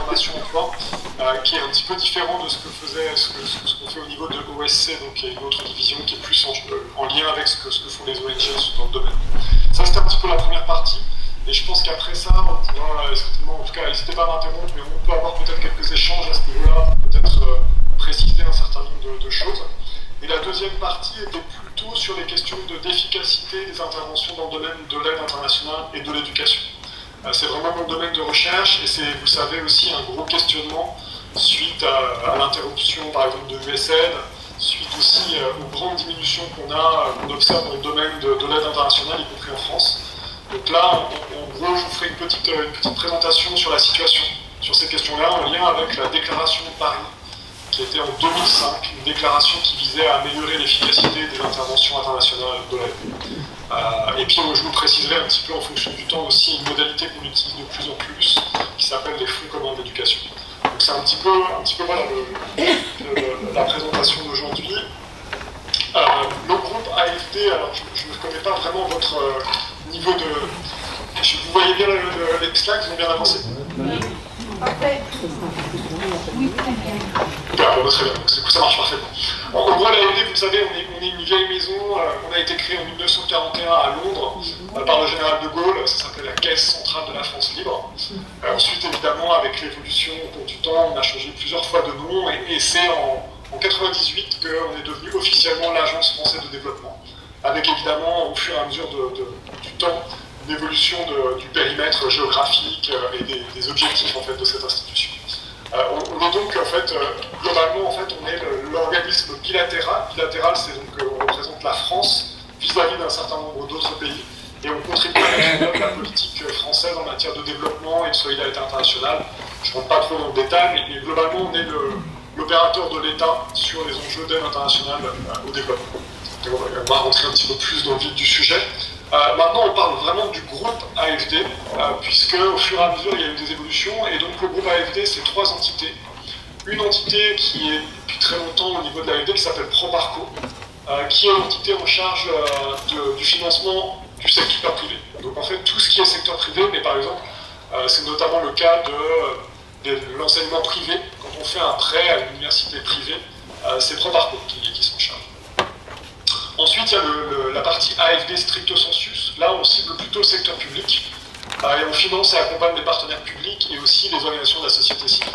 formation emploi, qui est un petit peu différent de ce qu'on fait au niveau de l'OSC, donc il y a une autre division qui est plus en lien avec ce que font les ONG dans le domaine. Ça, c'était un petit peu la première partie. Et je pense qu'après ça, on pourra, en tout cas, n'hésitez pas à m'interrompre, mais on peut avoir peut-être quelques échanges à ce niveau-là, peut-être préciser un certain nombre de choses. Et la deuxième partie était plutôt sur les questions d'efficacité des interventions dans le domaine de l'aide internationale et de l'éducation. C'est vraiment mon domaine de recherche, et c'est, vous savez, aussi un gros questionnement suite à l'interruption, par exemple, de l'USAID, suite aussi aux grandes diminutions qu'on observe dans le domaine de l'aide internationale, y compris en France. Donc là, en gros, je vous ferai une petite présentation sur la situation, sur ces questions-là, en lien avec la déclaration de Paris, qui était en 2005, une déclaration qui visait à améliorer l'efficacité des interventions internationales de l'aide. Et puis, je vous préciserai un petit peu en fonction du temps aussi une modalité qu'on utilise de plus en plus, qui s'appelle les fonds communs d'éducation. Donc c'est un petit peu voilà, la présentation d'aujourd'hui. Le groupe AFD, alors je ne connais pas vraiment votre niveau de... Vous voyez bien les slides, ils ont bien avancé? Parfait. Oui, très bien. Très bien, ça marche parfaitement. En gros, l'AFD, vous le savez, on est une vieille maison, on a été créé en 1941 à Londres par le général de Gaulle, ça s'appelait la Caisse centrale de la France libre. Ensuite, évidemment, avec l'évolution au cours du temps, on a changé plusieurs fois de nom, et c'est en 1998 qu'on est devenu officiellement l'Agence française de développement, avec évidemment, au fur et à mesure du temps, une évolution du périmètre géographique et des objectifs en fait, de cette institution. On est donc, en fait, globalement, en fait, on est l'organisme bilatéral. Bilatéral, c'est donc, on représente la France vis-à-vis d'un certain nombre d'autres pays, et on contribue à la politique française en matière de développement et de solidarité internationale. Je ne rentre pas trop dans le détail, mais globalement, on est l'opérateur de l'État sur les enjeux d'aide internationale au développement. Et on va rentrer un petit peu plus dans le vif du sujet. Maintenant, on parle vraiment du groupe AFD, puisque au fur et à mesure, il y a eu des évolutions, et donc le groupe AFD, c'est 3 entités. Une entité qui est depuis très longtemps au niveau de l'AFD, qui s'appelle Proparco, qui est l'entité en charge du financement du secteur privé. Donc en fait, tout ce qui est secteur privé, mais par exemple, c'est notamment le cas de l'enseignement privé. Quand on fait un prêt à une université privée, c'est Proparco qui s'en charge. Ensuite, il y a la partie AFD stricto sensus. Là, on cible plutôt le secteur public. Et on finance et accompagne les partenaires publics et aussi les organisations de la société civile.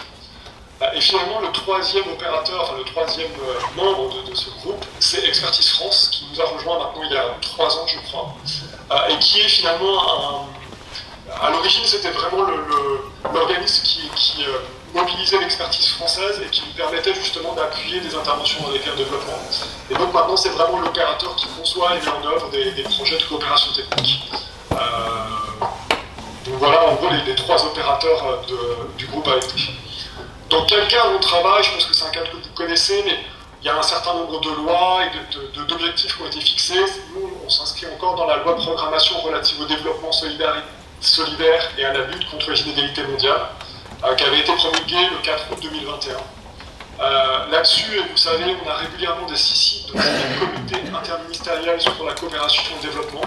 Et finalement, le troisième opérateur, enfin le troisième membre de ce groupe, c'est Expertise France, qui nous a rejoint maintenant il y a 3 ans, je crois, et qui est finalement à l'origine, c'était vraiment l'organisme qui mobilisait l'expertise française et qui lui permettait justement d'appuyer des interventions dans les pays en développement. Et donc maintenant, c'est vraiment l'opérateur qui conçoit et met en œuvre des projets de coopération technique. Donc voilà, en gros, les 3 opérateurs du groupe AFD. Dans quel cadre on travaille, je pense que c'est un cadre que vous connaissez, mais il y a un certain nombre de lois et d'objectifs qui ont été fixés. Nous, on s'inscrit encore dans la loi de programmation relative au développement solidaire et à la lutte contre les inégalités mondiales, qui avait été promulguée le 4 août 2021. Là-dessus, vous savez, on a régulièrement des CICID, donc des comités interministériels sur la coopération et le développement.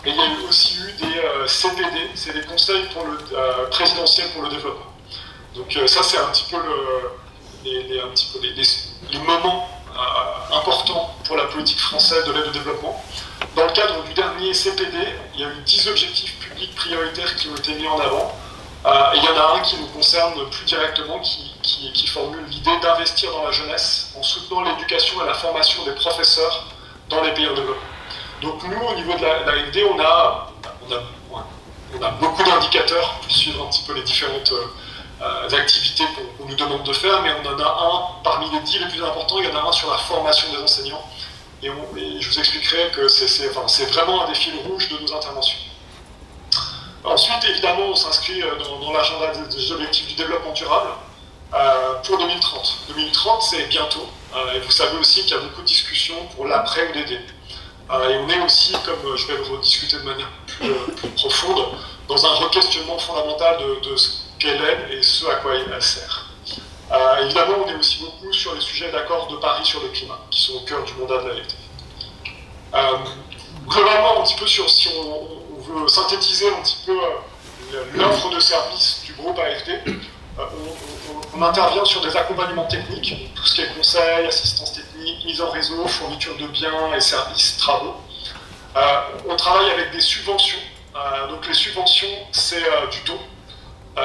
Et il y a aussi eu des CPD, c'est des conseils présidentiels pour le développement. Donc ça, c'est un petit peu les moments importants pour la politique française de l'aide au développement. Dans le cadre du dernier CPD, il y a eu 10 objectifs publics prioritaires qui ont été mis en avant. Et il y en a un qui nous concerne plus directement, qui formule l'idée d'investir dans la jeunesse en soutenant l'éducation et la formation des professeurs dans les pays en développement. Donc nous, au niveau de l'AFD, on a beaucoup d'indicateurs pour suivre un petit peu les différentes activités qu'on nous demande de faire, mais on en a un parmi les 10 les plus importants, il y en a un sur la formation des enseignants, et je vous expliquerai que c'est vraiment un des fils rouges de nos interventions. Ensuite, évidemment, on s'inscrit dans l'agenda des objectifs du développement durable pour 2030. 2030, c'est bientôt, et vous savez aussi qu'il y a beaucoup de discussions pour l'après ODD. Et on est aussi, comme je vais le rediscuter de manière plus profonde, dans un re-questionnement fondamental de ce qu'est l'aide et ce à quoi elle sert. Évidemment, on est aussi beaucoup sur les sujets d'accord de Paris sur le climat, qui sont au cœur du mandat de l'AFD. Globalement, un petit peu si on veut synthétiser un petit peu l'offre de service du groupe AFD, on intervient sur des accompagnements techniques, tout ce qui est conseil, assistance technique, mise en réseau, fourniture de biens et services, travaux. On travaille avec des subventions. Donc les subventions, c'est du don.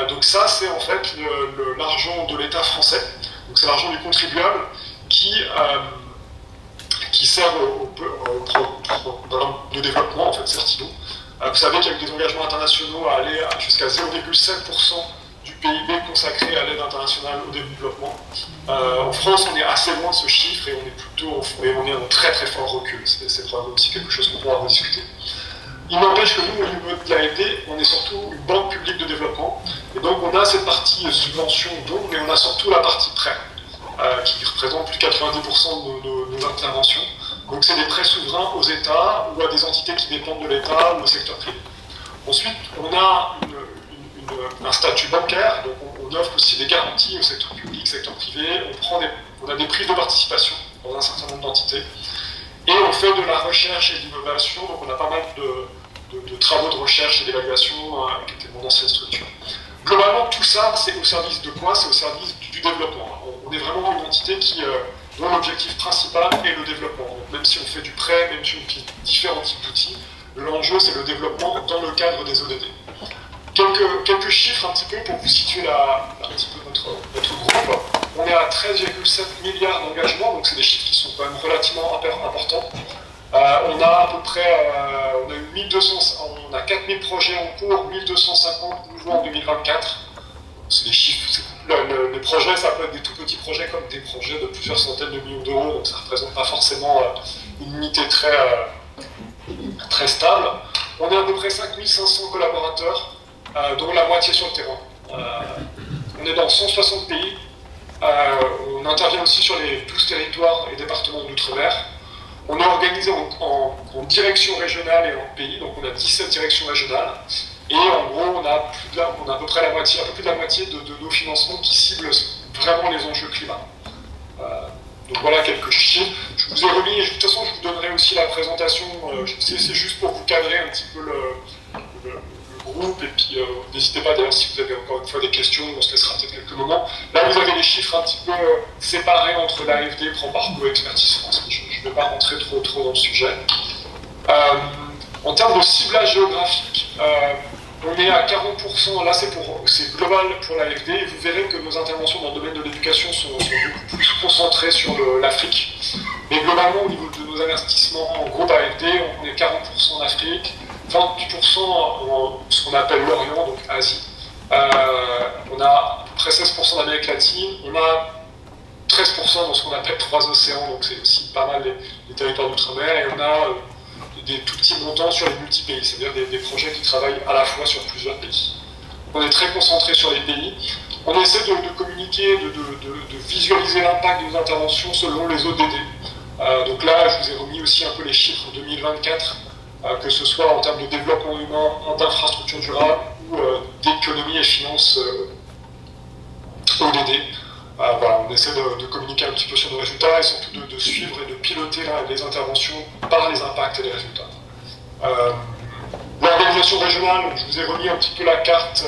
Donc ça, c'est en fait l'argent de l'État français. Donc c'est l'argent du contribuable qui sert au développement, en fait, CERTIDO. Vous savez qu'il y a eu des engagements internationaux à aller jusqu'à 0,7% du PIB consacré à l'aide internationale au développement. En France, on est assez loin de ce chiffre et on est en très très fort recul. C'est probablement aussi quelque chose qu'on pourra rediscuter. Il n'empêche que nous, au niveau de l'AFD, on est surtout une banque publique de développement. Et donc on a cette partie subvention, don, mais on a surtout la partie prêt, qui représente plus de 90% de nos interventions. Donc c'est des prêts souverains aux États ou à des entités qui dépendent de l'État ou au secteur privé. Ensuite, on a un statut bancaire, donc on offre aussi des garanties au secteur public, secteur privé, on a des prises de participation dans un certain nombre d'entités, et on fait de la recherche et de l'innovation, donc on a pas mal de travaux de recherche et d'évaluation qui étaient dans d'anciennes structures. Globalement, tout ça, c'est au service de quoi? C'est au service du développement. On est vraiment une entité dont l'objectif principal est le développement. Donc, même si on fait du prêt, même si on utilise différents types d'outils, l'enjeu, c'est le développement dans le cadre des ODD. Quelques chiffres un petit peu pour vous situer un petit peu notre groupe. On est à 13,7 milliards d'engagements, donc c'est des chiffres qui sont quand même relativement importants. On a à peu près, on a 4000 projets en cours, 1250 nouveaux en 2024. C'est des chiffres, les projets, ça peut être des tout petits projets comme des projets de plusieurs centaines de millions d'euros, donc ça ne représente pas forcément une unité très stable. On est à peu près 5500 collaborateurs, dont la moitié sur le terrain. On est dans 160 pays. On intervient aussi sur les 12 territoires et départements d'outre-mer. On est organisé en direction régionale et en pays, donc on a 17 directions régionales. Et en gros, on a à peu près un peu plus de la moitié de nos financements qui ciblent vraiment les enjeux climat. Donc voilà quelques chiffres. Je vous ai remis, et de toute façon, je vous donnerai aussi la présentation. C'est juste pour vous cadrer un petit peu le groupe. Et puis, n'hésitez pas d'ailleurs si vous avez encore une fois des questions, on se laissera peut-être quelques moments. Là, vous avez des chiffres un petit peu séparés entre l'AFD, Proparco et Expertise France. Je ne vais pas rentrer trop dans le sujet. En termes de ciblage géographique, on est à 40%, là c'est global pour l'AFD, et vous verrez que nos interventions dans le domaine de l'éducation sont beaucoup plus concentrées sur l'Afrique. Mais globalement, au niveau de nos investissements en groupe AFD, on est 40% en Afrique, 28% en ce qu'on appelle l'Orient, donc Asie. On a à peu près 16% d'Amérique latine, on a 13% dans ce qu'on appelle 3 océans, donc c'est aussi pas mal les territoires d'outre-mer, et on a des tout petits montants sur les multi-pays, c'est-à-dire des projets qui travaillent à la fois sur plusieurs pays. On est très concentré sur les pays. On essaie de communiquer, de visualiser l'impact de nos interventions selon les ODD. Donc là, je vous ai remis aussi un peu les chiffres 2024, que ce soit en termes de développement humain, d'infrastructures durables ou d'économie et finances ODD. Voilà, on essaie de communiquer un petit peu sur nos résultats et surtout de suivre et de piloter les interventions par les impacts et les résultats. L'organisation régionale, je vous ai remis un petit peu la carte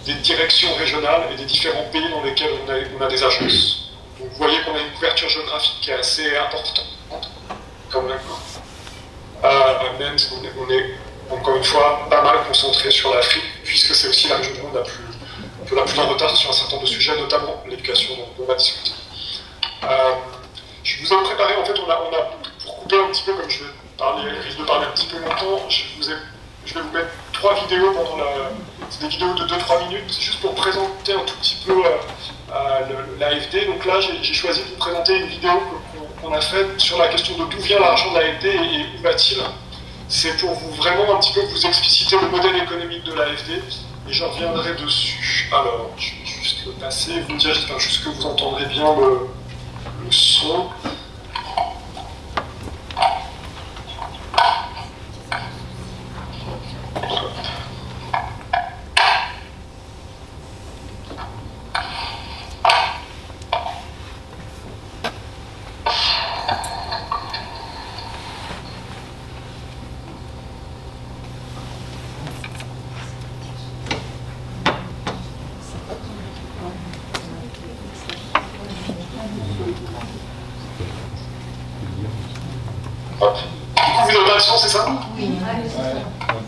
des directions régionales et des différents pays dans lesquels on a des agences. Donc vous voyez qu'on a une couverture géographique qui est assez importante quand même. Même si on est encore une fois pas mal concentré sur l'Afrique, puisque c'est aussi la région du monde la plus en retard sur un certain nombre de sujets, notamment l'éducation dont on va discuter. Je vous ai préparé, en fait, pour couper un petit peu, comme je risque de parler un petit peu longtemps, je vais vous mettre 3 vidéos c'est des vidéos de 2-3 minutes, c'est juste pour présenter un tout petit peu l'AFD. Donc là, j'ai choisi de vous présenter une vidéo qu'on a faite sur la question de d'où vient l'argent de l'AFD et où va-t-il. C'est pour vraiment un petit peu vous expliciter le modèle économique de l'AFD. Et je reviendrai dessus. Alors, je vais juste le passer, vous dire, j'espère juste que vous entendrez bien le son.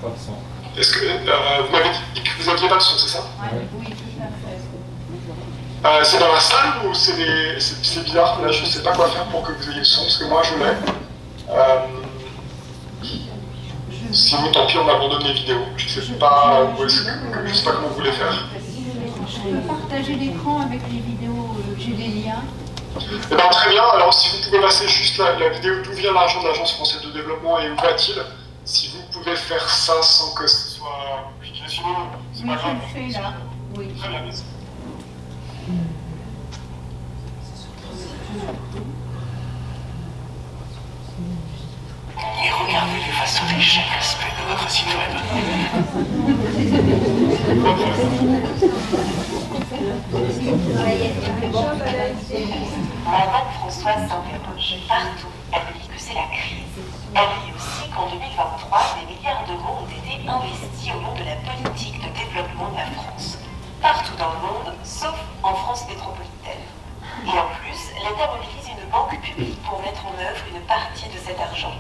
pas de son. Est-ce que vous m'avez dit que vous n'aviez pas de son, c'est ça? Oui, tout à fait. C'est dans la salle ou c'est bizarre? Là, je ne sais pas quoi faire pour que vous ayez le son, parce que moi, je l'ai. Sinon, tant pis, on abandonne les vidéos. Je ne sais pas comment vous voulez faire. Je peux partager l'écran avec les vidéos, j'ai des liens. Eh ben, très bien, alors si vous pouvez passer juste la vidéo d'où vient l'argent de l'Agence française de développement et où va-t-il, si vous pouvez faire ça sans que ce soit compliqué, sinon c'est pas grave. Je le fais là, oui. Très bien, merci. Et regardez-les façonner chaque aspect de votre site web. Madame Françoise s'interroge. Partout, elle me dit que c'est la crise. Elle dit aussi qu'en 2023, des milliards d'euros ont été investis au nom de la politique de développement de la France. Partout dans le monde, sauf en France métropolitaine. Et en plus, l'État mobilise une banque publique pour mettre en œuvre une partie de cet argent.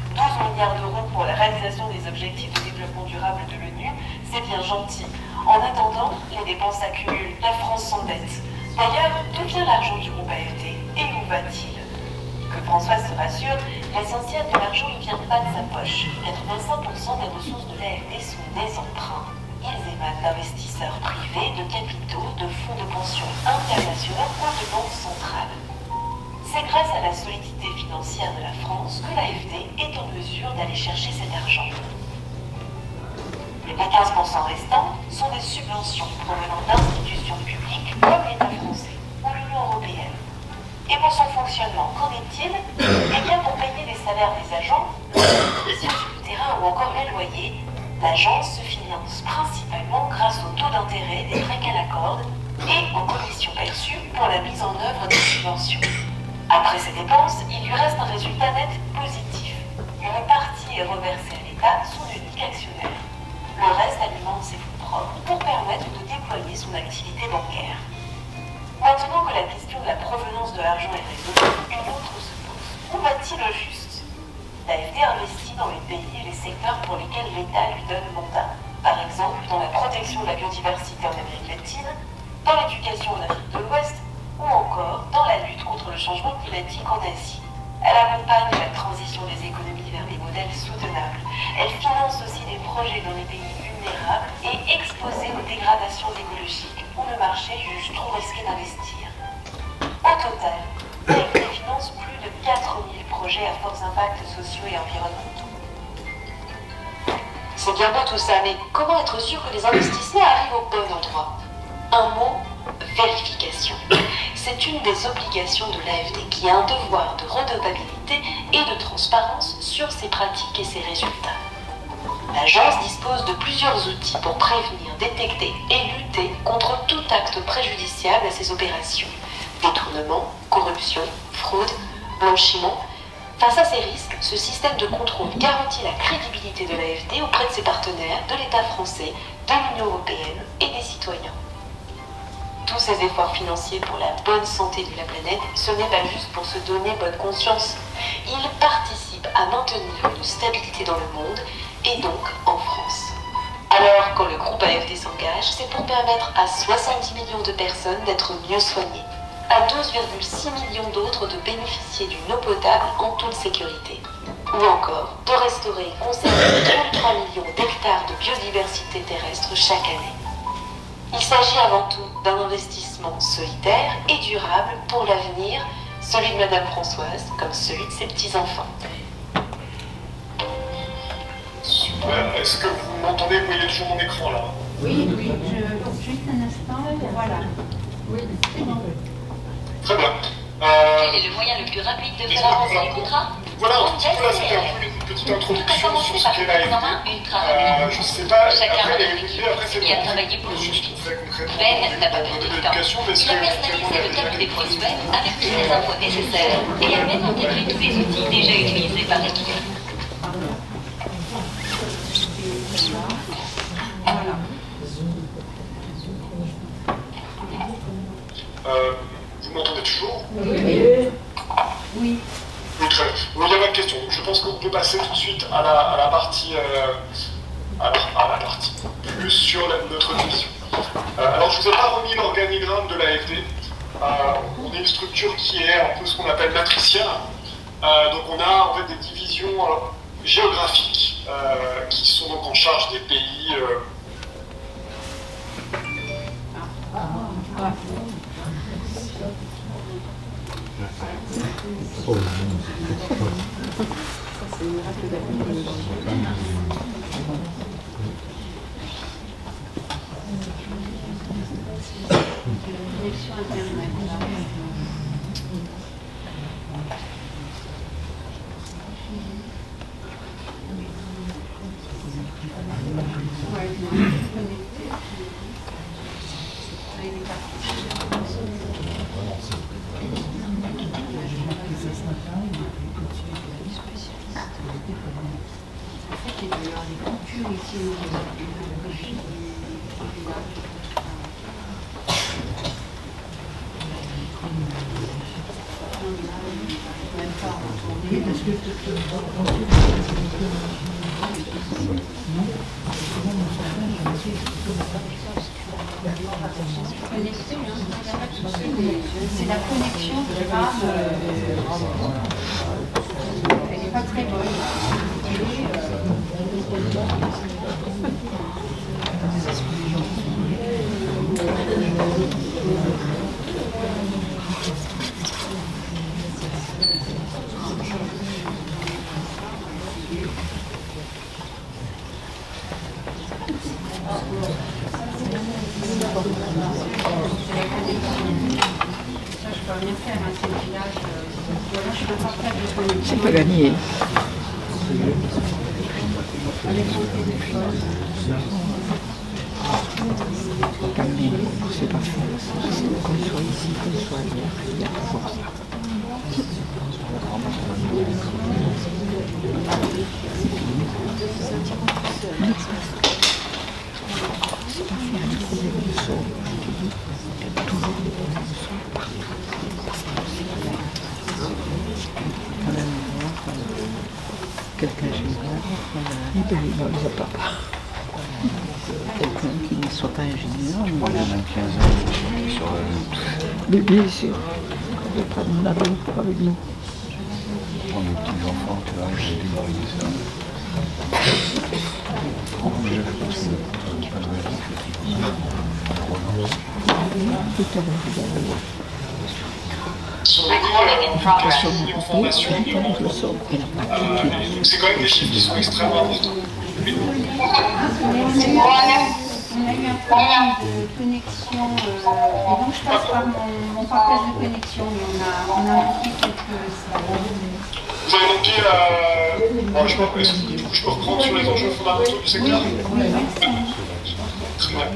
12 milliards d'euros pour la réalisation des objectifs de développement durable de l'ONU, c'est bien gentil. En attendant, les dépenses s'accumulent, la France s'endette. D'ailleurs, d'où vient l'argent du groupe AFD et où va-t-il? Que François se rassure, l'essentiel de l'argent ne vient pas de sa poche. 85% des ressources de l'AFD sont des emprunts. Ils émanent d'investisseurs privés, de capitaux, de fonds de pension internationaux ou de banques centrales. C'est grâce à la solidité financière de la France que l'AFD est en mesure d'aller chercher cet argent. Les 15% restants sont des subventions provenant d'institutions publiques comme l'État français ou l'Union européenne. Et pour son fonctionnement, qu'en est-il? Eh bien, pour payer les salaires des agents, les sur le terrain ou encore les loyers, l'agence se finance principalement grâce au taux d'intérêt des prêts qu'elle accorde et aux commissions perçues pour la mise en œuvre des subventions. Après ces dépenses, il lui reste un résultat net positif. Une partie est reversée à l'État, son unique actionnaire. Le reste alimente ses fonds propres pour permettre de déployer son activité bancaire. Maintenant que la question de la provenance de l'argent est résolue, une autre se pose. Où va-t-il au juste? L'AFD investit dans les pays et les secteurs pour lesquels l'État lui donne mandat. Par exemple, dans la protection de la biodiversité en Amérique latine, dans l'éducation en Afrique de l'Ouest, ou encore dans la lutte contre le changement climatique en Asie. Elle accompagne la transition des économies vers des modèles soutenables. Elle finance aussi des projets dans les pays vulnérables et exposés aux dégradations écologiques où le marché juge trop risqué d'investir. Au total, l'AFD finance plus de 4000 projets à forts impacts sociaux et environnementaux. C'est bien beau tout ça, mais comment être sûr que les investissements arrivent au bon endroit? Un mot, vérification. C'est une des obligations de l'AFD qui a un devoir de redevabilité et de transparence sur ses pratiques et ses résultats. L'agence dispose de plusieurs outils pour prévenir, détecter et lutter contre tout acte préjudiciable à ses opérations. Détournement, corruption, fraude, blanchiment. Face à ces risques, ce système de contrôle garantit la crédibilité de l'AFD auprès de ses partenaires, de l'État français, de l'Union européenne et des citoyens. Tous ces efforts financiers pour la bonne santé de la planète, ce n'est pas juste pour se donner bonne conscience. Ils participent à maintenir une stabilité dans le monde et donc en France. Alors, quand le groupe AFD s'engage, c'est pour permettre à 70 millions de personnes d'être mieux soignées, à 12,6 millions d'autres de bénéficier d'une eau potable en toute sécurité, ou encore de restaurer et conserver 33 millions d'hectares de biodiversité terrestre chaque année. Il s'agit avant tout d'un investissement solidaire et durable pour l'avenir, celui de Madame Françoise comme celui de ses petits-enfants. Super. Est-ce que vous m'entendez? Vous voyez toujours mon écran là? Oui, oui, juste un instant, voilà. Oui, c'est bon. Très bien. Quel est le moyen le plus rapide de faire avancer les contrats? Voilà, un petit peu là, c'était un peu une petite introduction sur ce qu'est l'AFD. Je ne sais pas, après c'est qui a travaillé pour je trouve très concrètement Ben n'a pas perdu de temps. l'éducation, parce Il a que personnalisé le tableau des prospects avec toutes les infos nécessaires et a même intégré tous les outils déjà utilisés par l'équipe. Vous m'entendez toujours? Oui. Oui. Oui, très bien. Bon, il n'y a pas de question. Je pense qu'on peut passer tout de suite à la partie à la partie plus sur notre mission. Alors, je ne vous ai pas remis l'organigramme de l'AFD. On est une structure qui est un peu ce qu'on appelle matricielle. Donc, on a en fait des divisions géographiques qui sont donc en charge des pays. Connexion Internet. C'est la connexion qui rame. Elle n'est pas très bonne. C'est pas gagné. C'est pas fait. Qu'on soit ici, qu'on soit ailleurs, il y a toujours ça. C'est pas fait à trouver le son. Il y a toujours des problèmes de son partout. Quand même, quelqu'un chez moi, il ne le pas. Quelqu'un qui ne soit pas ingénieur. Il y en a 15 ans sur Mais bien sûr, on ne veut pas de ado avec nous. pour nos petits-enfants, tu vois, j'ai démoralisé ça. Mais je pense que pas de c'est quand même des chiffres qui sont extrêmement importants. On a eu un problème de connexion, et donc je passe par mon partage de connexion, mais on a manqué quelques slides. Vous avez manqué bon, je peux reprendre sur les enjeux fondamentaux du secteur. Très bien.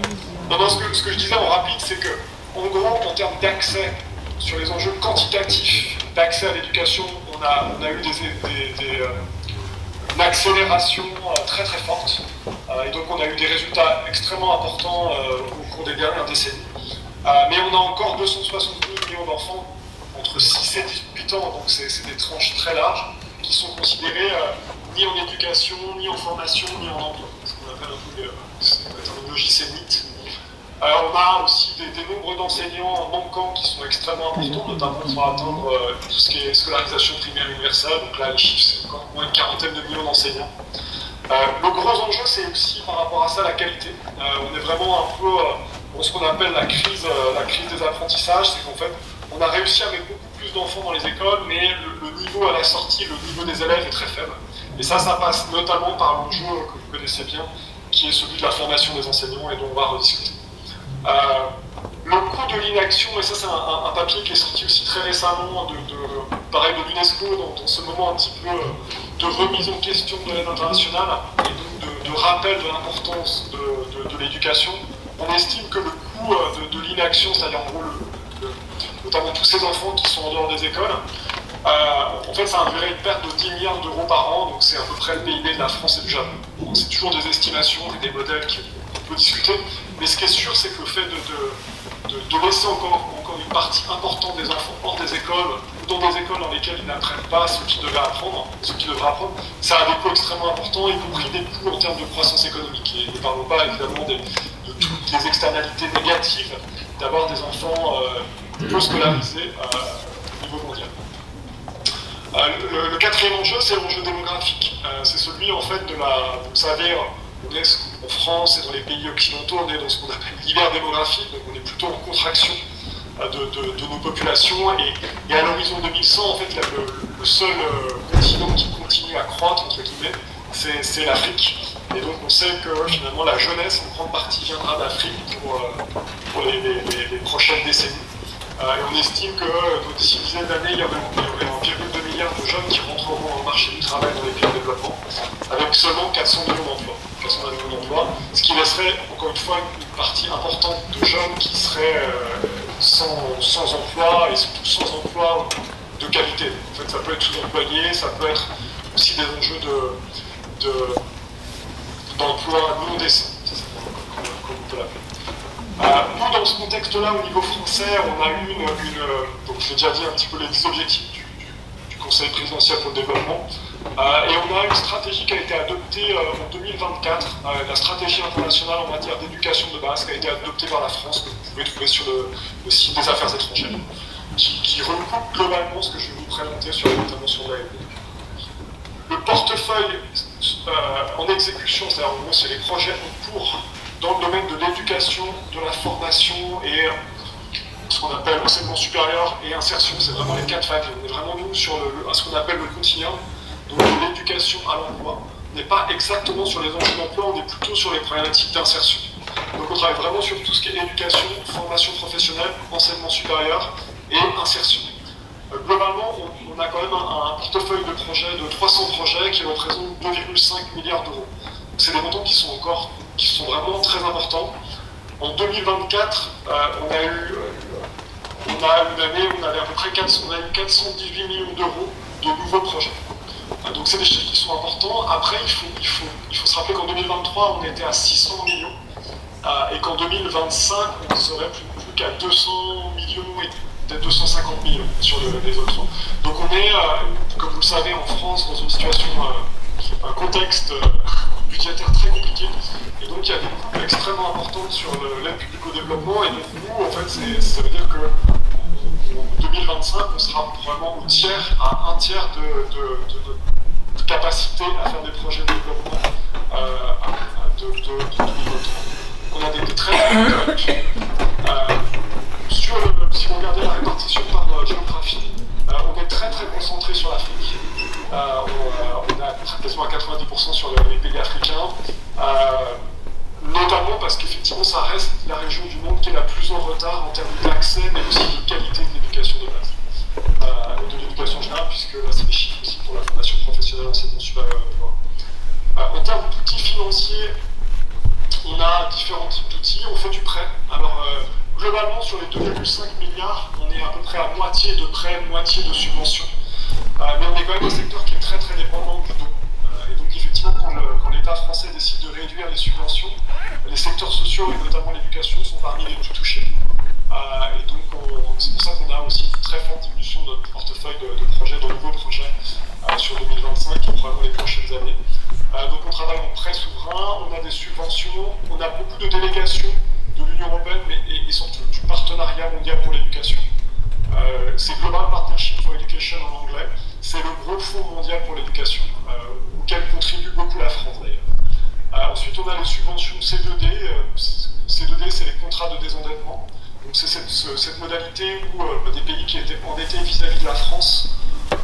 Non, ce que je disais en rapide, c'est que, en gros, en termes d'accès sur les enjeux quantitatifs d'accès à l'éducation, on a eu une accélération très très forte. Et donc on a eu des résultats extrêmement importants au cours des dernières décennies. Mais on a encore 262 millions d'enfants entre 6 et 18 ans, donc c'est des tranches très larges, qui sont considérées ni en éducation, ni en formation, ni en emploi. Ce qu'on appelle un peu la terminologie sémite. On a aussi des nombres d'enseignants manquants qui sont extrêmement importants, notamment pour atteindre tout ce qui est scolarisation primaire universelle. Donc là, les chiffres, c'est encore moins une quarantaine de millions d'enseignants. Le gros enjeu, c'est aussi par rapport à ça la qualité. On est vraiment un peu dans ce qu'on appelle la crise des apprentissages. C'est qu'en fait, on a réussi à mettre beaucoup plus d'enfants dans les écoles, mais le niveau à la sortie, le niveau des élèves est très faible. Et ça passe notamment par l'enjeu que vous connaissez bien, qui est celui de la formation des enseignants et dont on va rediscuter. Le coût de l'inaction, et ça c'est un papier qui est sorti aussi très récemment pareil de l'UNESCO, dans ce moment un petit peu de remise en question de l'aide internationale et donc de rappel de l'importance de l'éducation. On estime que le coût de l'inaction, c'est-à-dire en gros notamment tous ces enfants qui sont en dehors des écoles, en fait, ça induirait une perte de 10 milliards d'euros par an, donc c'est à peu près le PIB de la France et du Japon. C'est toujours des estimations et des modèles qu'on peut discuter, mais ce qui est sûr, c'est que le fait de laisser encore une partie importante des enfants hors des écoles ou dans des écoles dans lesquelles ils n'apprennent pas ce qu'ils devraient apprendre, ça a des coûts extrêmement importants, y compris des coûts en termes de croissance économique. Et ne parlons pas évidemment de toutes les externalités négatives d'avoir des enfants peu scolarisés au niveau mondial. Le quatrième enjeu, c'est l'enjeu démographique. C'est celui en fait de la... Vous savez, on est en France et dans les pays occidentaux, on est dans ce qu'on appelle l'hiver démographique, donc on est plutôt en contraction de nos populations. Et à l'horizon 2100, en fait, le seul continent qui continue à croître, entre guillemets, c'est l'Afrique. Et donc on sait que finalement la jeunesse en grande partie viendra d'Afrique pour les prochaines décennies. Et on estime que d'ici une dizaine d'années, il y aurait 1,2 milliard de jeunes qui rentreront au marché du travail dans les pays en développement, avec seulement 400 millions d'emplois. 400 millions d'emplois, ce qui laisserait encore une fois une partie importante de jeunes qui seraient sans emploi, et surtout sans emploi de qualité. En fait, ça peut être sous-employé, ça peut être aussi des enjeux d'emploi non décent, comme on peut l'appeler. Nous, dans ce contexte-là, au niveau français, on a eu donc j'ai déjà dit un petit peu les objectifs du Conseil présidentiel pour le développement, et on a une stratégie qui a été adoptée en 2024, la stratégie internationale en matière d'éducation de base, qui a été adoptée par la France, que vous pouvez trouver sur le site des affaires étrangères, qui recoupe globalement ce que je vais vous présenter, notamment sur l'AFD. Le portefeuille en exécution, c'est-à-dire en gros, c'est les projets en cours dans le domaine de l'éducation, de la formation et ce qu'on appelle enseignement supérieur et insertion, c'est vraiment les quatre phases. On est vraiment nous sur ce qu'on appelle le continuum, donc de l'éducation à l'emploi. On n'est pas exactement sur les enjeux d'emploi, on est plutôt sur les problématiques d'insertion. Donc on travaille vraiment sur tout ce qui est éducation, formation professionnelle, enseignement supérieur et insertion. Globalement, on a quand même un portefeuille de projets, de 300 projets qui représentent 2,5 milliards d'euros. C'est des montants qui sont vraiment très importants. En 2024, on a eu une année où on avait à peu près 418 millions d'euros de nouveaux projets. Donc c'est des chiffres qui sont importants. Après, il faut se rappeler qu'en 2023, on était à 600 millions et qu'en 2025, on serait plus qu'à 200 millions et peut-être 250 millions sur les autres. Donc on est, comme vous le savez, en France, dans une situation, un contexte budgétaire très compliqué. Et donc il y a des coûts extrêmement importantes sur l'aide publique au développement. Et donc nous, en fait, ça veut dire que en 2025, on sera vraiment au tiers à un tiers de capacité à faire des projets de développement de 2023. On a des très si vous regardez la répartition par géographie, on est très concentré sur l'Afrique. On est quasiment à 90% sur les pays africains, notamment parce qu'effectivement ça reste la région du monde qui est la plus en retard en termes d'accès, mais aussi de qualité de l'éducation de base, et de l'éducation générale, puisque là c'est des chiffres aussi pour la formation professionnelle, enseignement supérieur. En termes d'outils financiers, on a différents types d'outils, on fait du prêt. Alors, globalement, sur les 2,5 milliards, on est à peu près à moitié de prêts, moitié de subventions. Mais on est quand même un secteur qui est très dépendant du don. Et donc, effectivement, quand l'État français décide de réduire les subventions, les secteurs sociaux, et notamment l'éducation, sont parmi les plus touchés. Et donc, c'est pour ça qu'on a aussi une très forte diminution de notre portefeuille de projets, de nouveaux projets sur 2025 et probablement les prochaines années. Donc, on travaille en prêt souverain, on a des subventions, on a beaucoup de délégations de l'Union européenne, et surtout du partenariat mondial pour l'éducation. C'est Global Partnership for Education en anglais. C'est le gros fonds mondial pour l'éducation, auquel contribue beaucoup la France d'ailleurs. Ensuite, on a les subventions C2D. C2D, c'est les contrats de désendettement. Donc c'est cette modalité où des pays qui étaient endettés vis-à-vis de la France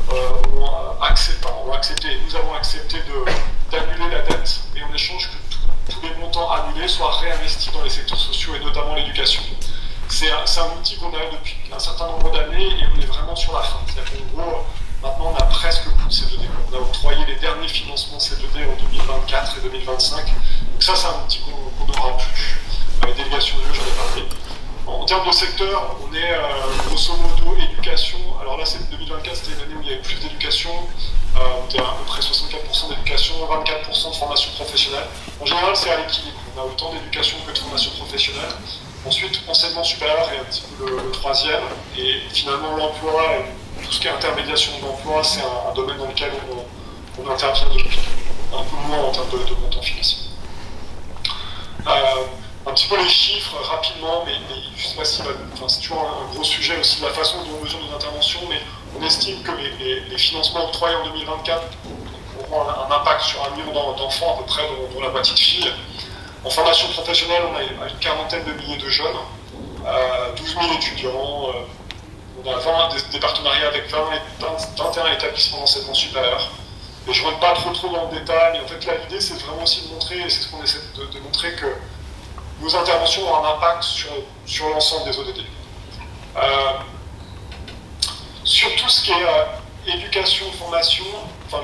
ont accepté, nous avons accepté d'annuler la dette, et en échange que tous les montants annulés soient réinvestis dans les secteurs sociaux et notamment l'éducation. C'est un outil qu'on a depuis un certain nombre d'années et on est vraiment sur la fin. C'est-à-dire qu'en gros, maintenant on a presque plus de C2D. On a octroyé les derniers financements C2D en 2024 et 2025. Donc ça, c'est un outil qu'on n'aura plus. Les délégations de lieu, j'en ai parlé. En termes de secteur, on est grosso modo éducation. Alors là, 2024, c'était une année où il y avait plus d'éducation. On était à peu près 64% d'éducation, 24% de formation professionnelle. En général, c'est à l'équilibre. On a autant d'éducation que de formation professionnelle. Ensuite, enseignement supérieur est un petit peu le troisième. Et finalement, l'emploi est tout ce qui est intermédiation de l'emploi, c'est un domaine dans lequel on intervient depuis un peu moins en termes de montant financier. Un petit peu les chiffres rapidement, mais je ne sais pas si c'est toujours un gros sujet aussi de la façon dont on mesure nos interventions, mais on estime que les financements octroyés en 2024 auront un impact sur 1 million d'enfants à peu près, dont la moitié de filles. En formation professionnelle, on a une quarantaine de milliers de jeunes, 12 000 étudiants, on a des partenariats avec 21 établissements d'enseignement supérieur. Et je ne rentre pas trop dans le détail, mais en fait là l'idée c'est vraiment aussi de montrer, et c'est ce qu'on essaie de montrer, que nos interventions ont un impact sur l'ensemble des ODD. Sur tout ce qui est éducation, formation, enfin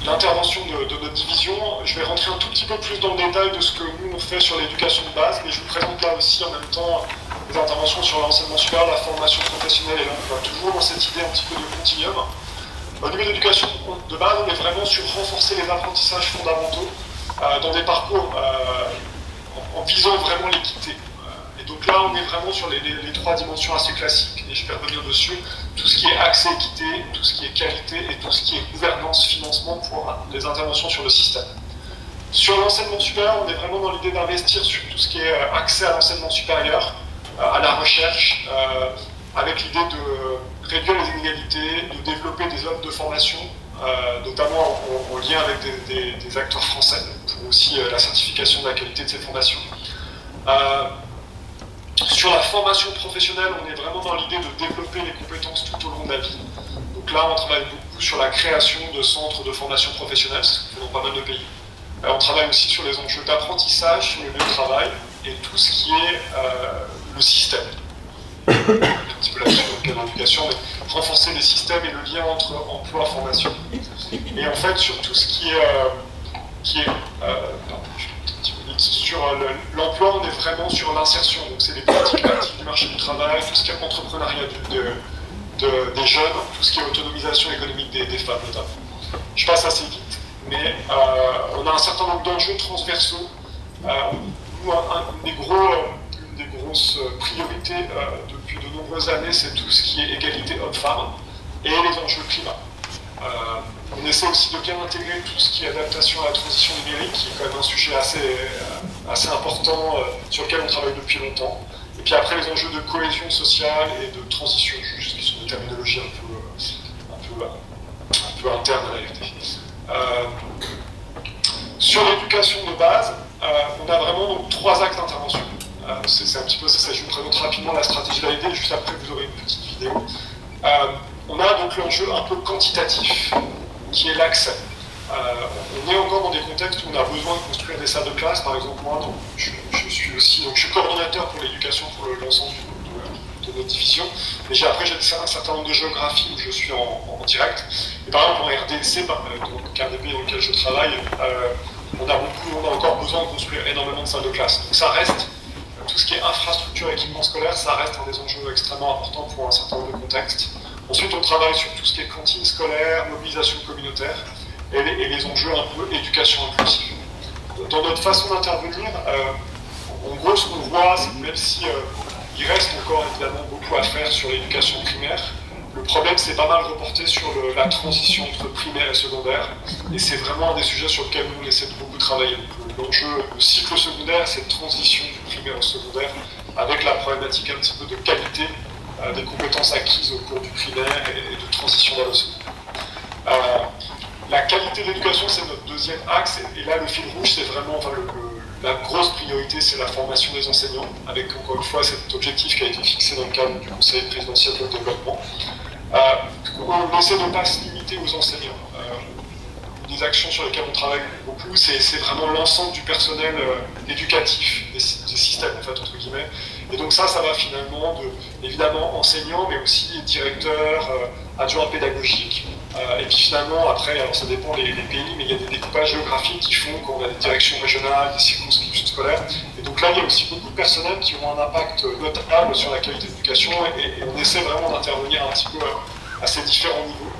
l'intervention de notre division, je vais rentrer un tout petit peu plus dans le détail de ce que nous on fait sur l'éducation de base, mais je vous présente là aussi en même temps des interventions sur l'enseignement supérieur, la formation professionnelle, et là on va toujours dans cette idée un petit peu de continuum. Au niveau de l'éducation de base, on est vraiment sur renforcer les apprentissages fondamentaux dans des parcours en visant vraiment l'équité. Et donc là, on est vraiment sur les 3 dimensions assez classiques, et je vais revenir dessus, tout ce qui est accès équité, tout ce qui est qualité, et tout ce qui est gouvernance, financement pour les interventions sur le système. Sur l'enseignement supérieur, on est vraiment dans l'idée d'investir sur tout ce qui est accès à l'enseignement supérieur, à la recherche, avec l'idée de réduire les inégalités, de développer des offres de formation, notamment en lien avec des acteurs français, pour aussi la certification de la qualité de ces formations. Sur la formation professionnelle, on est vraiment dans l'idée de développer les compétences tout au long de la vie. Donc là, on travaille beaucoup sur la création de centres de formation professionnelle, c'est ce qu'on fait dans pas mal de pays. On travaille aussi sur les enjeux d'apprentissage, sur le lieu de travail, et tout ce qui est le système. Un petit peu là-dessus dans le cadre de l'éducation, mais renforcer les systèmes et le lien entre emploi et formation. Et en fait, sur tout ce qui est sur l'emploi, on est vraiment sur l'insertion. Donc c'est les politiques actives du marché du travail, tout ce qui est entrepreneuriat des jeunes, tout ce qui est autonomisation économique des femmes notamment. Je passe assez vite, mais on a un certain nombre d'enjeux transversaux. Nous, une des grosses priorités depuis de nombreuses années, c'est tout ce qui est égalité homme-femme et les enjeux climat. On essaie aussi de bien intégrer tout ce qui est adaptation à la transition numérique, qui est quand même un sujet assez important sur lequel on travaille depuis longtemps. Et puis après, les enjeux de cohésion sociale et de transition juste, qui sont des terminologies un peu internes à la RT. Sur l'éducation de base, on a vraiment donc 3 axes d'intervention. C'est un petit peu ça, je vous présente rapidement la stratégie de la RT, juste après vous aurez une petite vidéo. On a donc l'enjeu un peu quantitatif, qui est l'accès. On est encore dans des contextes où on a besoin de construire des salles de classe. Par exemple, moi, je suis coordonnateur pour l'éducation pour l'ensemble de notre division. Mais après, j'ai un certain nombre de géographies où je suis en direct. Et par exemple, en RDC, donc RDP dans lequel je travaille, on a encore besoin de construire énormément de salles de classe. Donc ça reste, tout ce qui est infrastructure et équipement scolaire, ça reste un des enjeux extrêmement importants pour un certain nombre de contextes. Ensuite, on travaille sur tout ce qui est cantine scolaire, mobilisation communautaire et les enjeux un peu éducation inclusive. Dans notre façon d'intervenir, en gros, ce qu'on voit, c'est que même si il reste encore évidemment beaucoup à faire sur l'éducation primaire, le problème c'est pas mal reporté sur la transition entre primaire et secondaire, et c'est vraiment un des sujets sur lesquels nous on essaie de beaucoup travailler. L'enjeu, le cycle secondaire, c'est de transition du primaire au secondaire, avec la problématique un petit peu de qualité des compétences acquises au cours du primaire et de transition vers le secondaire. La qualité de l'éducation, c'est notre deuxième axe, et là le fil rouge, c'est vraiment la grosse priorité, c'est la formation des enseignants, avec encore une fois cet objectif qui a été fixé dans le cadre du Conseil présidentiel de développement. On essaie de ne pas se limiter aux enseignants. Des actions sur lesquelles on travaille beaucoup, c'est vraiment l'ensemble du personnel éducatif, des systèmes en fait, entre guillemets. Et donc ça va finalement évidemment enseignants, mais aussi directeurs, adjoints pédagogiques. Et puis finalement, après, alors ça dépend des pays, mais il y a des découpages géographiques qui font qu'on a des directions régionales, des circonscriptions scolaires. Et donc là, il y a aussi beaucoup de personnels qui ont un impact notable sur la qualité de l'éducation, et on essaie vraiment d'intervenir un petit peu à ces différents niveaux.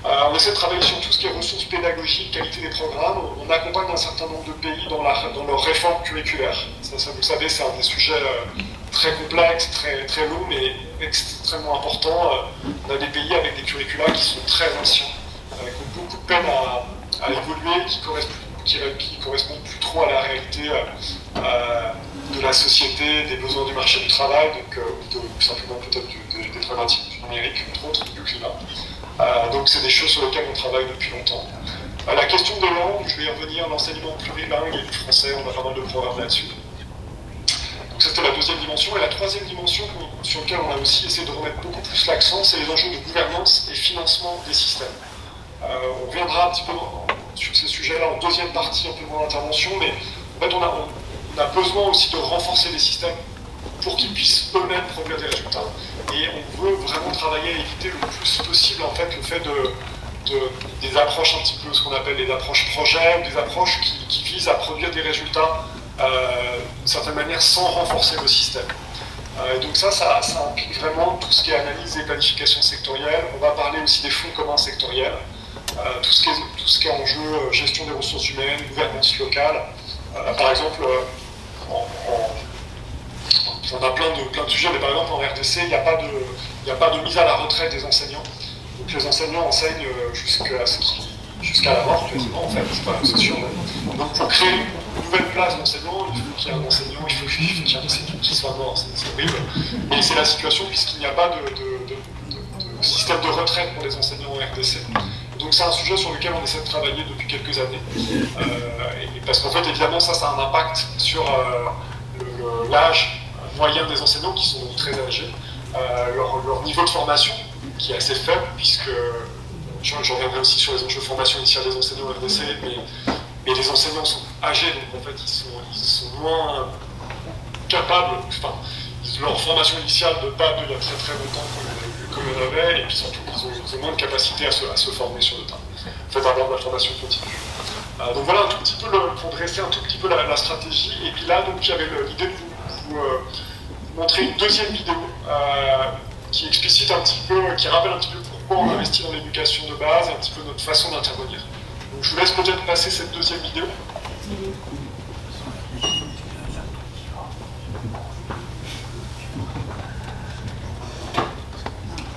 On essaie de travailler sur tout ce qui est ressources pédagogiques, qualité des programmes. On accompagne un certain nombre de pays dans leur réforme curriculaire. Ça vous le savez, c'est un des sujets très complexes, très longs, mais extrêmement importants. On a des pays avec des curricula qui sont très anciens, qui ont beaucoup de peine à évoluer, qui correspondent plus trop à la réalité de la société, des besoins du marché du travail, ou simplement peut-être des problématiques du numérique, entre autres, du climat. Donc c'est des choses sur lesquelles on travaille depuis longtemps. La question des langues, je vais y revenir, l'enseignement plurilingue et du français, on a pas mal de programmes là-dessus. Donc c'était la deuxième dimension. Et la troisième dimension sur laquelle on a aussi essayé de remettre beaucoup plus l'accent, c'est les enjeux de gouvernance et financement des systèmes. On reviendra un petit peu sur ces sujets-là en deuxième partie, un peu moins d'intervention, mais en fait on a besoin aussi de renforcer les systèmes pour qu'ils puissent eux-mêmes produire des résultats. Et on veut vraiment travailler à éviter le plus possible en fait le fait des approches un petit peu ce qu'on appelle les approches projets, ou des approches qui visent à produire des résultats d'une certaine manière sans renforcer le système. Et donc ça implique vraiment tout ce qui est analyse et planification sectorielle. On va parler aussi des fonds communs sectoriels, tout ce qui est en jeu gestion des ressources humaines, gouvernance locale. Par exemple, on a plein de sujets, mais par exemple en RDC, il n'y a pas de mise à la retraite des enseignants. Donc les enseignants enseignent jusqu'à la mort, quasiment en fait, c'est sûr. Donc pour créer une nouvelle place d'enseignant, il faut qu'il y ait un enseignant, il faut qu'il y ait un enseignant qui soit mort, c'est horrible. Et c'est la situation puisqu'il n'y a pas de système de retraite pour les enseignants en RDC. Donc c'est un sujet sur lequel on essaie de travailler depuis quelques années. Parce qu'en fait, évidemment, ça a un impact sur l'âge moyen des enseignants qui sont très âgés, leur niveau de formation qui est assez faible, puisque j'en reviendrai aussi sur les enjeux de formation initiale des enseignants au RDC, mais les enseignants sont âgés, donc en fait ils sont moins capables, enfin, leur formation initiale ne date d'il y a très très longtemps comme on avait, et puis surtout ils ont moins de capacité à se former sur le tas, en fait avoir de la formation continue. Donc voilà un tout petit peu pour dresser un tout petit peu la stratégie, et puis là donc j'avais l'idée de vous montrer une deuxième vidéo qui explicite un petit peu, qui rappelle un petit peu pourquoi on investit dans l'éducation de base, et un petit peu notre façon d'intervenir. Donc je vous laisse peut-être passer cette deuxième vidéo.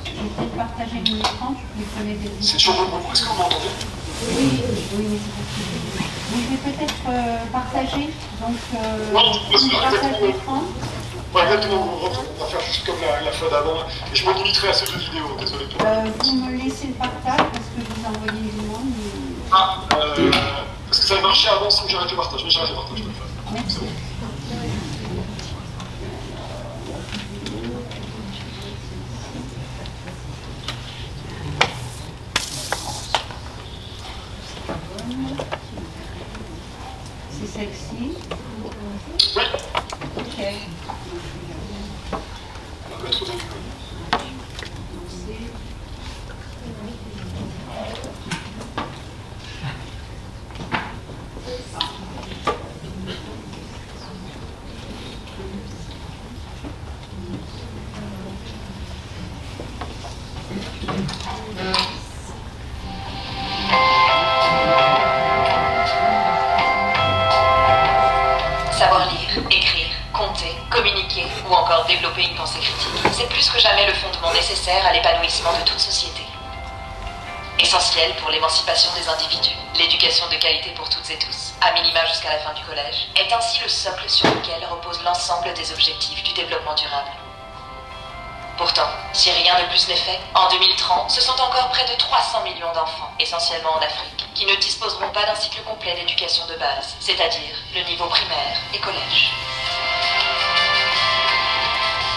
Je vais peut-être partager mon écran, je connais des... C'est toujours beaucoup, est-ce que vous m'entendez? Oui, mais c'est possible. Donc je vais peut-être partager, donc je partage l'écran. Ouais, exactement, on va faire juste comme la fois d'avant, et je me limiterai à ces deux vidéos, désolé. Vous me laissez le partage, parce que je vous ai envoyé une demande. Parce que ça a marché avant sans que j'arrête le partage, mais j'arrête le partage, je peux le faire. Merci. C'est celle-ci. Oui. Ok. On va mettre au début. Savoir lire, écrire, compter, communiquer ou encore développer une pensée critique, c'est plus que jamais le fondement nécessaire à l'épanouissement de toute société. Essentiel pour l'émancipation des individus, l'éducation de qualité pour toutes et tous, à minima jusqu'à la fin du collège, est ainsi le socle sur lequel repose l'ensemble des objectifs du développement durable. Pourtant, si rien de plus n'est fait, en 2030, ce sont encore près de 300 millions d'enfants, essentiellement en Afrique, qui ne disposeront pas d'un cycle complet d'éducation de base, c'est-à-dire le niveau primaire et collège.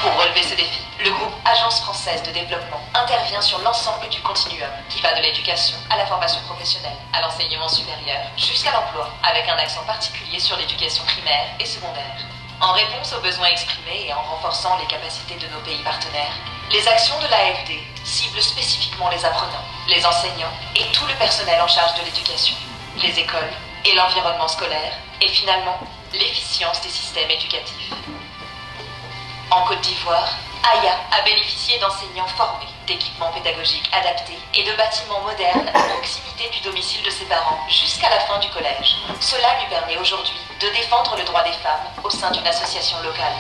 Pour relever ce défi, le groupe Agence française de développement intervient sur l'ensemble du continuum, qui va de l'éducation à la formation professionnelle, à l'enseignement supérieur, jusqu'à l'emploi, avec un accent particulier sur l'éducation primaire et secondaire. En réponse aux besoins exprimés et en renforçant les capacités de nos pays partenaires, les actions de l'AFD ciblent spécifiquement les apprenants, les enseignants et tout le personnel en charge de l'éducation, les écoles et l'environnement scolaire, et finalement, l'efficience des systèmes éducatifs. En Côte d'Ivoire, Aya a bénéficié d'enseignants formés, d'équipements pédagogiques adaptés et de bâtiments modernes à proximité du domicile de ses parents jusqu'à la fin du collège. Cela lui permet aujourd'hui de défendre le droit des femmes au sein d'une association locale.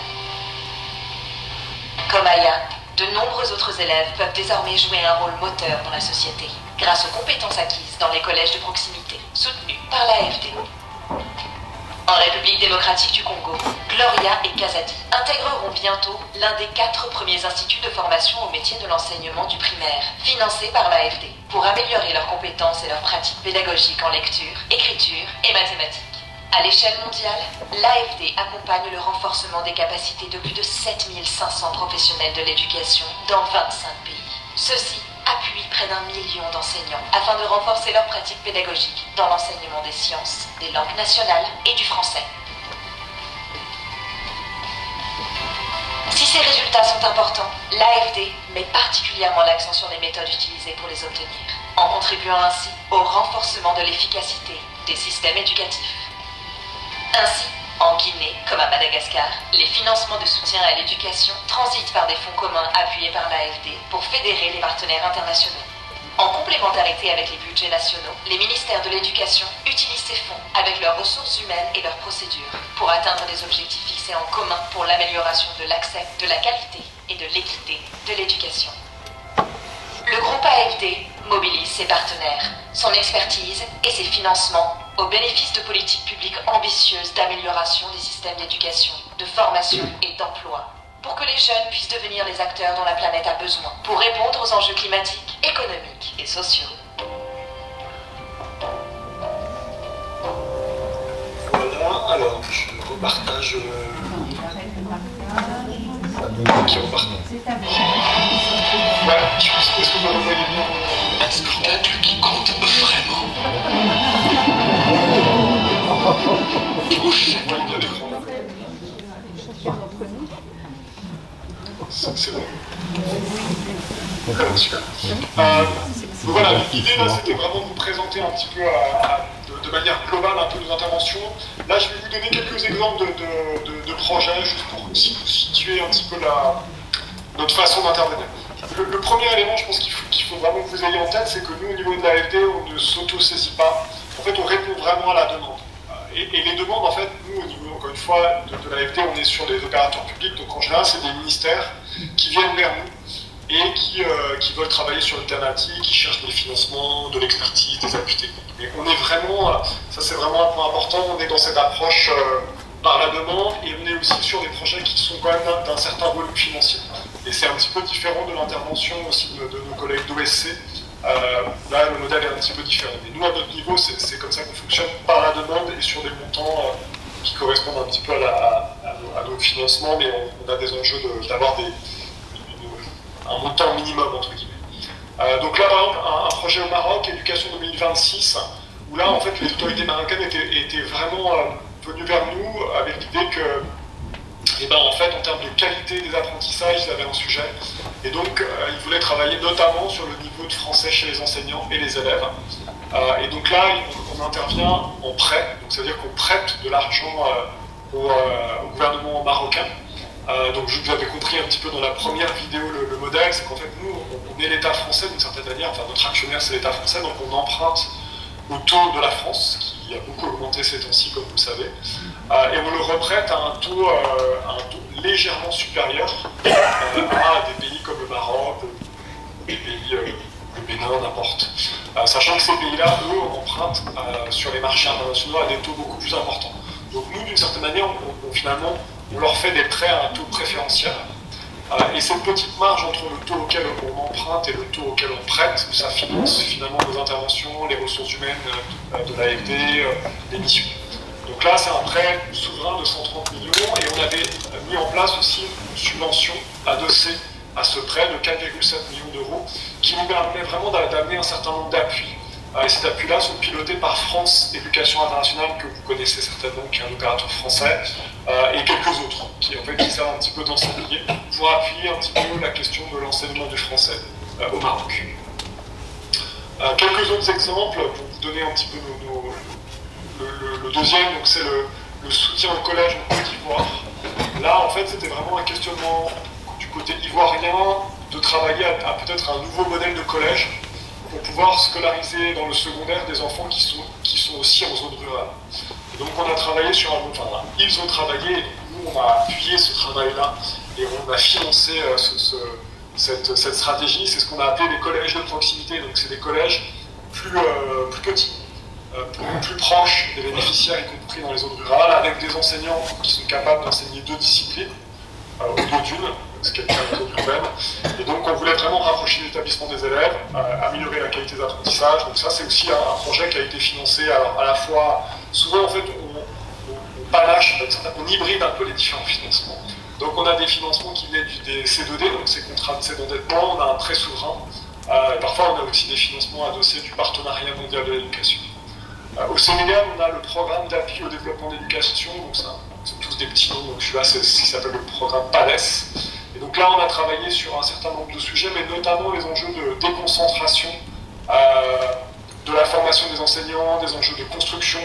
Comme Aya, de nombreux autres élèves peuvent désormais jouer un rôle moteur dans la société, grâce aux compétences acquises dans les collèges de proximité, soutenus par l'AFD. En République démocratique du Congo, Gloria et Kazadi intégreront bientôt l'un des 4 premiers instituts de formation au métier de l'enseignement du primaire, financés par l'AFD, pour améliorer leurs compétences et leurs pratiques pédagogiques en lecture, écriture et mathématiques. À l'échelle mondiale, l'AFD accompagne le renforcement des capacités de plus de 7500 professionnels de l'éducation dans 25 pays. Ceux-ci appuient près d'1 million d'enseignants afin de renforcer leurs pratiques pédagogiques dans l'enseignement des sciences, des langues nationales et du français. Si ces résultats sont importants, l'AFD met particulièrement l'accent sur les méthodes utilisées pour les obtenir, en contribuant ainsi au renforcement de l'efficacité des systèmes éducatifs. Ainsi, en Guinée, comme à Madagascar, les financements de soutien à l'éducation transitent par des fonds communs appuyés par l'AFD pour fédérer les partenaires internationaux. En complémentarité avec les budgets nationaux, les ministères de l'éducation utilisent ces fonds avec leurs ressources humaines et leurs procédures pour atteindre des objectifs fixés en commun pour l'amélioration de l'accès, de la qualité et de l'équité de l'éducation. Le groupe AFD mobilise ses partenaires, son expertise et ses financements au bénéfice de politiques publiques ambitieuses d'amélioration des systèmes d'éducation, de formation et d'emploi, pour que les jeunes puissent devenir les acteurs dont la planète a besoin, pour répondre aux enjeux climatiques, économiques et sociaux. Voilà, alors je repartage. Qui repartent. C'est à vous. Ouais, je pense que vous me voyez bien. Un spectacle qui compte vraiment. Je vois bien l'écran. C'est bon. Super. Voilà, l'idée là, c'était vraiment de vous présenter un petit peu de manière globale un peu nos interventions. Là, je vais vous donner quelques exemples de projets, juste pour vous situer un petit peu notre façon d'intervenir. Le premier élément, je pense qu'il faut vraiment que vous ayez en tête, c'est que nous, au niveau de l'AFD, on ne s'auto-saisit pas. En fait, on répond vraiment à la demande. Et les demandes, en fait, nous, au niveau, encore une fois, de l'AFD, on est sur des opérateurs publics, donc en général, c'est des ministères qui viennent vers nous et qui veulent travailler sur une thématique, qui cherchent des financements, de l'expertise, des appuis techniques. Mais on est vraiment, ça c'est vraiment un point important, on est dans cette approche par la demande et on est aussi sur des projets qui sont quand même d'un certain volume financier. Et c'est un petit peu différent de l'intervention aussi de nos collègues d'OSC. Là, le modèle est un petit peu différent. Mais nous, à notre niveau, c'est comme ça qu'on fonctionne par la demande et sur des montants qui correspondent un petit peu à nos financements, mais on a des enjeux d'avoir un montant minimum, entre guillemets. Donc là, par exemple, un projet au Maroc, Éducation 2026, où là, en fait, les autorités marocaines étaient vraiment venues vers nous avec l'idée que, en fait, en termes de qualité des apprentissages, ils avaient un sujet. Et donc, ils voulaient travailler notamment sur le niveau de français chez les enseignants et les élèves. Et donc là, on intervient en prêt. Donc, ça veut dire qu'on prête de l'argent au gouvernement marocain. Donc, vous avez compris un petit peu dans la première vidéo le modèle, c'est qu'en fait, nous, on est l'État français d'une certaine manière. Enfin, notre actionnaire, c'est l'État français, donc on emprunte au taux de la France, qui a beaucoup augmenté ces temps-ci, comme vous le savez. Et on le reprête à un taux légèrement supérieur à des pays comme le Maroc, des pays, le Bénin, n'importe. Sachant que ces pays-là, eux, empruntent sur les marchés internationaux à des taux beaucoup plus importants. Donc nous, d'une certaine manière, finalement, on leur fait des prêts à un taux préférentiel. Et cette petite marge entre le taux auquel on emprunte et le taux auquel on prête, ça finance finalement nos interventions, les ressources humaines de l'AFD, les missions. Donc là, c'est un prêt souverain de 130 millions et on avait mis en place aussi une subvention adossée à ce prêt de 4,7 millions d'euros qui nous permet vraiment d'amener un certain nombre d'appuis. Et ces appuis-là sont pilotés par France Éducation Internationale, que vous connaissez certainement, qui est un opérateur français, et quelques autres, qui servent un petit peu d'enseigner pour appuyer un petit peu la question de l'enseignement du français au Maroc. Quelques autres exemples pour vous donner un petit peu le deuxième, donc c'est le soutien au collège en Côte d'Ivoire. Là, en fait, c'était vraiment un questionnement du côté ivoirien de travailler à peut-être un nouveau modèle de collège pour pouvoir scolariser dans le secondaire des enfants qui sont aussi en zone rurale. Et donc on a travaillé sur ils ont travaillé, et nous on a appuyé ce travail a eu là. Et on a financé cette stratégie. C'est ce qu'on a appelé les collèges de proximité. Donc c'est des collèges plus petits, plus proches des bénéficiaires, y compris dans les zones rurales, avec des enseignants qui sont capables d'enseigner 2 disciplines au lieu d'une, ce qui est le cas de zone urbaine. Et donc on voulait vraiment rapprocher l'établissement des élèves, améliorer la qualité d'apprentissage. Donc ça c'est aussi un projet qui a été financé à la fois, souvent en fait on panache, on hybride un peu les différents financements. Donc on a des financements qui viennent des C2D, donc ces contrats de d'endettement, on a un prêt souverain, et parfois on a aussi des financements adossés du partenariat mondial de l'éducation. Au Sénégal, on a le programme d'appui au développement d'éducation, donc c'est tous des petits noms, donc celui-là c'est ce qui s'appelle le programme PALES. Et donc là on a travaillé sur un certain nombre de sujets, mais notamment les enjeux de déconcentration, de la formation des enseignants, des enjeux de construction,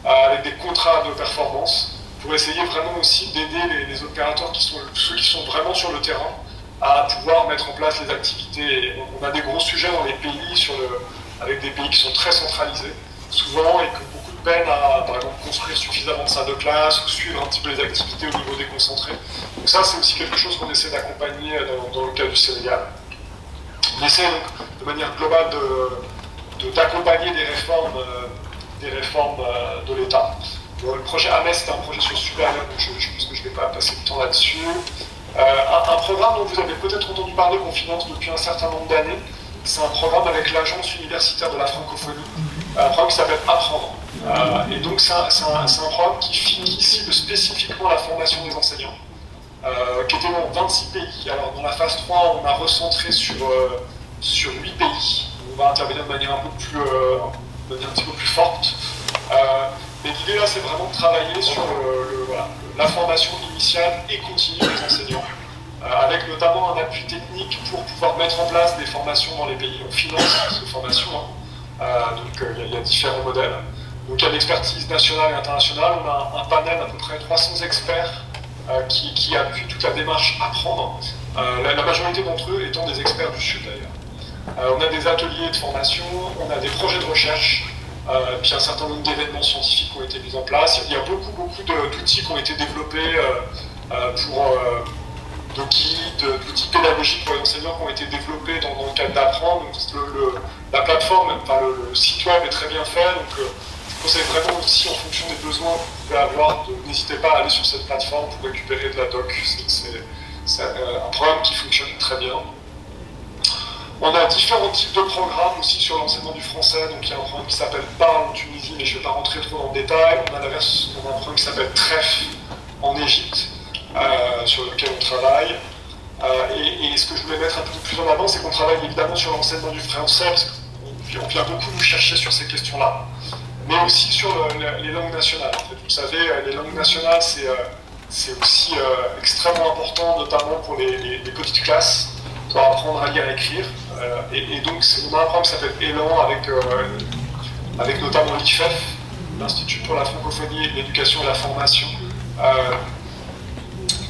avec des contrats de performance, pour essayer vraiment aussi d'aider les opérateurs ceux qui sont vraiment sur le terrain à pouvoir mettre en place les activités. Et on a des gros sujets dans les pays, avec des pays qui sont très centralisés, souvent, et que beaucoup de peine à, par exemple, construire suffisamment de salles de classe ou suivre un petit peu les activités au niveau déconcentré. Donc ça, c'est aussi quelque chose qu'on essaie d'accompagner dans le cas du Sénégal. On essaie donc, de manière globale d'accompagner des réformes de l'État. Le projet AMES, c'est un projet sur supérieur, donc je pense que je ne vais pas passer de temps là-dessus. Un programme dont vous avez peut-être entendu parler, qu'on finance depuis un certain nombre d'années, c'est un programme avec l'Agence universitaire de la francophonie, un programme qui s'appelle Apprendre. Et donc c'est un programme qui cible spécifiquement la formation des enseignants, qui était dans 26 pays. Alors dans la phase 3, on a recentré sur 8 pays. On va intervenir de manière un petit peu plus forte. Mais l'idée là, c'est vraiment de travailler sur la formation initiale et continue des enseignants, avec notamment un appui technique pour pouvoir mettre en place des formations dans les pays. On finance ces formations, donc il y a différents modèles. Donc il y a l'expertise nationale et internationale. On a un panel d'à peu près 300 experts qui appuient toute la démarche Apprendre, la majorité d'entre eux étant des experts du Sud d'ailleurs. On a des ateliers de formation, on a des projets de recherche, puis un certain nombre d'événements scientifiques qui ont été mis en place. Il y a beaucoup d'outils qui ont été développés de guides, d'outils pédagogiques pour les enseignants qui ont été développés dans le cadre d'Apprendre. La plateforme, le site web est très bien fait, donc je conseille vraiment aussi en fonction des besoins que vous pouvez avoir, n'hésitez pas à aller sur cette plateforme pour récupérer de la doc. C'est un programme qui fonctionne très bien. On a différents types de programmes aussi sur l'enseignement du français. Donc il y a un programme qui s'appelle Parle en Tunisie, mais je ne vais pas rentrer trop dans le détail. On a un programme qui s'appelle Tref en Égypte, sur lequel on travaille. Et ce que je voulais mettre un peu plus en avant, c'est qu'on travaille évidemment sur l'enseignement du français, parce qu'on vient beaucoup nous chercher sur ces questions-là, mais aussi sur les langues nationales. En fait, vous savez, les langues nationales, c'est aussi extrêmement important, notamment pour les petites classes, pour apprendre à lire et écrire. Et donc, on a un programme qui s'appelle Élan, avec notamment l'IFEF, l'Institut pour la francophonie, l'éducation et la formation,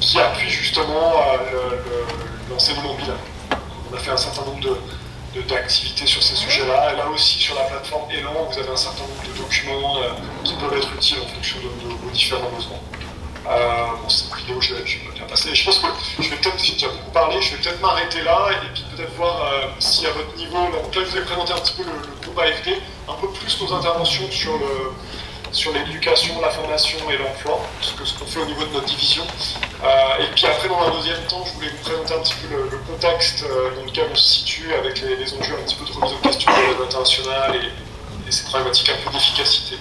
qui appuie justement l'enseignement bilingue. On a fait un certain nombre d'activités sur ces sujets-là. Et là aussi, sur la plateforme Élan, vous avez un certain nombre de documents qui peuvent être utiles en fonction de vos différents besoins. Cette vidéo, je vais bien passer. Je pense que j'ai déjà beaucoup parlé, je vais peut-être m'arrêter là et puis peut-être voir si à votre niveau, donc là je vous ai présenté un petit peu le groupe AFD, un peu plus nos interventions sur l'éducation, la formation et l'emploi, ce qu'on fait au niveau de notre division. Et puis après, dans un deuxième temps, je voulais vous présenter un petit peu le contexte dans lequel on se situe, avec les enjeux un petit peu de remise en question de l'aide internationale et ces problématiques un peu d'efficacité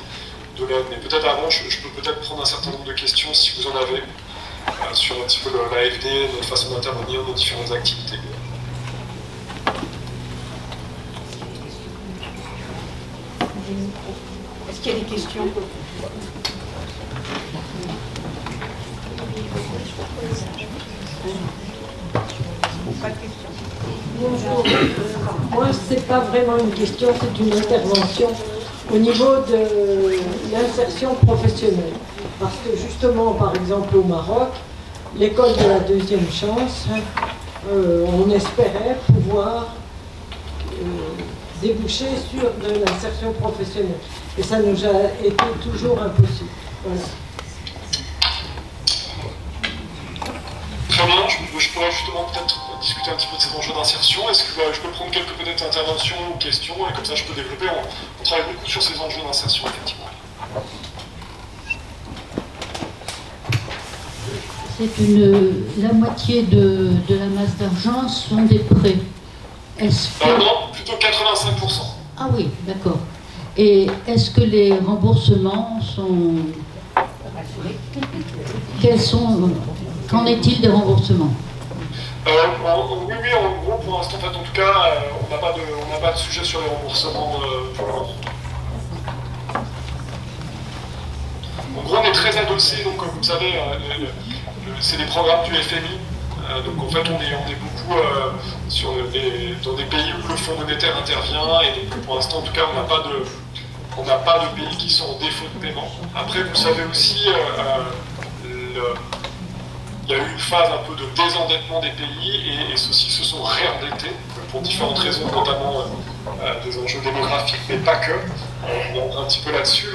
de l'aide. Mais peut-être avant, je peux peut-être prendre un certain nombre de questions, si vous en avez, sur un petit peu l'AFD, notre façon d'intervenir, nos différentes activités. Est-ce qu'il y a des questions? Pas de questions. Bonjour. Moi, ce n'est pas vraiment une question, c'est une intervention au niveau de l'insertion professionnelle. Parce que justement, par exemple, au Maroc, l'école de la deuxième chance, on espérait pouvoir déboucher sur de l'insertion professionnelle. Et ça nous a été toujours impossible. Voilà. je pourrais justement peut-être discuter un petit peu de ces enjeux d'insertion. Est-ce que je peux prendre quelques peut-être interventions ou questions, et comme ça je peux développer. On travaille beaucoup sur ces enjeux d'insertion, effectivement. La moitié de la masse d'argent sont des prêts. Est-ce que... Non, plutôt 85%. Ah oui, d'accord. Et est-ce que les remboursements sont... Qu'en est-il des remboursements? Oui, en gros, pour l'instant, en tout cas, on n'a pas de sujet sur les remboursements pour le moment. En gros, on est très adossé, donc comme vous savez, c'est des programmes du FMI. Donc en fait, on est beaucoup dans des pays où le Fonds monétaire intervient, et donc pour l'instant, en tout cas, on n'a pas de pays qui sont en défaut de paiement. Après, vous savez aussi, il y a eu une phase un peu de désendettement des pays, et ceux-ci se sont réendettés pour différentes raisons, notamment des enjeux démographiques, mais pas que. On rentre un petit peu là-dessus,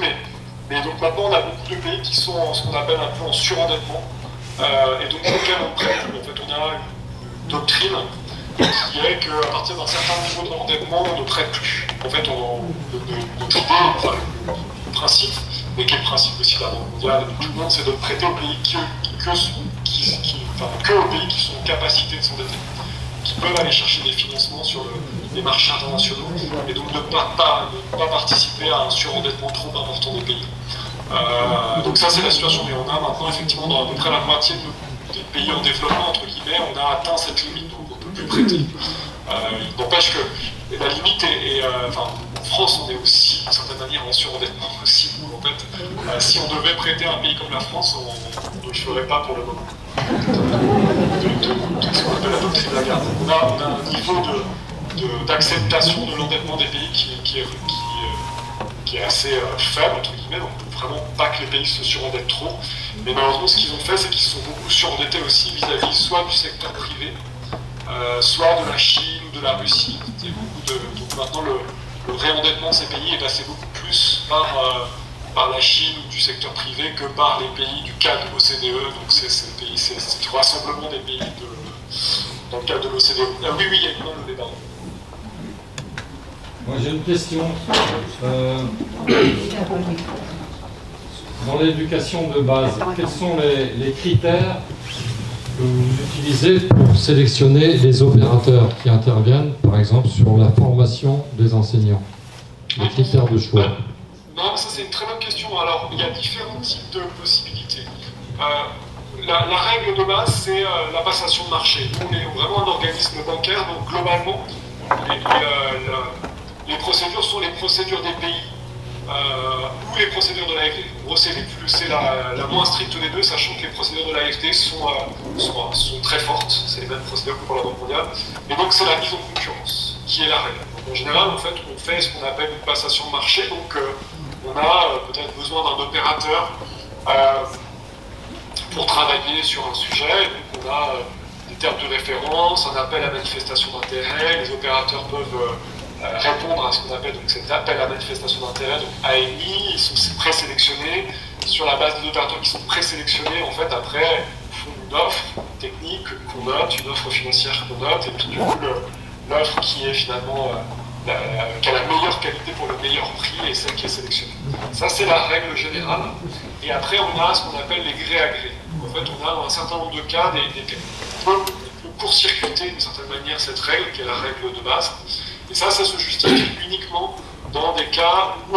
mais donc maintenant, on a beaucoup de pays qui sont en ce qu'on appelle un peu en surendettement, et donc auquel on prête. En fait, on a une doctrine qui est qu'à partir d'un certain niveau d'endettement, on ne prête plus. En fait, notre idée, enfin, le principe, mais qui est le principe aussi de la Banque mondiale et de tout le monde, c'est de prêter aux pays que aux pays qui sont en capacité de s'endetter, qui peuvent aller chercher des financements sur les marchés internationaux, et donc de ne pas participer à un surendettement trop important des pays. Donc ça, c'est la situation, mais on a maintenant effectivement dans à peu près la moitié des pays en développement, entre guillemets, on a atteint cette limite, donc on ne peut plus prêter. Il n'empêche que la limite est en France, on est aussi, d'une certaine manière, en surendettement aussi. Donc, en fait, si on devait prêter à un pays comme la France, on ne le ferait pas pour le moment. De ce qu'on appelle la doctrine de la garde. On a un niveau d'acceptation de l'endettement des pays qui est assez faible, entre guillemets, donc il ne faut vraiment pas que les pays se surendettent trop. Mais malheureusement, ce qu'ils ont fait, c'est qu'ils se sont beaucoup surendettés aussi vis-à-vis soit du secteur privé, soit de la Chine ou de la Russie. Donc maintenant, le réendettement de ces pays est passé beaucoup plus par la Chine ou du secteur privé que par les pays du cadre de l'OCDE. Donc c'est le rassemblement des pays dans le cadre de l'OCDE. Oui, il y a une main de débat. Moi j'ai une question. Dans l'éducation de base, quels sont les critères que vous utilisez pour sélectionner les opérateurs qui interviennent, par exemple, sur la formation des enseignants? Les critères de choix. Non, ça c'est une très bonne question. Alors, il y a différents types de possibilités. La règle de base, c'est la passation de marché. Nous, on est vraiment un organisme bancaire, donc globalement, les procédures sont les procédures des pays ou les procédures de l'AFD. En gros, c'est la moins stricte des deux, sachant que les procédures de l'AFD sont très fortes. C'est les mêmes procédures que pour la Banque mondiale. Et donc, c'est la mise en concurrence qui est la règle. Donc, en général, en fait, on fait ce qu'on appelle une passation de marché. Donc, on a peut-être besoin d'un opérateur pour travailler sur un sujet. Donc, on a des termes de référence, un appel à manifestation d'intérêt. Les opérateurs peuvent répondre à ce qu'on appelle donc, cet appel à manifestation d'intérêt, donc AMI. Ils sont présélectionnés. Sur la base des opérateurs qui sont présélectionnés, en fait, après, ils font une offre technique qu'on note, une offre financière qu'on note, et puis du coup, l'offre qui est finalement qui a la meilleure qualité pour le meilleur prix et celle qui est sélectionnée. Ça, c'est la règle générale. Et après, on a ce qu'on appelle les gré à gré. En fait, on a dans un certain nombre de cas on peut court-circuiter d'une certaine manière cette règle, qui est la règle de base. Et ça se justifie uniquement dans des cas où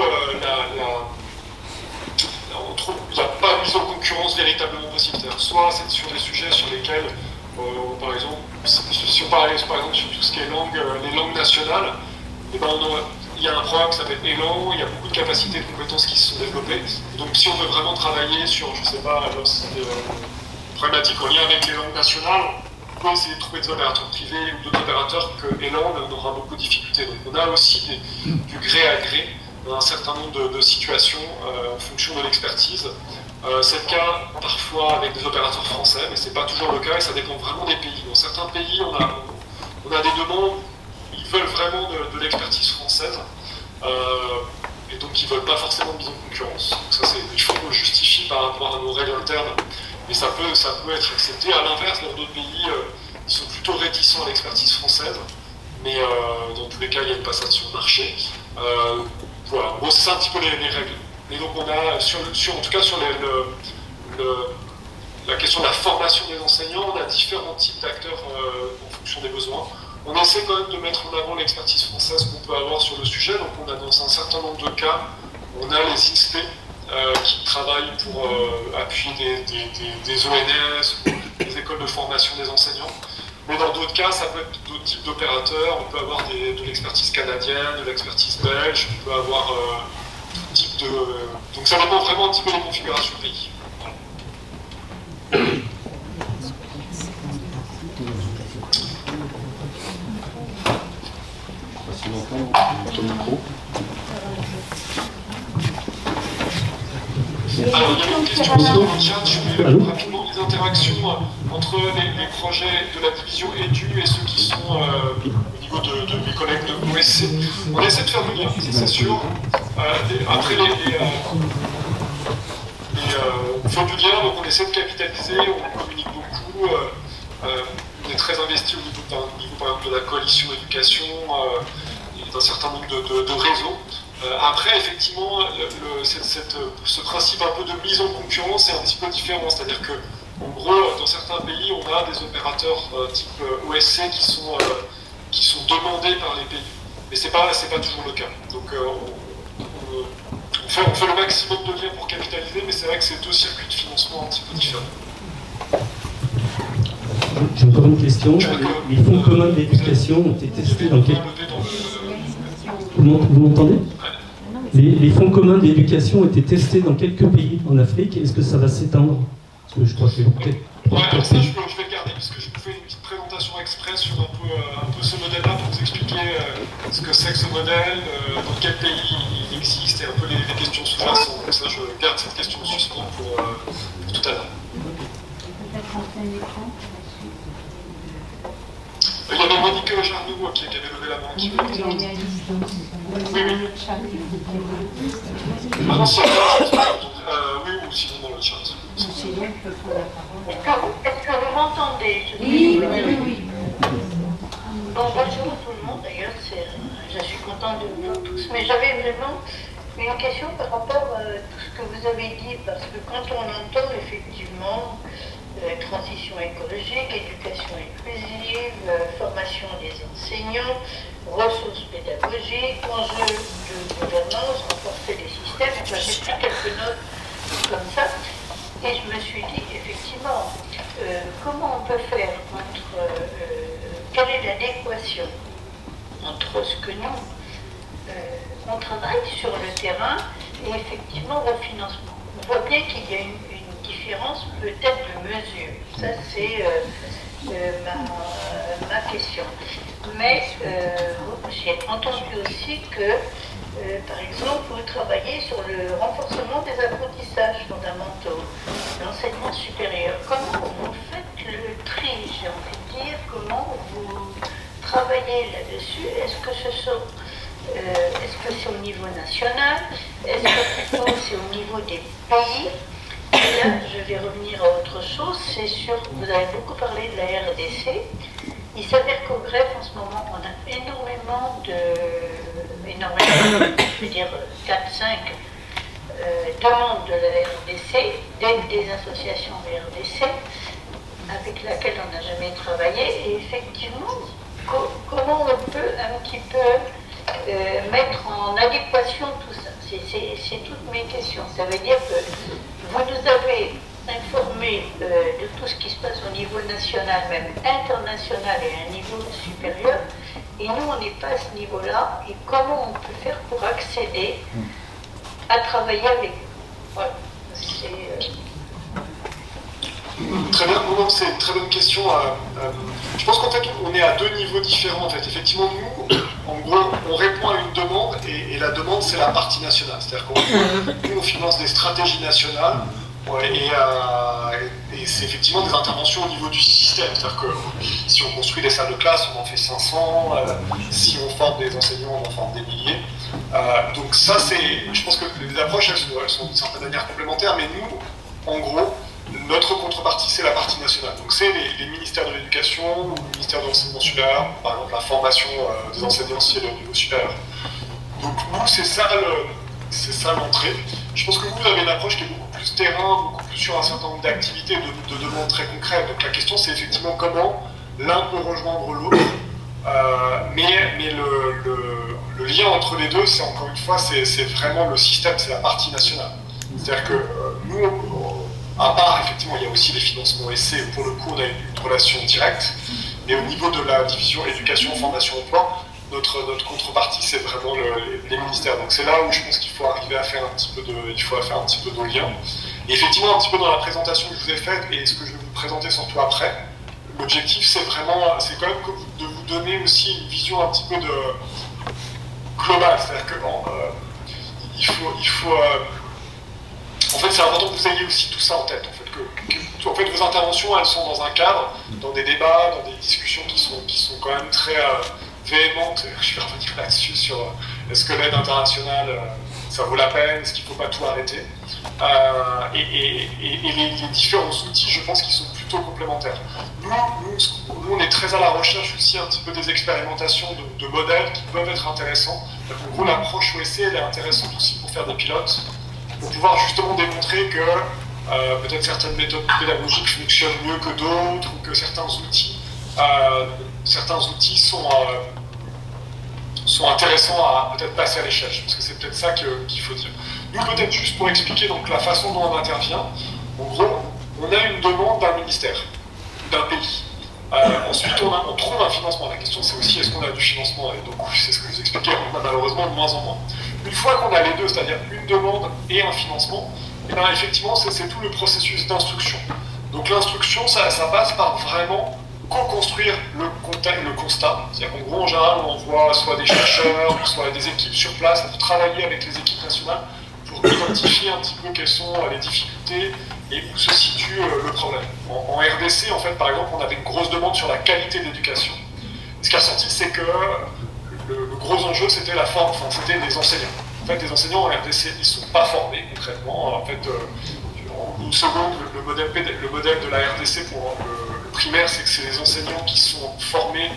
on trouve qu'il n'y a pas de mise en concurrence véritablement possible. Soit c'est sur des sujets sur lesquels, par exemple, si on parlait par exemple sur tout ce qui est les langues nationales, et ben il y a un programme qui s'appelle Elan, il y a beaucoup de capacités et de compétences qui se sont développées. Donc si on veut vraiment travailler sur, je ne sais pas, des problématiques en lien avec les langues nationales, on peut essayer de trouver des opérateurs privés ou d'autres opérateurs que Elan, on aura beaucoup de difficultés. Donc on a aussi du gré à gré dans un certain nombre de situations en fonction de l'expertise. C'est le cas parfois avec des opérateurs français, mais ce n'est pas toujours le cas et ça dépend vraiment des pays. Dans certains pays, on a des demandes, ils veulent vraiment de l'expertise française et donc ils ne veulent pas forcément de mise en concurrence. Donc ça, il faut qu'on le justifie par rapport à nos règles internes mais ça peut être accepté. À l'inverse, dans d'autres pays, ils sont plutôt réticents à l'expertise française, mais dans tous les cas, il y a une passation sur le marché. Voilà, bon, c'est ça un petit peu les règles. Et donc on a, en tout cas sur la question de la formation des enseignants, on a différents types d'acteurs en fonction des besoins. On essaie quand même de mettre en avant l'expertise française qu'on peut avoir sur le sujet. Donc on a dans un certain nombre de cas, on a les INSPE qui travaillent pour appuyer des ONS ou des écoles de formation des enseignants. Mais dans d'autres cas, ça peut être d'autres types d'opérateurs. On peut avoir de l'expertise canadienne, de l'expertise belge, on peut avoir tout type de... Donc ça dépend vraiment un petit peu des configurations pays. Alors, il y a une question sur le chat, je vais rapidement les interactions entre les projets de la division EDU et ceux qui sont au niveau de mes collègues de l'OSC. On essaie de faire le lien, c'est sûr. Après, on fait du lien, donc on essaie de capitaliser, on communique beaucoup. On est très investi au niveau, par exemple, de la coalition éducation, et d'un certain nombre de réseaux. Après, effectivement, ce principe un peu de mise en concurrence est un petit peu différent. C'est-à-dire que, en gros, dans certains pays, on a des opérateurs type OSC qui sont demandés par les pays. Mais c'est pas toujours le cas. Donc, on fait le maximum de liens pour capitaliser, mais c'est vrai que c'est deux circuits de financement un petit peu différents. J'ai encore une question. Les fonds communs d'éducation ont été testés dans quel... Vous m'entendez? Les fonds communs d'éducation ont été testés dans quelques pays en Afrique. Est-ce que ça va s'étendre? Parce que je crois que peut-être... Ouais, alors ça, je vais le garder, parce que je vous fais une petite présentation express sur un peu ce modèle-là pour vous expliquer ce que c'est que ce modèle, dans quel pays il existe, et un peu les questions sous-jacentes. Donc ça, je garde cette question en suspens pour tout à l'heure. Peut-être montrer un écran. Il y avait Monique Jarnoux qui avait levé la main. Qui oui. Ah non, c'est oui, ou sinon dans le chat. Est-ce que vous m'entendez? Oui. Bon, bonjour tout le monde, d'ailleurs, je suis contente de vous voir tous, mais j'avais vraiment une question par rapport à tout ce que vous avez dit, parce que quand on entend effectivement transition écologique, éducation inclusive, formation des enseignants, ressources pédagogiques, enjeux de gouvernance, renforcer les systèmes, enfin, j'ai pris quelques notes comme ça, et je me suis dit, effectivement, comment on peut faire quelle est l'adéquation entre ce que nous, on travaille sur le terrain et effectivement le financement. On voit bien qu'il y a une différence peut-être de mesure. Ça, c'est ma question. Mais j'ai entendu aussi que, par exemple, vous travaillez sur le renforcement des apprentissages fondamentaux, l'enseignement supérieur. Comment vous faites le tri, j'ai envie de dire, comment vous travaillez là-dessus? Est-ce que c'est au niveau national? Est-ce que plutôt c'est au niveau des pays? Et là, je vais revenir à autre chose, c'est sûr, vous avez beaucoup parlé de la RDC. Il s'avère qu'au greffe, en ce moment, on a énormément, je veux dire 4-5 demandes de la RDC, des associations RDC, avec laquelles on n'a jamais travaillé. Et effectivement, comment on peut un petit peu mettre en adéquation tout ça? C'est toutes mes questions. Ça veut dire que vous nous avez informés de tout ce qui se passe au niveau national, même international et à un niveau supérieur, et nous on n'est pas à ce niveau-là, et comment on peut faire pour accéder à travailler avec eux? Voilà. Très bien, c'est une très bonne question. Je pense qu'en fait, on est à deux niveaux différents. En fait, effectivement, nous, en gros, on répond à une demande et la demande, c'est la partie nationale. C'est-à-dire qu'on on finance des stratégies nationales et c'est effectivement des interventions au niveau du système. C'est-à-dire que si on construit des salles de classe, on en fait 500. Si on forme des enseignants, on en forme des milliers. Donc ça, je pense que les approches, elles sont d'une certaine manière complémentaires, mais nous, en gros, Notre contrepartie, c'est la partie nationale. Donc c'est les ministères de l'éducation ou le ministère de l'enseignement supérieur, par exemple la formation des enseignants si elle est au niveau supérieur. Donc nous, c'est ça l'entrée. Je pense que vous avez une approche qui est beaucoup plus terrain, beaucoup plus sur un certain nombre d'activités, de demandes très concrètes. Donc la question, c'est effectivement comment l'un peut rejoindre l'autre. Mais le lien entre les deux, c'est encore une fois, c'est vraiment le système, c'est la partie nationale. C'est-à-dire que nous, à part, effectivement, il y a aussi les financements essais, pour le coup, on a une relation directe, mais au niveau de la division éducation, formation, emploi, notre contrepartie, c'est vraiment les ministères. Donc c'est là où je pense qu'il faut arriver à faire un petit peu de lien. Et effectivement, un petit peu dans la présentation que je vous ai faite, et ce que je vais vous présenter surtout après, l'objectif, c'est quand même de vous donner aussi une vision un petit peu globale. C'est-à-dire que en fait, c'est important que vous ayez aussi tout ça en tête. En fait, vos interventions, elles sont dans un cadre, dans des débats, dans des discussions qui sont quand même très véhémentes. Je vais revenir là-dessus sur est-ce que l'aide internationale, ça vaut la peine, est-ce qu'il ne faut pas tout arrêter. Et les différents outils, je pense qu'ils sont plutôt complémentaires. Nous, on est très à la recherche aussi un petit peu des expérimentations de modèles qui peuvent être intéressants. En gros, l'approche OSC, elle est intéressante aussi pour faire des pilotes, pour pouvoir justement démontrer que peut-être certaines méthodes pédagogiques fonctionnent mieux que d'autres, ou que certains outils sont intéressants à peut-être passer à l'échelle. Parce que c'est peut-être ça qu'il faut dire. Nous, peut-être juste pour expliquer donc, la façon dont on intervient, en gros, on a une demande d'un ministère, d'un pays. Ensuite, on trouve un financement. La question, c'est aussi est-ce qu'on a du financement? Et donc, c'est ce que je vous expliquais, on a malheureusement de moins en moins. Une fois qu'on a les deux, c'est-à-dire une demande et un financement, et bien effectivement, c'est tout le processus d'instruction. Donc l'instruction, ça passe par vraiment co-construire le constat. C'est-à-dire qu'en gros, en général, on envoie soit des chercheurs, soit des équipes sur place pour travailler avec les équipes nationales pour identifier un petit peu quelles sont les difficultés et où se situe le problème. En RDC, en fait, par exemple, on avait une grosse demande sur la qualité de l'éducation. Ce qui est ressorti, c'est que le gros enjeu, c'était c'était les enseignants. En fait, les enseignants en RDC, ils ne sont pas formés concrètement. En fait, en une seconde, le modèle de la RDC pour le primaire, c'est que c'est les enseignants qui sont formés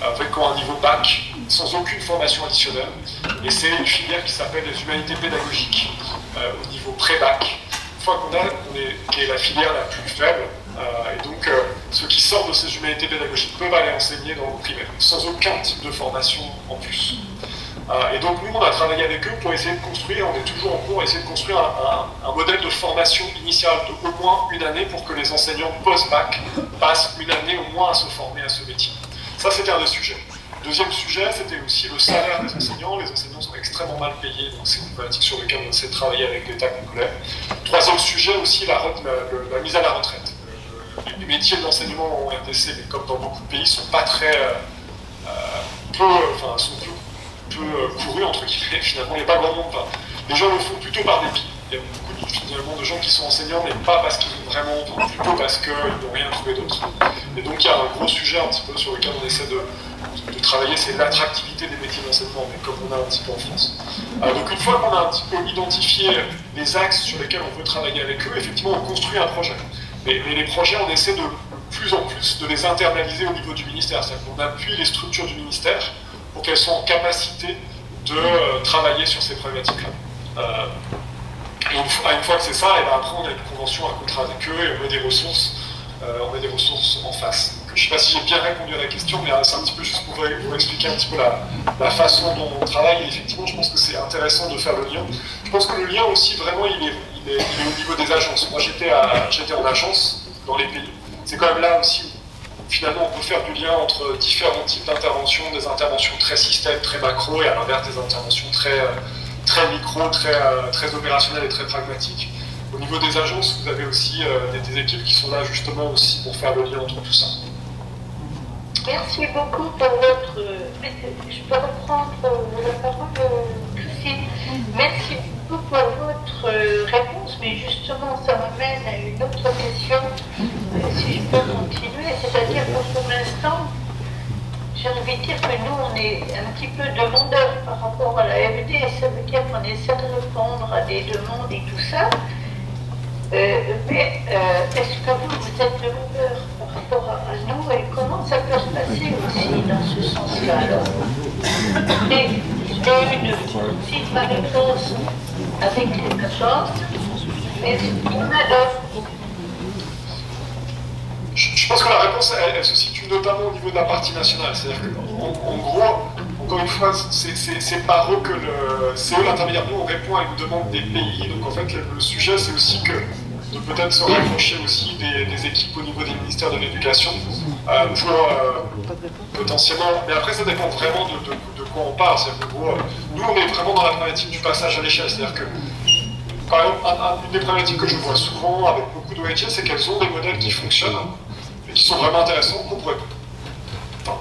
avec un niveau bac, sans aucune formation additionnelle. Et c'est une filière qui s'appelle les humanités pédagogiques, au niveau pré-bac. Une fois qui est la filière la plus faible, et donc ceux qui sortent de ces humanités pédagogiques peuvent aller enseigner dans le primaire, sans aucun type de formation en plus. Et donc nous, on a travaillé avec eux pour essayer de construire, on est toujours en cours, essayer de construire un modèle de formation initiale de au moins une année pour que les enseignants post-bac passent une année au moins à se former à ce métier. Ça, c'était un des sujets. Deuxième sujet, c'était aussi le salaire des enseignants. Les enseignants sont extrêmement mal payés, donc c'est une problématique sur laquelle on essaie de travailler avec l'État congolais. Troisième sujet aussi, la mise à la retraite. Les métiers de l'enseignement en RDC, mais comme dans beaucoup de pays, sont pas très sont peu courus, entre guillemets. Finalement, il n'y a pas grand monde. Les gens le font plutôt par dépit. Il y a beaucoup finalement de gens qui sont enseignants, mais pas parce qu'ils ont vraiment, plutôt parce qu'ils n'ont rien trouvé d'autre. Et donc il y a un gros sujet un petit peu sur lequel on essaie de travailler, c'est l'attractivité des métiers d'enseignement, mais comme on a un petit peu en France. Donc une fois qu'on a un petit peu identifié les axes sur lesquels on veut travailler avec eux, effectivement on construit un projet. Mais les projets, on essaie de plus en plus de les internaliser au niveau du ministère. C'est-à-dire qu'on appuie les structures du ministère pour qu'elles soient en capacité de travailler sur ces problématiques-là. Et une fois que c'est ça, et ben après on a une convention, un contrat avec eux et on met des ressources en face. Donc, je ne sais pas si j'ai bien répondu à la question, mais c'est un petit peu juste pour vous expliquer un petit peu la façon dont on travaille. Et effectivement, je pense que c'est intéressant de faire le lien. Je pense que le lien aussi, vraiment, il est au niveau des agences. Moi, j'étais en agence dans les pays. C'est quand même là aussi où, finalement, on peut faire du lien entre différents types d'interventions, des interventions très système, très macro, et à l'inverse des interventions très micro, très opérationnelles et très pragmatiques. Au niveau des agences, vous avez aussi des équipes qui sont là justement aussi pour faire le lien entre tout ça. Merci beaucoup pour votre... Je peux reprendre la parole, Christine. Merci beaucoup pour votre réponse, mais justement, ça m'amène à une autre question, si je peux continuer. C'est-à-dire que pour l'instant, j'ai envie de dire que nous, on est un petit peu demandeurs par rapport à la FD. Ça veut dire qu'on essaie de répondre à des demandes et tout ça. Mais est-ce que vous êtes demandeur par rapport à nous et comment ça peut se passer aussi dans ce sens-là alors? Et une petite réponse avec les 14, mais je pense que la réponse, elle se situe notamment au niveau de la partie nationale. C'est-à-dire qu'en gros, encore une fois, c'est par eux que c'est eux l'intermédiaire. Nous, on répond à une demande des pays. Donc en fait, le sujet, c'est aussi que de peut-être se rapprocher aussi des équipes au niveau des ministères de l'Éducation pour potentiellement. Mais après, ça dépend vraiment de quoi on parle. C'est-à-dire que nous, on est vraiment dans la problématique du passage à l'échelle. C'est-à-dire que, par exemple, une des problématiques que je vois souvent avec beaucoup d'ONG, c'est qu'elles ont des modèles qui fonctionnent et qui sont vraiment intéressants,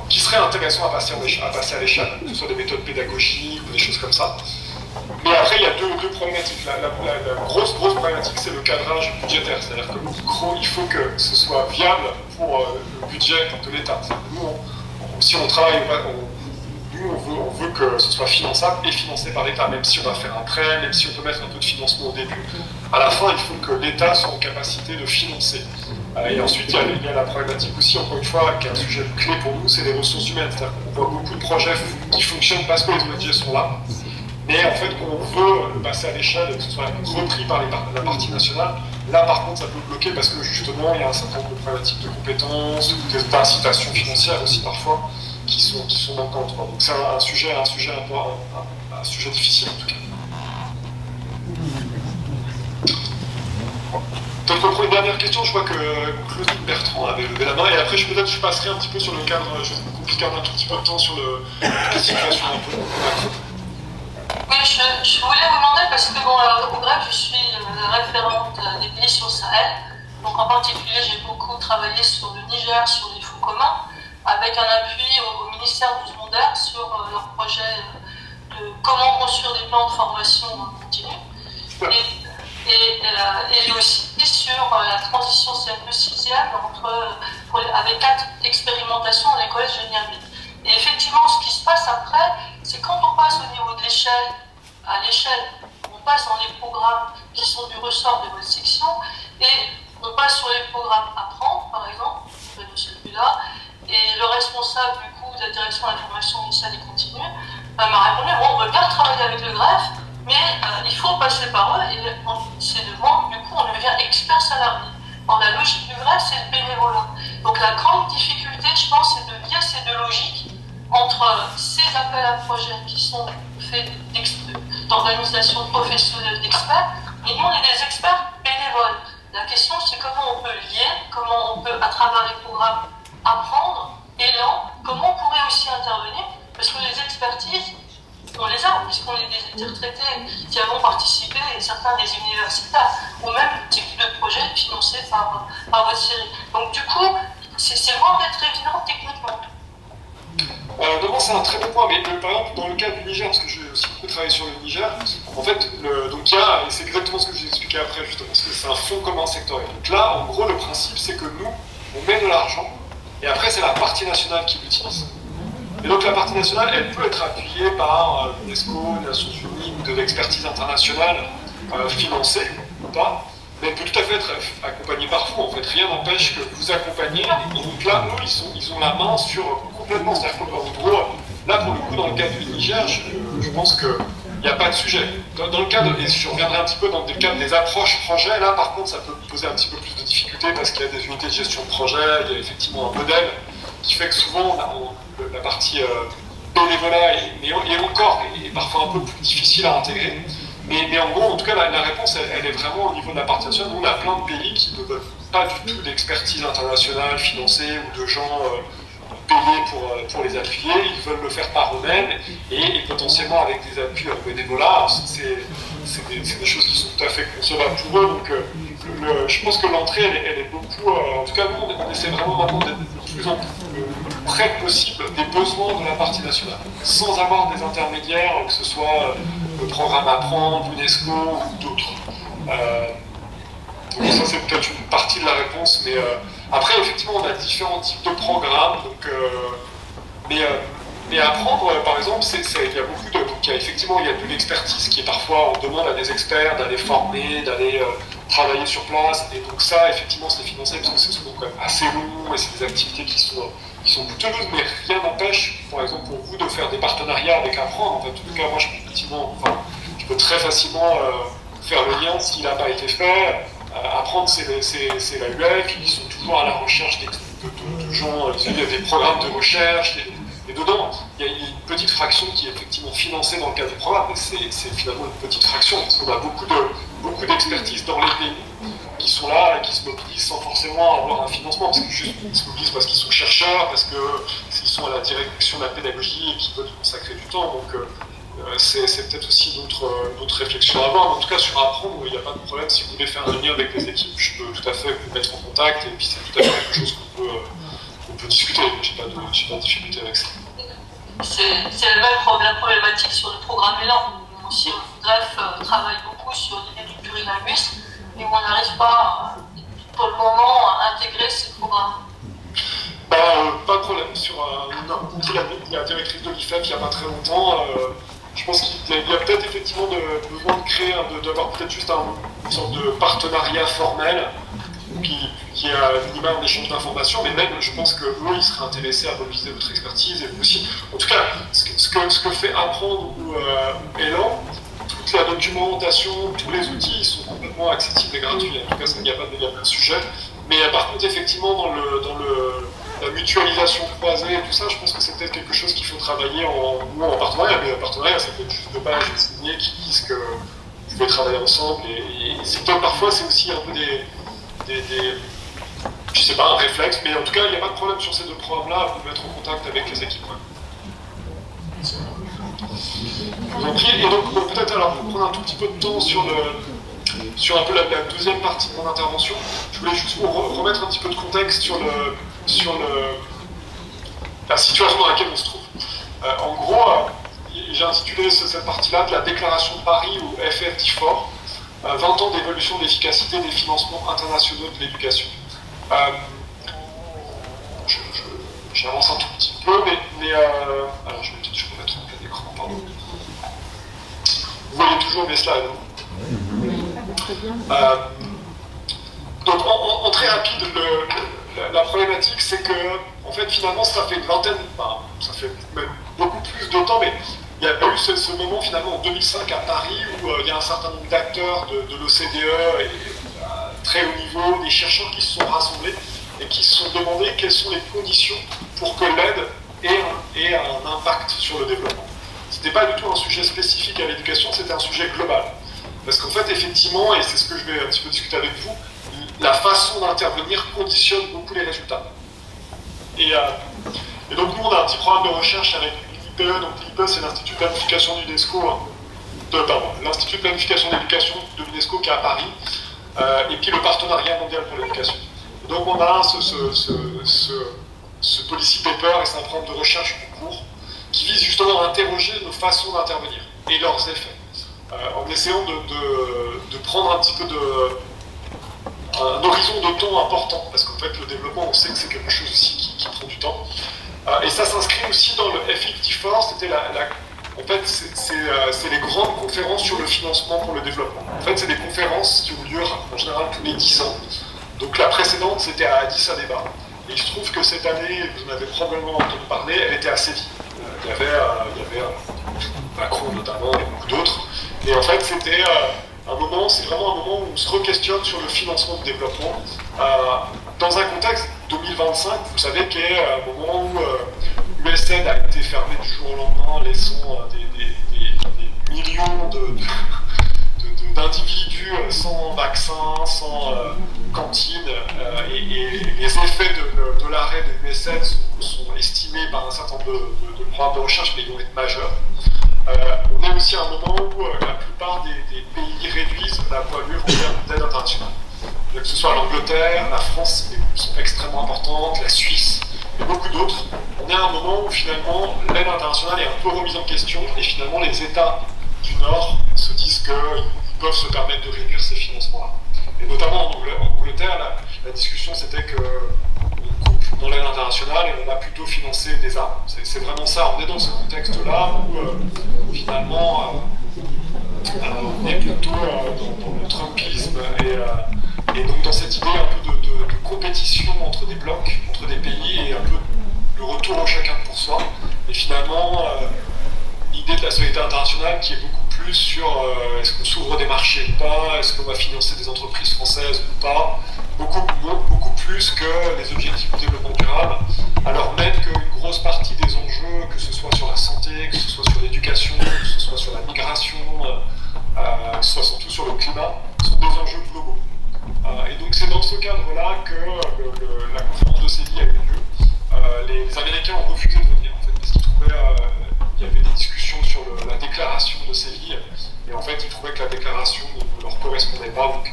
qui seraient intéressants à passer à l'échelle, que ce soit des méthodes pédagogiques ou des choses comme ça. Mais après, il y a deux problématiques. La grosse problématique, c'est le cadrage budgétaire. C'est-à-dire que, gros, il faut que ce soit viable pour le budget de l'État. Nous, si on travaille, on veut que ce soit finançable et financé par l'État, même si on va faire un prêt, même si on peut mettre un peu de financement au début. À la fin, il faut que l'État soit en capacité de financer. Et ensuite, il y a la problématique aussi, encore une fois, qui est un sujet clé pour nous, c'est les ressources humaines. C'est-à-dire qu'on voit beaucoup de projets qui fonctionnent parce que les ONG sont là. Mais en fait, quand on veut passer à l'échelle et que ce soit repris par la partie nationale, là par contre ça peut bloquer parce que justement il y a un certain nombre de problématiques de compétences, d'incitations financières aussi parfois, qui sont manquantes. Donc c'est un sujet difficile en tout cas. Donc pour une dernière question, je vois que Claudine Bertrand avait levé la main et après peut-être je passerai un petit peu sur le cadre, je vais vous garder un tout petit peu de temps sur la situation un peu. Oui, je voulais vous demander, parce que bon, au greffe, je suis référente des pays sur le Sahel. Donc en particulier, j'ai beaucoup travaillé sur le Niger, sur les fonds communs, avec un appui au ministère du secondaire sur leur projet de comment construire des plans de formation continue. Et aussi sur la transition CME-6e avec 4 expérimentations dans les collèges de Niamey. Et effectivement, ce qui se passe après, c'est quand on passe au niveau de l'échelle, on passe dans les programmes qui sont du ressort de votre section, et on passe sur les programmes Apprendre, par exemple, de celui-là, et le responsable du coup de la direction de la formation initiale et continue m'a répondu, bon, on veut bien travailler avec le greffe, mais il faut passer par eux, et c'est de moi, du coup, on devient expert salarié. Or, la logique du greffe, c'est le bénévolat. Donc la grande difficulté, je pense, c'est de lier ces deux logiques entre ces appels à projets qui sont faits d'organisations professionnelles d'experts, et nous, on est des experts bénévoles. La question, c'est comment on peut lier, comment on peut, à travers les programmes, apprendre, élan, comment on pourrait aussi intervenir, parce que les expertises, on les a, puisqu'on est des retraités qui avons participé, et certains des universitaires, ou même des types de projets financés par votre série. Donc du coup, c'est loin d'être évident techniquement. Non, c'est un très bon point, mais par exemple dans le cas du Niger, parce que j'ai aussi beaucoup travaillé sur le Niger, en fait, donc il y a, et c'est exactement ce que j'ai expliqué après justement, parce que c'est un fonds commun sectoriel. Donc là, en gros, le principe c'est que nous, on met de l'argent, et après c'est la partie nationale qui l'utilise. Et donc la partie nationale, elle peut être appuyée par l'UNESCO, les Nations Unies, ou de l'expertise internationale financée ou pas, mais elle peut tout à fait être accompagnée par vous. En fait, rien n'empêche que vous accompagnez. Et donc là, nous, ils ont la main sur complètement. C'est-à-dire qu'en gros, là pour le coup, dans le cas du Niger, je pense qu'il n'y a pas de sujet. Dans le cadre, et je reviendrai un petit peu dans le cadre des approches projets, là par contre, ça peut poser un petit peu plus de difficultés parce qu'il y a des unités de gestion de projet, il y a effectivement un modèle qui fait que souvent, la partie bénévolat est parfois un peu plus difficile à intégrer. Mais en gros, en tout cas, la réponse, elle est vraiment au niveau de la partie nationale. On a plein de pays qui ne veulent pas du tout d'expertise internationale financée ou de gens payés pour les appuyer. Ils veulent le faire par eux-mêmes et potentiellement avec des appuis bénévolat. C'est des choses qui sont tout à fait concevables pour eux. Donc, je pense que l'entrée, elle est beaucoup. En tout cas, nous, on essaie vraiment maintenant d'être de plus en plus près possible des besoins de la partie nationale, sans avoir des intermédiaires, que ce soit le programme Apprendre, l'UNESCO ou d'autres. Donc ça c'est peut-être une partie de la réponse, mais après effectivement on a différents types de programmes, donc, mais Apprendre par exemple, il y a beaucoup de... Donc effectivement il y a de l'expertise qui est parfois, on demande à des experts d'aller former, d'aller travailler sur place, et donc ça, effectivement, c'est financé parce que c'est souvent quand même assez long, et c'est des activités qui sont coûteuses, mais rien n'empêche, par exemple, pour vous de faire des partenariats avec Apprendre. En fait, en tout cas, moi, je peux très facilement faire le lien s'il n'a pas été fait. Apprendre, c'est la UF, ils sont toujours à la recherche de gens, il y a des programmes de recherche, et dedans, il y a une petite fraction qui est effectivement financée dans le cadre du programme, mais c'est finalement une petite fraction, parce qu'on a beaucoup d'expertise dans les pays qui sont là et qui se mobilisent sans forcément avoir un financement, parce qu'ils se mobilisent parce qu'ils sont chercheurs, parce qu'ils sont à la direction de la pédagogie et qu'ils veulent consacrer du temps. Donc c'est peut-être aussi d'autres réflexions à avoir. Mais en tout cas, sur Apprendre, il n'y a pas de problème. Si vous voulez faire un lien avec les équipes, je peux tout à fait vous mettre en contact, et puis c'est tout à fait quelque chose qu'on peut discuter. Je n'ai pas de difficulté avec ça. C'est la problématique sur le programme Élan. Nous aussi, au GREF, travaille beaucoup sur l'idée du plurilinguisme, mais on n'arrive pas, pour le moment, à intégrer ces programmes. Pas de problème. La directrice de l'IFEP, il n'y a pas très longtemps, je pense qu'il y a peut-être effectivement besoin de créer, d'avoir peut-être juste une sorte de partenariat formel qui est à minimum un échange d'informations, mais même je pense qu'eux, ils seraient intéressés à mobiliser votre expertise, et vous aussi. En tout cas, ce que fait Apprendre ou Élan, toute la documentation, tous les outils, ils sont complètement accessibles et gratuits. En tout cas, il n'y a pas de sujet. Mais par contre, effectivement, dans la mutualisation croisée et tout ça, je pense que c'est peut-être quelque chose qu'il faut travailler en partenariat. Mais en partenariat, ça peut être juste 2 pages signées qui disent que vous pouvez travailler ensemble. Et c'est parfois, c'est aussi un peu je sais pas, un réflexe, mais en tout cas, il n'y a pas de problème sur ces 2 programmes-là, vous mettre en contact avec les équipes. Je vous en prie. Et donc, peut-être alors, pour prendre un tout petit peu de temps sur un peu la deuxième partie de mon intervention, je voulais juste vous remettre un petit peu de contexte sur la situation dans laquelle on se trouve. En gros, j'ai intitulé cette partie-là de la déclaration de Paris, ou FR-DIFOR, 20 ans d'évolution de l'efficacité des financements internationaux de l'éducation. J'avance un tout petit peu, mais alors je vais peut-être remettre en plein écran, pardon. Vous voyez toujours mes slides, donc en très rapide, la problématique, c'est que en fait finalement ça fait une vingtaine, ça fait même beaucoup plus de temps, mais il y a eu ce moment finalement en 2005 à Paris où il y a un certain nombre d'acteurs de l'OCDE et très haut niveau, des chercheurs qui se sont rassemblés et qui se sont demandé quelles sont les conditions pour que l'aide ait un impact sur le développement. Ce n'était pas du tout un sujet spécifique à l'éducation, c'était un sujet global. Parce qu'en fait, effectivement, et c'est ce que je vais un petit peu discuter avec vous, la façon d'intervenir conditionne beaucoup les résultats. Et donc nous, on a un petit programme de recherche avec l'IPE. Donc l'IPE, c'est l'Institut de planification de l'UNESCO, l'Institut de planification de l'éducation de l'UNESCO qui est à Paris, et puis le Partenariat mondial pour l'éducation. Donc on a ce policy paper, et c'est un programme de recherche en cours, qui vise justement à interroger nos façons d'intervenir et leurs effets, en essayant de prendre un petit peu un horizon de temps important, parce qu'en fait le développement, on sait que c'est quelque chose aussi qui prend du temps. Et ça s'inscrit aussi dans le FR-DIFOR, c'était en fait c'est les grandes conférences sur le financement pour le développement. En fait c'est des conférences qui ont lieu en général tous les 10 ans. Donc la précédente c'était à Addis Abeba, et il se trouve que cette année, vous en avez probablement entendu parler, elle était à Séville. Il y avait Macron notamment et beaucoup d'autres. Et en fait c'était c'est vraiment un moment où on se re-questionne sur le financement du développement dans un contexte 2025, vous savez qu'il y a un moment où l'USAID a été fermé du jour au lendemain, laissant des millions d'individus sans vaccin, sans cantine, et les effets de l'arrêt de l'USAID sont estimés par un certain nombre de programmes de recherche, mais ils vont être majeurs. On est aussi à un moment où la plupart des pays réduisent la voilure en termes d'aide internationale. Que ce soit l'Angleterre, la France sont extrêmement importantes, la Suisse et beaucoup d'autres. On est à un moment où finalement l'aide internationale est un peu remise en question, et finalement les États du Nord se disent qu'ils peuvent se permettre de réduire ces financements-là. Et notamment en Angleterre, la discussion c'était qu'on coupe dans l'aide internationale et on va plutôt financer des armes. C'est vraiment ça, on est dans ce contexte-là où finalement on est plutôt dans le Trumpisme et donc dans cette idée un peu de compétition entre des blocs, entre des pays et un peu le retour au chacun pour soi. Et finalement, l'idée de la solidarité internationale qui est beaucoup plus sur est-ce qu'on s'ouvre des marchés ou pas, est-ce qu'on va financer des entreprises françaises ou pas, beaucoup plus que les objectifs de développement durable, alors même qu'une grosse partie des enjeux, que ce soit sur la santé, que ce soit sur l'éducation, que ce soit sur la migration, que ce soit surtout sur le climat, sont des enjeux globaux. Et donc c'est dans ce cadre-là que la conférence de Séville a eu lieu. Les Américains ont refusé de venir, en fait, parce qu'ils trouvaient qu'il y avait des discussions sur la déclaration de Séville, et en fait ils trouvaient que la déclaration ne leur correspondait pas, donc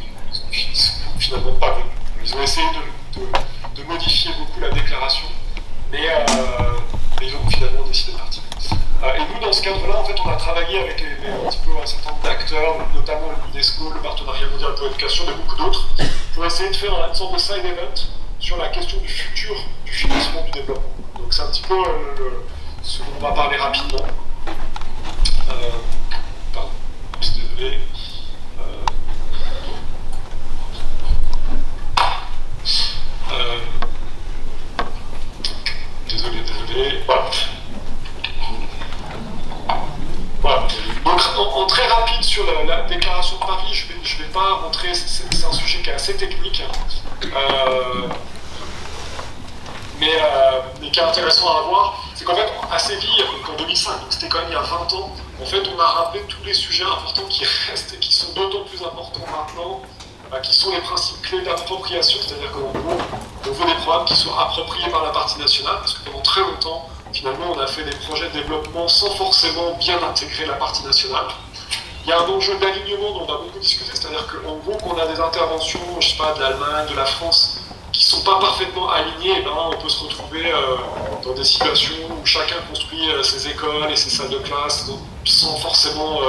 ils sont finalement pas venus. Ils ont essayé de modifier beaucoup la déclaration, mais ils ont finalement décidé de partir. Et nous, dans ce cadre-là, en fait, on a travaillé avec un certain nombre d'acteurs, notamment l'UNESCO, le Partenariat mondial pour l'éducation, et beaucoup d'autres, pour essayer de faire une sorte de side event sur la question du futur du financement du développement. Donc c'est un petit peu ce dont on va parler rapidement. Pardon, je suis désolé. Désolé. Voilà. Donc en très rapide sur la déclaration de Paris, je vais pas rentrer, c'est un sujet qui est assez technique, mais qui est intéressant à voir. C'est qu'en fait, à Séville, en 2005, donc c'était quand même il y a 20 ans, en fait, on a rappelé tous les sujets importants qui restent et qui sont d'autant plus importants maintenant, qui sont les principes clés d'appropriation, c'est-à-dire qu'en gros, on veut des programmes qui soient appropriés par la partie nationale, parce que pendant très longtemps, finalement, on a fait des projets de développement sans forcément bien intégrer la partie nationale. Il y a un enjeu d'alignement dont on a beaucoup discuté, c'est-à-dire qu'en gros, qu'on a des interventions, je sais pas, de l'Allemagne, de la France, qui ne sont pas parfaitement alignées, on peut se retrouver dans des situations où chacun construit ses écoles et ses salles de classe, donc, sans forcément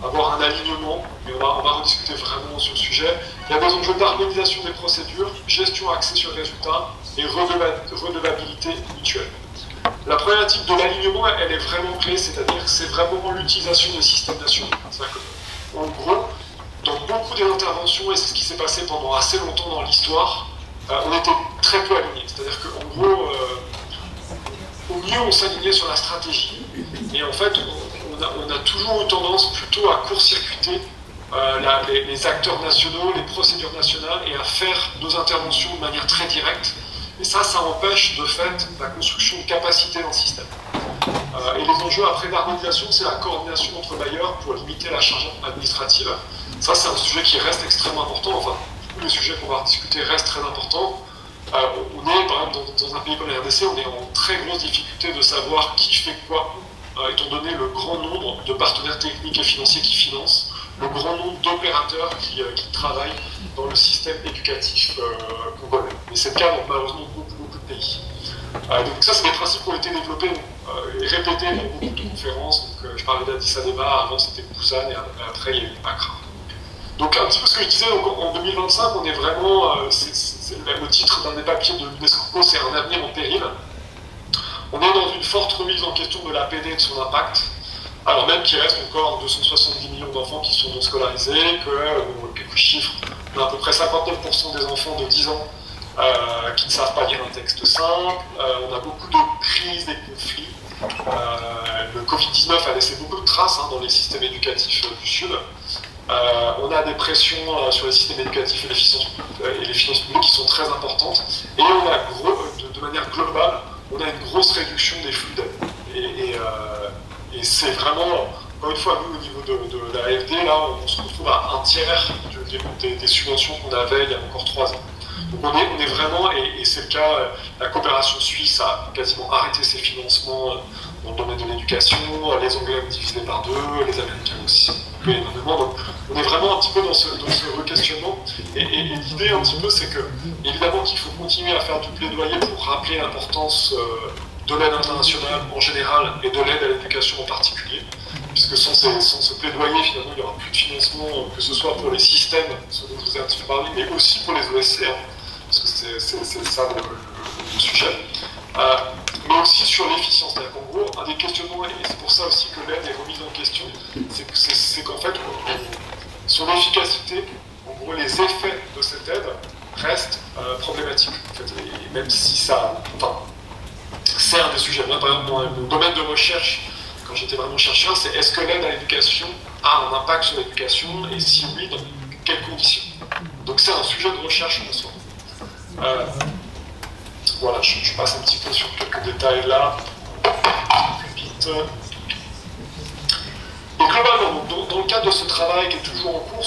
avoir un alignement, mais on va rediscuter vraiment sur le sujet. Il y a des enjeux d'harmonisation des procédures, gestion axée sur le résultat et redevabilité mutuelle. La problématique de l'alignement, elle est vraiment clé, c'est-à-dire que c'est vraiment l'utilisation des systèmes nationaux. En gros, dans beaucoup des interventions, et c'est ce qui s'est passé pendant assez longtemps dans l'histoire, on était très peu alignés. C'est-à-dire qu'en gros, au mieux on s'alignait sur la stratégie, et en fait, on a toujours eu tendance plutôt à court-circuiter les acteurs nationaux, les procédures nationales, et à faire nos interventions de manière très directe. Et ça empêche de fait la construction de capacité dans le système. Et les enjeux après d'harmonisation, c'est la coordination entre bailleurs pour limiter la charge administrative. Ça, c'est un sujet qui reste extrêmement important. Enfin, tous les sujets qu'on va discuter restent très importants. On est, par exemple, dans un pays comme la RDC, on est en très grosse difficulté de savoir qui fait quoi, étant donné le grand nombre de partenaires techniques et financiers qui financent, le grand nombre d'opérateurs qui travaillent dans le système éducatif congolais. Mais c'est le cas dans malheureusement beaucoup de pays. Donc ça, c'est des principes qui ont été développés et répétés dans beaucoup de conférences. Donc, je parlais d'Addis Abeba, avant c'était Busan, et après il y a eu Accra. Donc un petit peu ce que je disais, donc, en 2025, on est vraiment, c'est le titre d'un des papiers de l'UNESCO, c'est un avenir en péril. On est dans une forte remise en question de l'APD et de son impact. Alors même qu'il reste encore 270 millions d'enfants qui sont non scolarisés, que quelques chiffres, on a à peu près 59% des enfants de 10 ans qui ne savent pas lire un texte simple, on a beaucoup de crises, des conflits. Le Covid-19 a laissé beaucoup de traces dans les systèmes éducatifs du Sud. On a des pressions sur les systèmes éducatifs et les finances publiques qui sont très importantes. Et on a de manière globale, on a une grosse réduction des flux d'aide. Et c'est vraiment, encore une fois, nous, au niveau de l'AFD, là, on se retrouve à un tiers des subventions qu'on avait il y a encore 3 ans. Donc on est vraiment, et c'est le cas, la coopération suisse a quasiment arrêté ses financements dans le domaine de l'éducation, les Anglais ont divisé par 2, les Américains aussi énormément. Donc on est vraiment un petit peu dans ce re-questionnement. Et l'idée un petit peu, c'est que, évidemment qu'il faut continuer à faire du plaidoyer pour rappeler l'importance de l'aide internationale en général et de l'aide à l'éducation en particulier, puisque sans ce plaidoyer, finalement, il n'y aura plus de financement, que ce soit pour les systèmes, ce dont je vous ai un petit peu parlé, mais aussi pour les OSC, parce que c'est ça le sujet. Mais aussi sur l'efficience. C'est-à-dire qu'en gros, un des questionnements, et c'est pour ça aussi que l'aide est remise en question, c'est qu'en fait, son efficacité, en gros les effets de cette aide, restent problématiques. En fait, et même si ça... Enfin, c'est un des sujets. Moi, par exemple, dans mon domaine de recherche, quand j'étais vraiment chercheur, c'est est-ce que l'aide à l'éducation a un impact sur l'éducation, et si oui, dans quelles conditions? Donc c'est un sujet de recherche en soi. Voilà, je passe un petit peu sur quelques détails là. Plus vite. Et globalement, dans le cadre de ce travail qui est toujours en cours,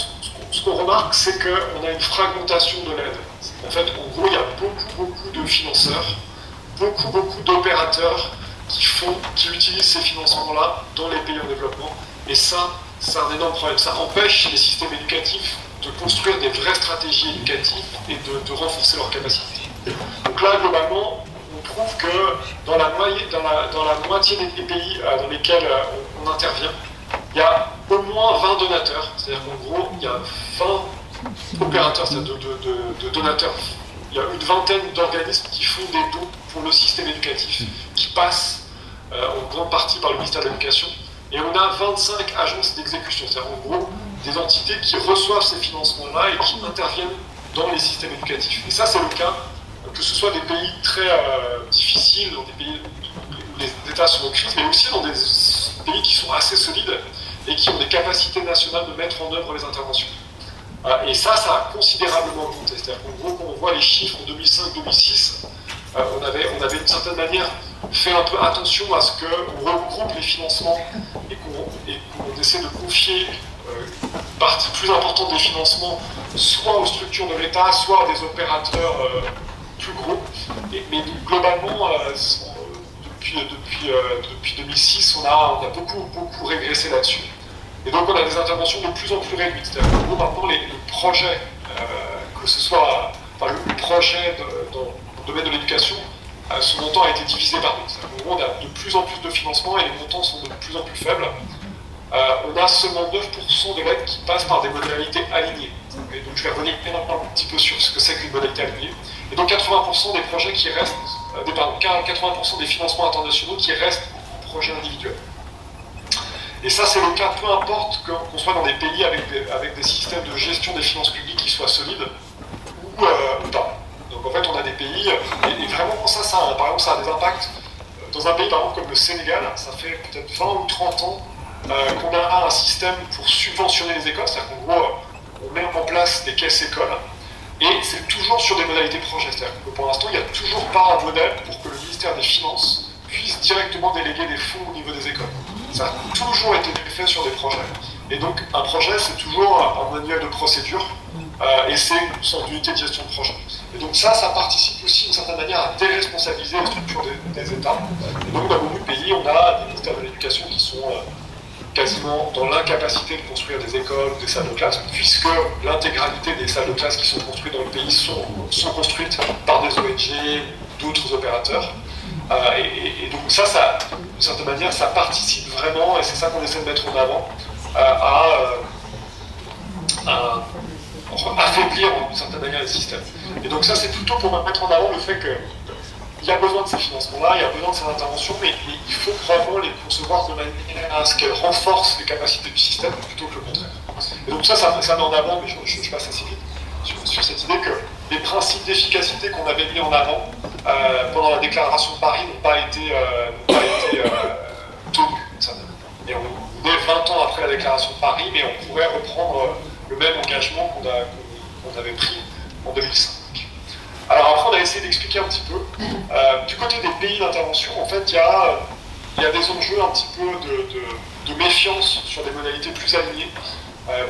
ce qu'on remarque, c'est qu'on a une fragmentation de l'aide. En fait, en gros, il y a beaucoup de financeurs, beaucoup d'opérateurs qui utilisent ces financements-là dans les pays en développement. Et ça, c'est un énorme problème. Ça empêche les systèmes éducatifs de construire des vraies stratégies éducatives et de renforcer leurs capacités. Donc là, globalement, on trouve que dans la moitié des pays dans lesquels on intervient, il y a au moins 20 donateurs. C'est-à-dire qu'en gros, il y a 20 opérateurs, c'est-à-dire de donateurs. Il y a une vingtaine d'organismes qui font des dons pour le système éducatif, qui passent en grande partie par le ministère de l'Éducation. Et on a 25 agences d'exécution, c'est-à-dire en gros des entités qui reçoivent ces financements-là et qui interviennent dans les systèmes éducatifs. Et ça, c'est le cas, que ce soit des pays très difficiles, dans des pays où les États sont en crise, mais aussi dans des pays qui sont assez solides et qui ont des capacités nationales de mettre en œuvre les interventions. Et ça a considérablement augmenté. C'est-à-dire qu'en gros, quand on voit les chiffres en 2005-2006, on avait d'une certaine manière fait un peu attention à ce qu'on regroupe les financements et qu'on essaie de confier une partie plus importante des financements soit aux structures de l'État, soit à des opérateurs plus gros. Mais globalement, depuis 2006, on a beaucoup régressé là-dessus. Et donc on a des interventions de plus en plus réduites. C'est-à-dire que maintenant, les projets, que ce soit le projet dans le domaine de l'éducation, son montant a été divisé par deux. C'est-à-dire qu'en gros, on a de plus en plus de financement et les montants sont de plus en plus faibles. On a seulement 9% de l'aide qui passe par des modalités alignées. Et donc je vais revenir un petit peu sur ce que c'est qu'une modalité alignée. Et donc 80% des projets qui restent, 80% des financements internationaux qui restent en projet individuel. Et ça, c'est le cas, peu importe qu'on soit dans des pays avec des systèmes de gestion des finances publiques qui soient solides ou pas. Donc en fait, on a des pays, et vraiment ça par exemple, ça a des impacts. Dans un pays, par exemple, comme le Sénégal, ça fait peut-être 20 ou 30 ans qu'on a un système pour subventionner les écoles, c'est-à-dire qu'en gros, on met en place des caisses écoles, et c'est toujours sur des modalités projet. C'est-à-dire que pour l'instant, il n'y a toujours pas un modèle pour que le ministère des Finances puisse directement déléguer des fonds au niveau des écoles. Ça a toujours été fait sur des projets. Et donc, un projet, c'est toujours un manuel de procédure, et c'est une sorte d'unité de gestion de projet. Et donc ça participe aussi d'une certaine manière à déresponsabiliser les structures des États. Et donc, dans beaucoup de pays, on a des ministères de l'Éducation qui sont quasiment dans l'incapacité de construire des écoles ou des salles de classe, puisque l'intégralité des salles de classe qui sont construites dans le pays sont construites par des ONG ou d'autres opérateurs. Et donc ça, d'une certaine manière, ça participe vraiment, et c'est ça qu'on essaie de mettre en avant, à affaiblir d'une certaine manière les systèmes. Et donc ça, c'est plutôt pour mettre en avant le fait qu'il y a besoin de ces financements-là, il y a besoin de ces interventions, mais il faut probablement les concevoir de manière à ce qu'elles renforcent les capacités du système plutôt que le contraire. Et donc ça met en avant, mais je passe assez vite, sur cette idée que les principes d'efficacité qu'on avait mis en avant pendant la déclaration de Paris n'ont pas été tenus. Et on est 20 ans après la déclaration de Paris, mais on pourrait reprendre le même engagement qu'on avait pris en 2005. Alors après, on a essayé d'expliquer un petit peu. Du côté des pays d'intervention, en fait, il y a des enjeux un petit peu de méfiance sur des modalités plus alignées. Je ne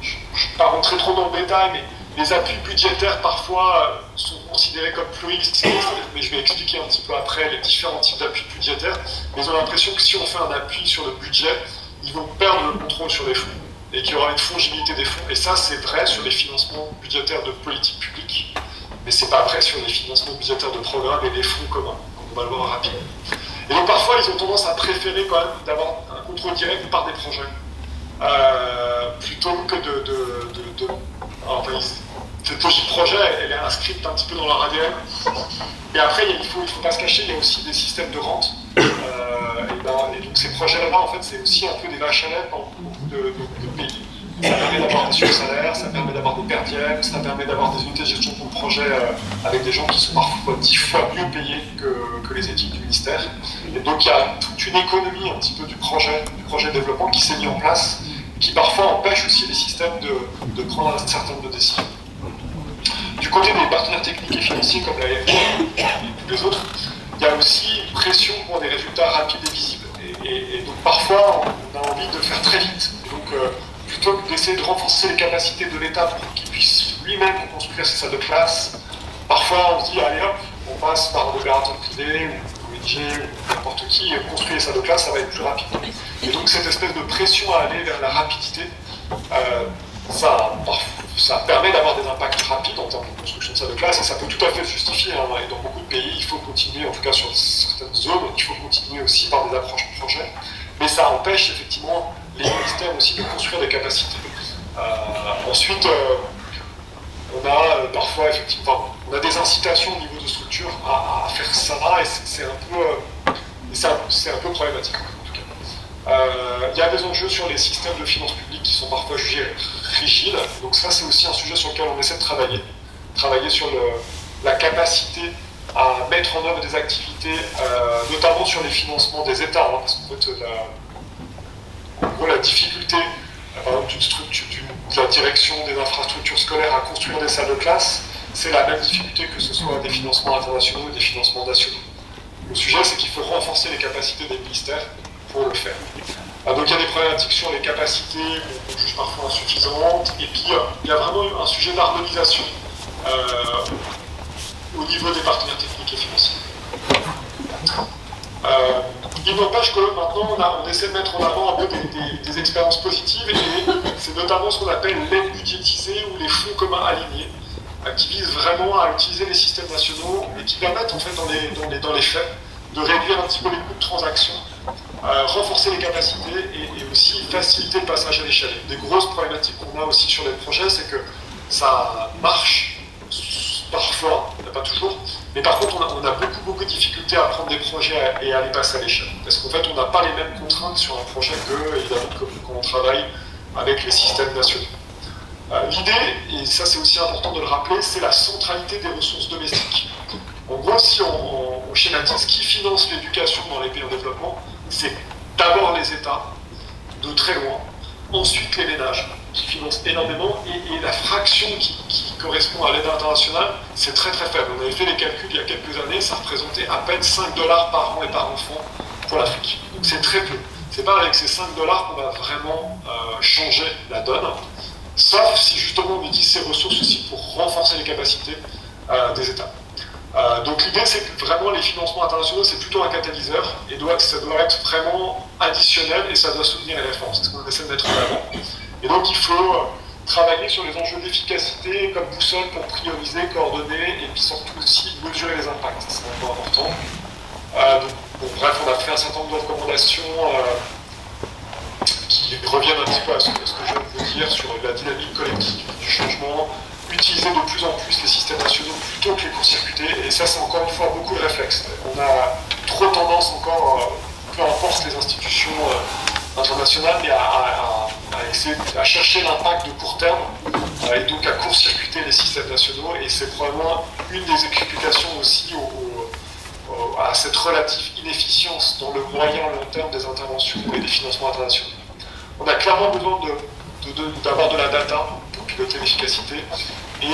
vais pas rentrer trop dans le détail, mais les appuis budgétaires parfois sont considérés comme pluristyles, mais je vais expliquer un petit peu après les différents types d'appuis budgétaires. Mais ils ont l'impression que si on fait un appui sur le budget, ils vont perdre le contrôle sur les fonds et qu'il y aura une fongibilité des fonds. Et ça, c'est vrai sur les financements budgétaires de politique publique, mais c'est pas vrai sur les financements budgétaires de programmes et des fonds communs, comme on va le voir rapidement. Et donc parfois, ils ont tendance à préférer quand même d'avoir un contrôle direct par des projets, plutôt que cette logique projet, elle est inscrite un petit peu dans leur ADN. Et après, il faut pas se cacher, il y a aussi des systèmes de rente. Et donc ces projets-là, en fait, c'est aussi un peu des vaches à lait dans beaucoup de pays. Ça permet d'avoir des sursalaires, ça permet d'avoir des perdièmes, ça permet d'avoir des unités de gestion pour le projet avec des gens qui sont parfois 10 fois mieux payés que les équipes du ministère. Et donc il y a toute une économie un petit peu du projet de développement qui s'est mis en place, qui parfois empêche aussi les systèmes de prendre un certain nombre de décisions. Du côté des partenaires techniques et financiers comme la FG et tous les autres, il y a aussi une pression pour des résultats rapides et visibles. Et donc parfois, on a envie de faire très vite. Et donc, plutôt que d'essayer de renforcer les capacités de l'État pour qu'il puisse lui-même construire ses salles de classe, parfois on se dit, allez hop, on passe par un opérateur privé ou ONG ou n'importe qui, et construire les salles de classe, ça va être plus rapide. Et donc cette espèce de pression à aller vers la rapidité, ça permet d'avoir des impacts rapides en termes de construction de salles de classe, et ça peut tout à fait se justifier. Et dans beaucoup de pays, il faut continuer, en tout cas sur certaines zones, il faut continuer aussi par des approches de projet, mais ça empêche effectivement les ministères aussi de construire des capacités. Ensuite, on a parfois effectivement, on a des incitations au niveau de structure à faire ça, et c'est un peu problématique. Il y a des enjeux sur les systèmes de finances publiques qui sont parfois jugés rigides, donc ça c'est aussi un sujet sur lequel on essaie de travailler sur la capacité à mettre en œuvre des activités, notamment sur les financements des États, parce qu'en fait en gros, la difficulté par exemple, de la direction des infrastructures scolaires à construire des salles de classe, c'est la même difficulté que ce soit des financements internationaux ou des financements nationaux. Le sujet c'est qu'il faut renforcer les capacités des ministères pour le faire. Donc il y a des problématiques sur les capacités qu'on juge parfois insuffisantes, et puis il y a vraiment un sujet d'harmonisation au niveau des partenaires techniques et financiers. Il n'empêche que maintenant on essaie de mettre en avant un peu des expériences positives, et c'est notamment ce qu'on appelle l'aide budgétisée ou les fonds communs alignés, qui visent vraiment à utiliser les systèmes nationaux et qui permettent en fait dans les faits de réduire un petit peu les coûts de transaction, renforcer les capacités et aussi faciliter le passage à l'échelle. Des grosses problématiques qu'on a aussi sur les projets, c'est que ça marche parfois, pas toujours, mais par contre on a beaucoup de difficultés à prendre des projets et à les passer à l'échelle. Parce qu'en fait on n'a pas les mêmes contraintes sur un projet que, évidemment, quand on travaille avec les systèmes nationaux. L'idée, et ça c'est aussi important de le rappeler, c'est la centralité des ressources domestiques. En gros, si on schématise qui finance l'éducation dans les pays en développement, c'est d'abord les États, de très loin, ensuite les ménages, qui financent énormément, et la fraction qui correspond à l'aide internationale, c'est très faible. On avait fait les calculs il y a quelques années, ça représentait à peine 5 $ par an et par enfant pour l'Afrique. Donc c'est très peu. C'est pas avec ces 5 $ qu'on va vraiment changer la donne, sauf si justement on utilise ces ressources aussi pour renforcer les capacités des États. Donc l'idée c'est que vraiment les financements internationaux c'est plutôt un catalyseur, et ça doit être vraiment additionnel, et ça doit soutenir les réformes, c'est ce qu'on essaie de mettre en avant. Et donc il faut travailler sur les enjeux d'efficacité comme boussole pour prioriser, coordonner, et puis surtout aussi mesurer les impacts, c'est un peu important. Bref, on a fait un certain nombre de recommandations qui reviennent un petit peu à ce que je viens de vous dire sur la dynamique collective du changement, utiliser de plus en plus les systèmes nationaux plutôt que les court-circuiter, et ça c'est encore une fois beaucoup de réflexes. On a trop tendance encore, peu importe les institutions internationales, mais à chercher l'impact de court terme, et donc à court-circuiter les systèmes nationaux, et c'est probablement une des explications aussi à cette relative inefficience dans le moyen long terme des interventions et des financements internationaux. On a clairement besoin d'avoir de la data pour piloter l'efficacité, et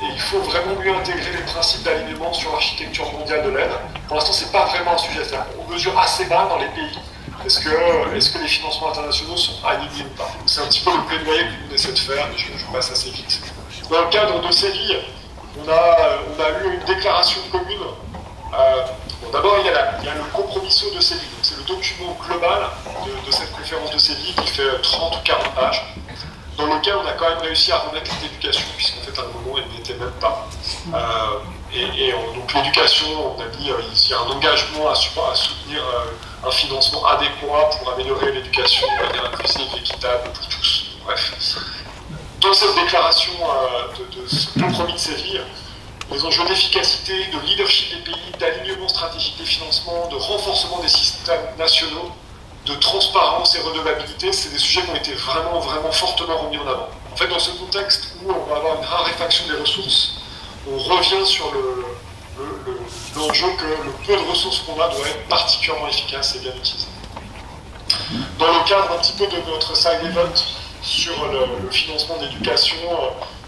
il faut vraiment mieux intégrer les principes d'alignement sur l'architecture mondiale de l'aide. Pour l'instant, c'est pas vraiment un sujet. On mesure assez mal dans les pays. Est-ce que les financements internationaux sont alignés ou pas? C'est un petit peu le plaidoyer que l'on essaie de faire, mais je passe assez vite. Dans le cadre de Séville, on a eu une déclaration commune. D'abord, il y a le compromisso de Séville. C'est le document global de cette conférence de Séville qui fait 30 ou 40 pages, dans lequel on a quand même réussi à remettre l'éducation, puisqu'en fait à un moment elle n'était même pas. Donc l'éducation, on a dit il y a un engagement à soutenir un financement adéquat pour améliorer l'éducation de manière inclusive et équitable pour tous. Bref. Dans cette déclaration de ce compromis de Séville, les enjeux d'efficacité, de leadership des pays, d'alignement stratégique des financements, de renforcement des systèmes nationaux, de transparence et redevabilité, c'est des sujets qui ont été vraiment, vraiment fortement remis en avant. En fait, dans ce contexte où on va avoir une raréfaction des ressources, on revient sur l'enjeu que le peu de ressources qu'on a doit être particulièrement efficace et bien utilisé. Dans le cadre un petit peu de notre side event sur le financement d'éducation,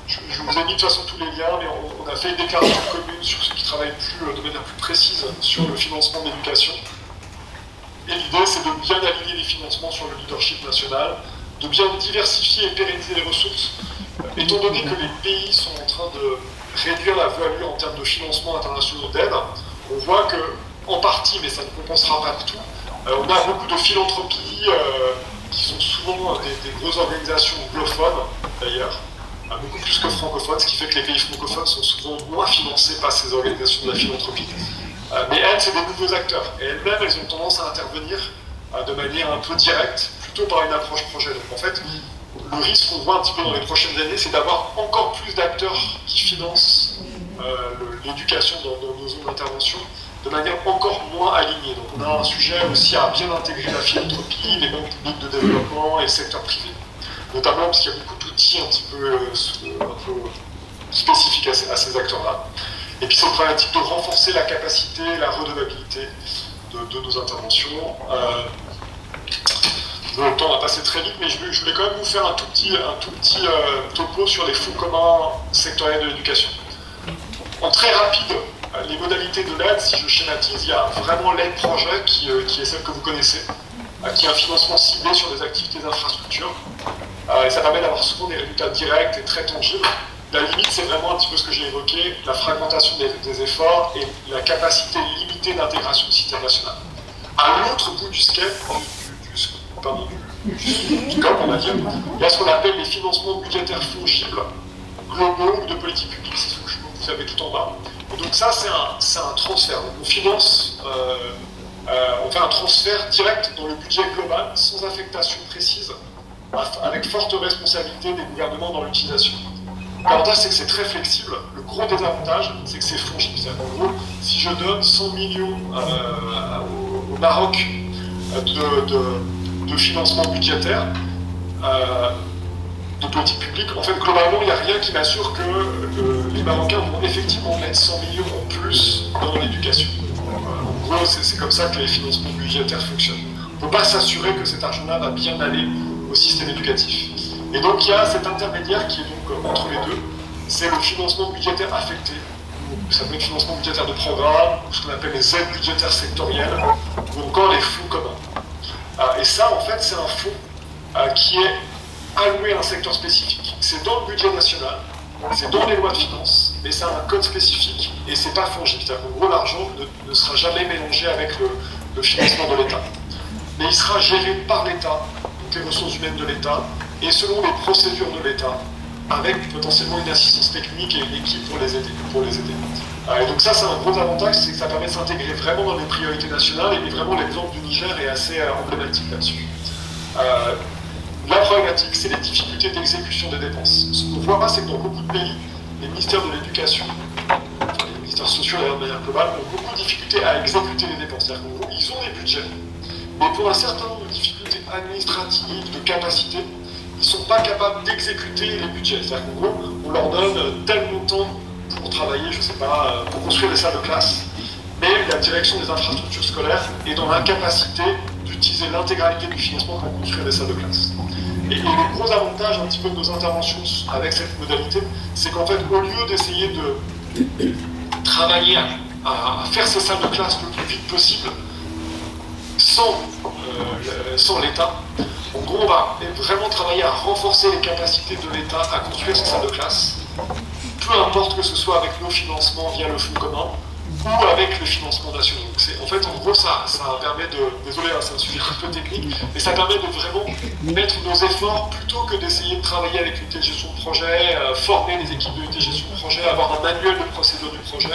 je vous ai mis de toute façon tous les liens, mais on a fait une déclaration commune sur ceux qui travaillent de manière plus précise sur le financement d'éducation. Et l'idée, c'est de bien aligner les financements sur le leadership national, de bien diversifier et pérenniser les ressources, étant donné que les pays sont en train de réduire la voilure en termes de financement international d'aide. On voit que, en partie, mais ça ne compensera pas tout, on a beaucoup de philanthropies qui sont souvent des grosses organisations anglophones, d'ailleurs, beaucoup plus que francophones, ce qui fait que les pays francophones sont souvent moins financés par ces organisations de la philanthropie. Mais elles, c'est des nouveaux acteurs. Et elles-mêmes, elles ont tendance à intervenir de manière un peu directe, plutôt par une approche projet. Donc en fait, le risque qu'on voit un petit peu dans les prochaines années, c'est d'avoir encore plus d'acteurs qui financent l'éducation dans nos zones d'intervention de manière encore moins alignée. Donc on a un sujet aussi à bien intégrer la philanthropie, les banques publiques de développement et le secteur privé. Notamment parce qu'il y a beaucoup d'outils un peu spécifiques à ces acteurs-là. Et puis c'est problématique de renforcer la capacité, la redevabilité de nos interventions. Le temps va passer très vite, mais je voulais quand même vous faire un tout petit topo sur les fonds communs sectoriels de l'éducation. En très rapide, les modalités de l'aide, si je schématise, il y a vraiment l'aide projet qui est celle que vous connaissez, qui est un financement ciblé sur des activités d'infrastructure. Et ça permet d'avoir souvent des résultats directs et très tangibles. La limite, c'est vraiment un petit peu ce que j'ai évoqué, la fragmentation des efforts et la capacité limitée d'intégration du système national. À l'autre bout du scope, on va dire, il y a ce qu'on appelle les financements budgétaires fongibles, globaux ou de politique publique, c'est ce que vous avez tout en bas. Et donc ça, c'est un transfert. Donc on finance, on fait un transfert direct dans le budget global, sans affectation précise, avec forte responsabilité des gouvernements dans l'utilisation. L'avantage, c'est que c'est très flexible. Le gros désavantage, c'est que c'est fongible. C'est-à-dire qu'en gros, si je donne 100 millions au Maroc de financement budgétaire, de politique publique, en fait, globalement, il n'y a rien qui m'assure que les Marocains vont effectivement mettre 100 millions en plus dans l'éducation. En gros, c'est comme ça que les financements budgétaires fonctionnent. On ne peut pas s'assurer que cet argent-là va bien aller au système éducatif. Et donc, il y a cet intermédiaire qui est donc entre les deux, c'est le financement budgétaire affecté. Ça peut être financement budgétaire de programme, ou ce qu'on appelle les aides budgétaires sectorielles, ou encore les fonds communs. Et ça, en fait, c'est un fonds qui est alloué à un secteur spécifique. C'est dans le budget national, c'est dans les lois de finances, mais c'est un code spécifique et c'est pas fongible. C'est-à-dire qu'en gros, l'argent ne sera jamais mélangé avec le financement de l'État. Mais il sera géré par l'État, donc les ressources humaines de l'État, et selon les procédures de l'État, avec potentiellement une assistance technique et une équipe pour les aider. Et donc ça, c'est un gros avantage, c'est que ça permet de s'intégrer vraiment dans les priorités nationales, et vraiment l'exemple du Niger est assez emblématique là-dessus. La problématique, c'est les difficultés d'exécution des dépenses. Ce qu'on voit, c'est que dans beaucoup de pays, les ministères de l'éducation, les ministères sociaux d'ailleurs de manière globale, ont beaucoup de difficultés à exécuter les dépenses. C'est-à-dire qu'en gros, ils ont des budgets, mais pour un certain nombre de difficultés administratives, de capacités, ils ne sont pas capables d'exécuter les budgets. C'est-à-dire qu'en gros, on leur donne tel montant pour travailler, je ne sais pas, pour construire des salles de classe, mais la direction des infrastructures scolaires est dans l'incapacité d'utiliser l'intégralité du financement pour construire des salles de classe. Et le gros avantage un petit peu de nos interventions avec cette modalité, c'est qu'en fait, au lieu d'essayer de travailler à faire ces salles de classe le plus vite possible, sans l'État, en gros, on va vraiment travailler à renforcer les capacités de l'État à construire ces salles de classe, peu importe que ce soit avec nos financements via le fonds commun, ou avec le financement national. Donc en fait, en gros, ça permet de... Désolé, c'est un sujet un peu technique, mais ça permet de vraiment mettre nos efforts, plutôt que d'essayer de travailler avec l'unité de gestion de projet, former les équipes de l'unité de gestion de projet, avoir un manuel de procédure du projet.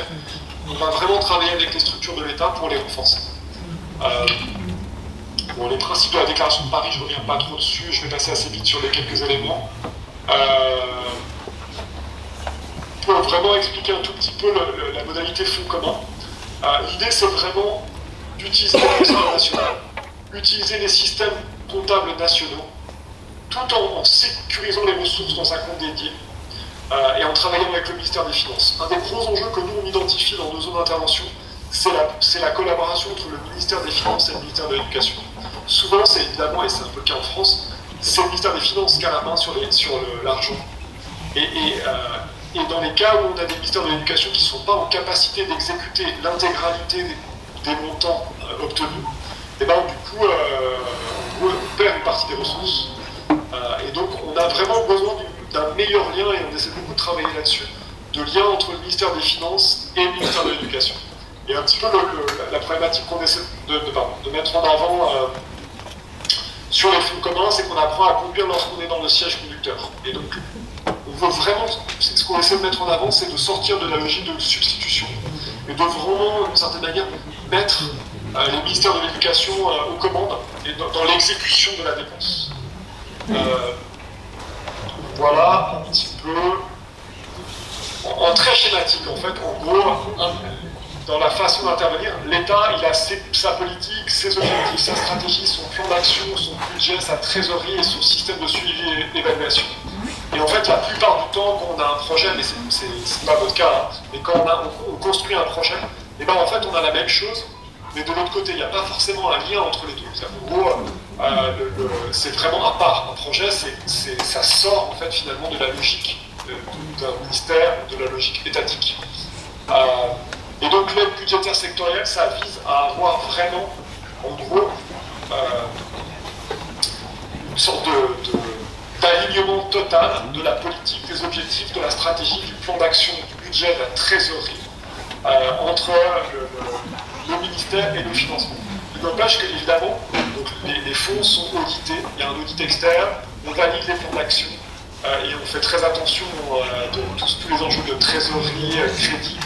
On va vraiment travailler avec les structures de l'État pour les renforcer. Bon, les principes de la déclaration de Paris, je ne reviens pas trop dessus, je vais passer assez vite sur les quelques éléments. Pour vraiment expliquer un tout petit peu la modalité fonds commun, l'idée c'est vraiment d'utiliser le réseau national utiliser les systèmes comptables nationaux, tout en sécurisant les ressources dans un compte dédié, et en travaillant avec le ministère des Finances. Un des gros enjeux que nous on identifie dans nos zones d'intervention, c'est la collaboration entre le ministère des Finances et le ministère de l'Éducation. Souvent, c'est évidemment, et c'est un peu le cas en France, c'est le ministère des Finances qui a la main sur l'argent. Et dans les cas où on a des ministères de l'Éducation qui ne sont pas en capacité d'exécuter l'intégralité des montants obtenus, et ben, du coup, on perd une partie des ressources. Et donc, on a vraiment besoin d'un meilleur lien, et on essaie beaucoup de travailler là-dessus, de lien entre le ministère des Finances et le ministère de l'Éducation. Et un petit peu la problématique qu'on essaie de mettre en avant sur les fonds communs, c'est qu'on apprend à conduire lorsqu'on est dans le siège conducteur. Et donc, on veut vraiment, ce qu'on essaie de mettre en avant, c'est de sortir de la logique de substitution. Et de vraiment, d'une certaine manière, mettre les ministères de l'Éducation aux commandes et dans l'exécution de la dépense. Voilà un petit peu, en très schématique en fait, en gros, dans la façon d'intervenir, l'État il a sa politique, ses objectifs, sa stratégie, son plan d'action, son budget, sa trésorerie et son système de suivi et d'évaluation. Et en fait, la plupart du temps, quand on a un projet, mais c'est pas votre cas, hein, mais quand on construit un projet, et ben en fait on a la même chose, mais de l'autre côté, il n'y a pas forcément un lien entre les deux. En gros, c'est vraiment à part. Un projet, ça sort en fait finalement de la logique d'un ministère, de la logique étatique. Et donc l'aide budgétaire sectorielle, ça vise à avoir vraiment, en gros, une sorte d'alignement total de la politique, des objectifs, de la stratégie, du plan d'action, du budget, de la trésorerie, entre le ministère et le financement. Il n'empêche que, évidemment, les fonds sont audités, il y a un audit externe, on valide les plans d'action, et on fait très attention de tous les enjeux de trésorerie, crédit.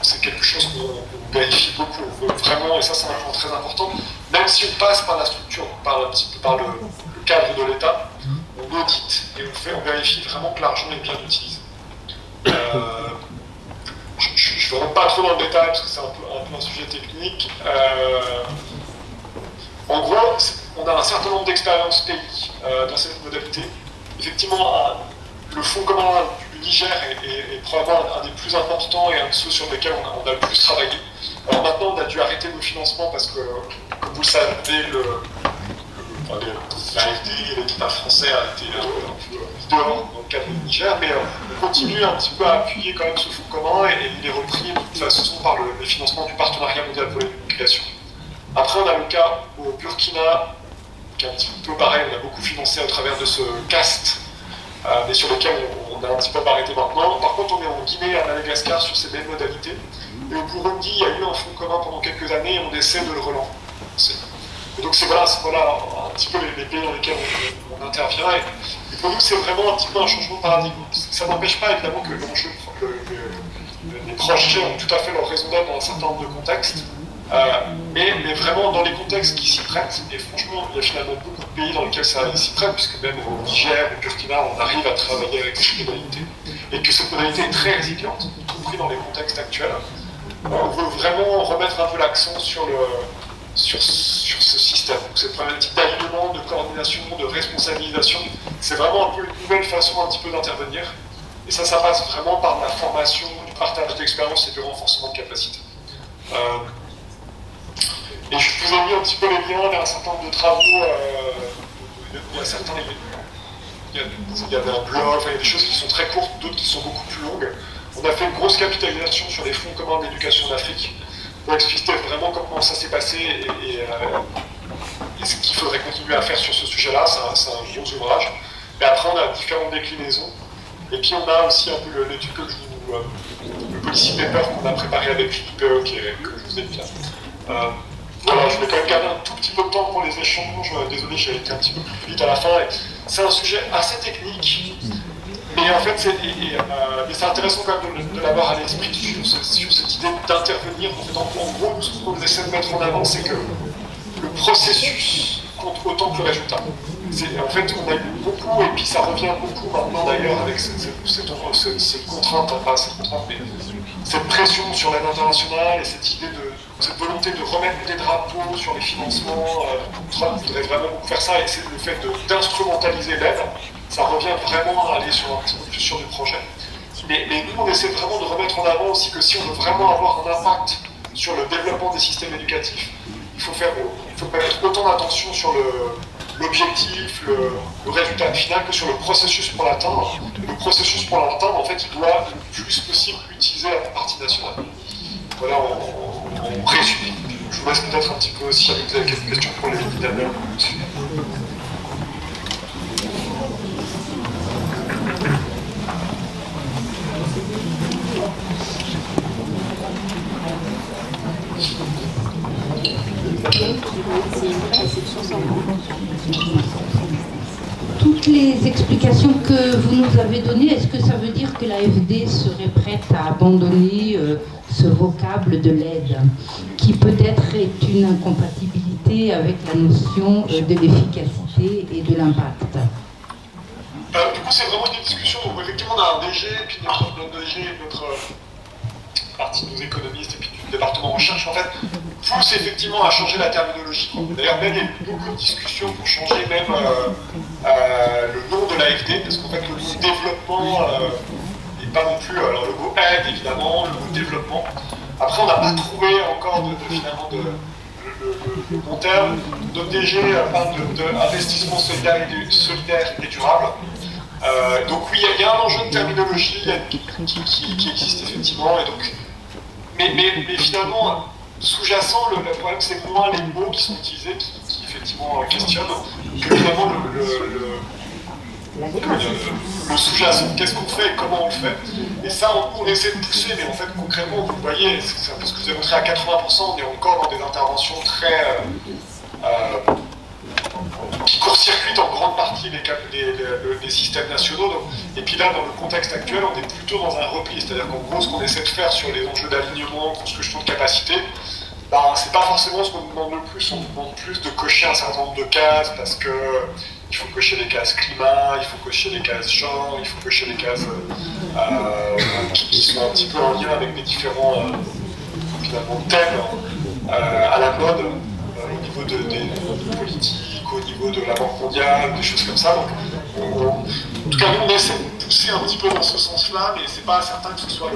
C'est quelque chose qu'on vérifie beaucoup, on veut vraiment, et ça c'est un point très important, même si on passe par la structure, par le cadre de l'État, on audite et on vérifie vraiment que l'argent est bien utilisé. Je ne rentre pas trop dans le détail parce que c'est un peu un sujet technique. En gros, on a un certain nombre d'expériences pays dans cette modalité. Effectivement, le fonds commun du Niger est probablement un des plus importants et un de ceux sur lesquels on a le plus travaillé. Alors maintenant, on a dû arrêter nos financements parce que, comme vous le savez, l'AFD et l'État français a été un peu dehors dans le cadre du Niger, mais on continue un petit peu à appuyer quand même ce fonds commun et il est repris de toute façon par le financement du partenariat mondial pour l'éducation. Après, on a le cas au Burkina, qui est un petit peu pareil, on a beaucoup financé au travers de ce CAST, mais sur lequel on a un petit peu arrêté maintenant. Par contre, on est en Guinée et à Madagascar sur ces mêmes modalités. Et au Burundi, il y a eu un fonds commun pendant quelques années et on essaie de le relancer. Et donc voilà un petit peu les pays dans lesquels on intervient. Et pour nous, c'est vraiment un petit peu un changement de paradigme. Ça n'empêche pas évidemment que les projets ont tout à fait leur raison d'être dans un certain nombre de contextes. Mais vraiment dans les contextes qui s'y prêtent, et franchement, il y a finalement beaucoup de pays dans lesquels ça s'y prête, puisque même au Niger, au Burkina, on arrive à travailler avec cette modalité, et que cette modalité est très résiliente, y compris dans les contextes actuels. On veut vraiment remettre un peu l'accent sur ce système. Donc cette problématique d'alignement, de coordination, de responsabilisation, c'est vraiment un peu une nouvelle façon un petit peu d'intervenir. Et ça passe vraiment par la formation, du partage d'expérience et du renforcement de capacité. Et je vous ai mis un petit peu les liens vers un certain nombre de travaux. Il y a un blog, il y a des choses qui sont très courtes, d'autres qui sont beaucoup plus longues. On a fait une grosse capitalisation sur les fonds communs d'éducation d'Afrique pour expliquer vraiment comment ça s'est passé et ce qu'il faudrait continuer à faire sur ce sujet-là. C'est un gros ouvrage. Et après, on a différentes déclinaisons. Et puis, on a aussi un peu l'étude que le policy paper qu'on a préparé avec l'IPE que je vous ai mis là. Voilà, je vais quand même garder un tout petit peu de temps pour les échanges. Désolé, j'ai été un petit peu plus vite à la fin. C'est un sujet assez technique. Mais en fait, c'est intéressant quand même de l'avoir à l'esprit sur cette idée d'intervenir. En gros, ce qu'on essaie de mettre en avant, c'est que le processus compte autant que le résultat. En fait, on a eu beaucoup, et puis ça revient beaucoup maintenant d'ailleurs avec cette contrainte, pas cette contrainte, mais cette pression sur l'aide internationale et cette idée de cette volonté de remettre des drapeaux sur les financements. Trump voudrait vraiment beaucoup faire ça, et c'est le fait d'instrumentaliser l'aide. Ça revient vraiment à aller un petit peu plus sur du projet. Mais nous, on essaie vraiment de remettre en avant aussi que si on veut vraiment avoir un impact sur le développement des systèmes éducatifs, il faut mettre autant d'attention sur l'objectif, le résultat final, que sur le processus pour l'atteindre. Le processus pour l'atteindre, en fait, il doit le plus possible utiliser la partie nationale. Voilà, en résumé. Je vous laisse peut-être un petit peu aussi avec quelques questions pour les leaders. Toutes les explications que vous nous avez données, est-ce que ça veut dire que l'AFD serait prête à abandonner ce vocable de l'aide, qui peut-être est une incompatibilité avec la notion de l'efficacité et de l'impact? Du coup, c'est vraiment une discussion où effectivement on a un DG, et puis notre DG, notre partie de nos économistes, et puis du département recherche, en fait, pousse effectivement à changer la terminologie. D'ailleurs, même il y a eu beaucoup de discussions pour changer même le nom de l'AFD, parce qu'en fait, le mot développement n'est pas non plus, alors le mot aide, évidemment, le mot développement. Après, on n'a pas trouvé encore finalement le bon terme. Notre DG parle d'investissement solidaire et durable. Donc oui, il y a un enjeu de terminologie qui existe effectivement, et donc, mais finalement, sous-jacent, le problème c'est moins les mots qui sont utilisés qui effectivement questionnent, que finalement le sous-jacent, qu'est-ce qu'on fait et comment on le fait. Et ça, on essaie de pousser, mais en fait concrètement, vous voyez, c'est un peu ce que vous avez montré à 80%, on est encore dans des interventions très... qui court-circuitent en grande partie les systèmes nationaux. Donc, et puis là, dans le contexte actuel, on est plutôt dans un repli. C'est-à-dire qu'en gros, ce qu'on essaie de faire sur les enjeux d'alignement, construction de capacité, c'est pas forcément ce qu'on nous demande le plus. On nous demande plus de cocher un certain nombre de cases, parce que il faut cocher les cases climat, il faut cocher les cases genre, il faut cocher les cases qui sont un petit peu en lien avec les différents finalement, thèmes à la mode au niveau des politiques, au niveau de la Banque mondiale, des choses comme ça. Donc, en tout cas, nous, on essaie de pousser un petit peu dans ce sens-là, mais c'est pas certain que ce soit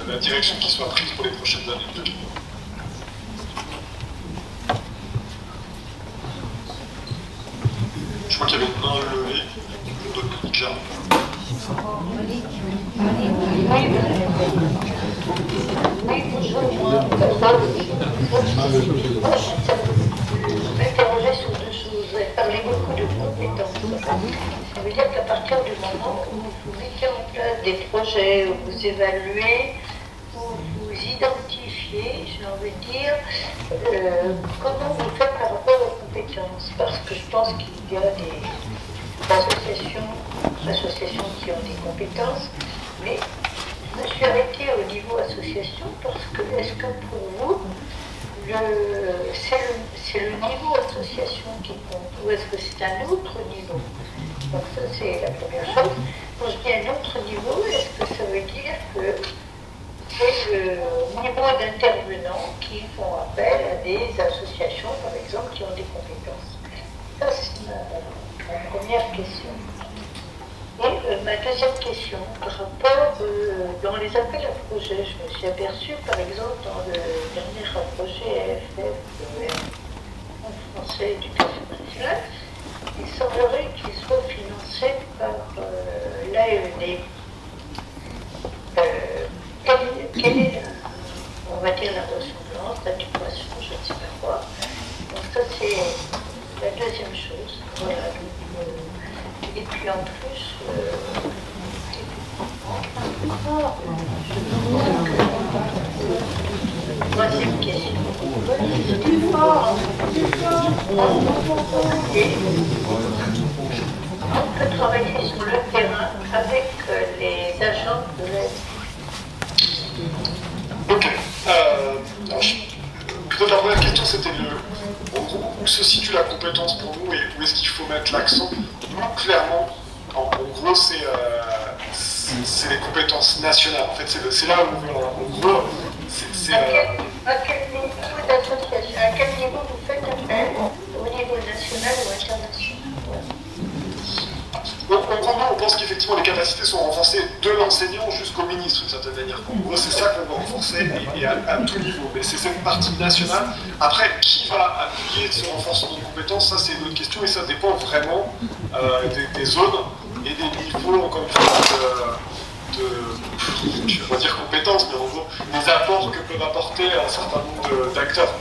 la direction qui soit prise pour les prochaines années. Je crois qu'il y avait une main levée, je donne Monique Jarre. Oui, bonjour, moi, je m'interrogeais sur deux choses. Vous avez parlé beaucoup de compétences. Ça veut dire qu'à partir du moment où vous mettez en place des projets, où vous évaluez, où vous identifiez, j'ai envie de dire, comment vous faites par rapport aux compétences? Parce que je pense qu'il y a des associations qui ont des compétences, mais je me suis arrêtée au niveau association parce que, est-ce que pour vous, c'est le niveau association qui compte, ou est-ce que c'est un autre niveau? Donc ça, c'est la première chose. Quand je dis un autre niveau, est-ce que ça veut dire que c'est le niveau d'intervenants qui font appel à des associations, par exemple, qui ont des compétences? Ça, c'est ma première question. Et ma deuxième question, par rapport dans les appels à projets, je me suis aperçue, par exemple, dans le dernier projet AFF, en français éducation nationale, il semblerait qu'il soit financé par l'AFD. Quelle est on va dire, la ressemblance, l'adéquation, je ne sais pas quoi. Donc ça, c'est la deuxième chose. Voilà. Et puis en plus, troisième question. Plus fort. On peut travailler sur le terrain avec les agents de l'aide. Ok. Peut-être la première question, c'était où se situe la compétence pour nous et où est-ce qu'il faut mettre l'accent. Nous, clairement, en gros, c'est les compétences nationales. En fait, c'est là où on veut. En gros, à quel niveau l'enseignant jusqu'au ministre, d'une certaine manière. En gros, c'est ça qu'on va renforcer et à tout niveau. Mais c'est cette partie nationale. Après, qui va appuyer ce renforcement de compétences, ça c'est une autre question et ça dépend vraiment des zones et des niveaux, encore une fois, je ne vais pas dire compétences, mais en gros, des apports que peuvent apporter un certain nombre d'acteurs.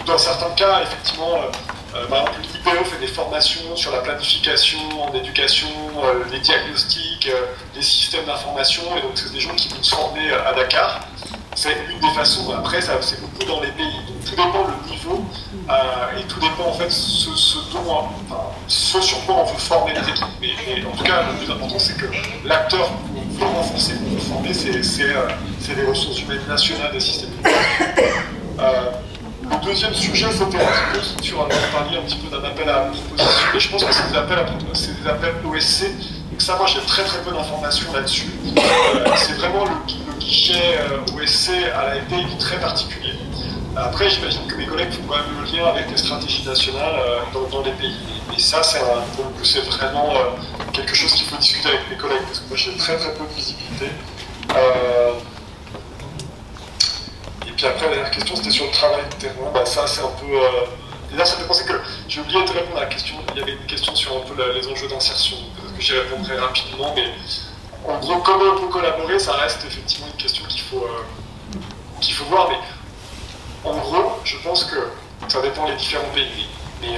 Dans certains cas, effectivement, par exemple, l'IPO fait des formations sur la planification en éducation, les diagnostics, les systèmes d'information, et donc c'est des gens qui vont se former à Dakar. C'est une des façons. Après, c'est beaucoup dans les pays. Donc tout dépend le niveau et tout dépend en fait ce sur quoi on veut former les équipes. Mais en tout cas, le plus important, c'est que l'acteur qu'on veut renforcer, qu'on veut former, c'est les ressources humaines nationales des systèmes. Le deuxième sujet, c'était un petit peu sur, on parlait un petit peu d'un appel à proposition, et je pense que c'est des appels OSC, donc ça, moi j'ai très très peu d'informations là-dessus. C'est vraiment le guichet OSC à l'AFD qui est très particulier. Après, j'imagine que mes collègues font quand même le lien avec les stratégies nationales dans les pays. Et ça, pour le coup, c'est vraiment quelque chose qu'il faut discuter avec mes collègues, parce que moi j'ai très très peu de visibilité. Et puis après, la dernière question, c'était sur le travail de terrain. Bah, ça, c'est un peu... Et là, ça me fait penser que j'ai oublié de répondre à la question. Il y avait une question sur un peu les enjeux d'insertion. Peut-être que j'y répondrai rapidement, mais en gros, comment on peut collaborer, ça reste effectivement une question qu'il faut voir. Mais en gros, je pense que ça dépend des différents pays. Mais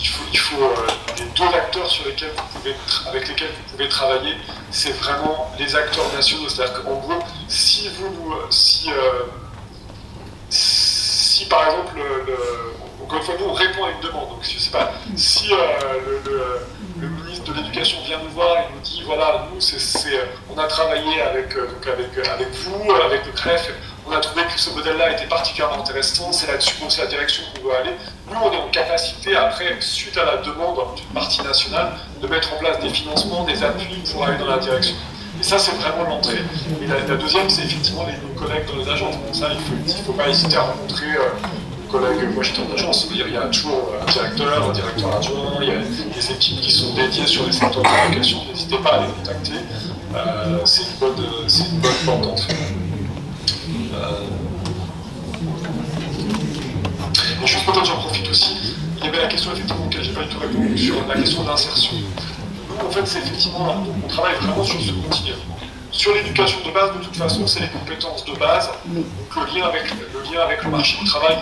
il faut les deux acteurs avec lesquels vous pouvez travailler, c'est vraiment les acteurs nationaux. C'est-à-dire qu'en gros, si par exemple, encore une fois, nous on répond à une demande. Donc, je sais pas, si le ministre de l'Éducation vient nous voir et nous dit voilà, nous, on a travaillé avec vous, avec le CREF, on a trouvé que ce modèle-là était particulièrement intéressant, c'est là-dessus, c'est la direction qu'on veut aller. Nous, on est en capacité, après, suite à la demande d'une partie nationale, de mettre en place des financements, des appuis pour aller dans la direction. Et ça, c'est vraiment l'entrée. Et la deuxième, c'est effectivement nos collègues dans les agences. Donc ça, il ne faut pas hésiter à rencontrer nos collègues. Moi, j'étais en agence. Il y a toujours un directeur adjoint, il y a des équipes qui sont dédiées sur les secteurs de l'éducation. N'hésitez pas à les contacter. C'est une bonne porte d'entrée. Et juste peut-être, j'en profite aussi. Il y avait la question, effectivement, auquel je n'ai pas du tout répondu, sur la question de l'insertion. En fait, c'est effectivement, on travaille vraiment sur ce continuum. Sur l'éducation de base, de toute façon, c'est les compétences de base. Donc le lien avec le marché du travail,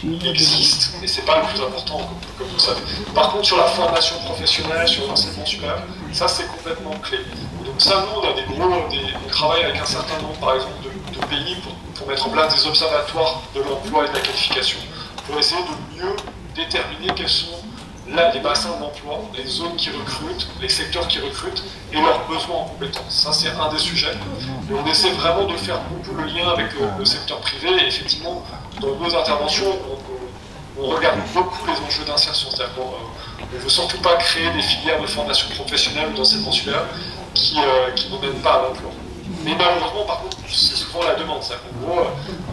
il existe, mais c'est pas le plus important, comme vous le savez. Par contre, sur la formation professionnelle, sur l'enseignement supérieur, ça c'est complètement clé. Et donc ça, nous, on travaille avec un certain nombre, par exemple, de pays pour mettre en place des observatoires de l'emploi et de la qualification, pour essayer de mieux déterminer quels sont les bassins d'emploi, les zones qui recrutent, les secteurs qui recrutent et leurs besoins en compétences. Ça, c'est un des sujets. Et on essaie vraiment de faire beaucoup le lien avec le secteur privé. Et effectivement, dans nos interventions, on regarde beaucoup les enjeux d'insertion. C'est-à-dire qu'on ne veut surtout pas créer des filières de formation professionnelle ou d'enseignement supérieur qui ne mènent pas à l'emploi. Mais malheureusement, par contre, c'est souvent la demande. C'est-à-dire qu'en gros,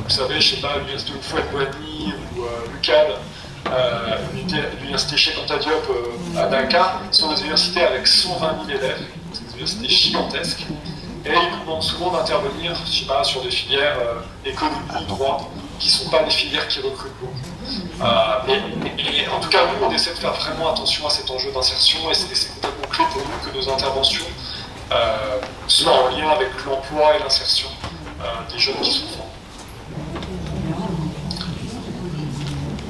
vous savez, je ne sais pas, l'université de Fouette-Boigny ou l'UCAD, l'université Cheikh Anta Diop à Dakar, sont des universités avec 120 000 élèves, c'est des universités gigantesques, et ils nous demandent souvent d'intervenir, je sais pas, sur des filières économie, droit, qui ne sont pas des filières qui recrutent beaucoup. Mais en tout cas, nous, on essaie de faire vraiment attention à cet enjeu d'insertion, et c'est complètement clé pour nous que nos interventions soient en lien avec l'emploi et l'insertion des jeunes qui sont formés.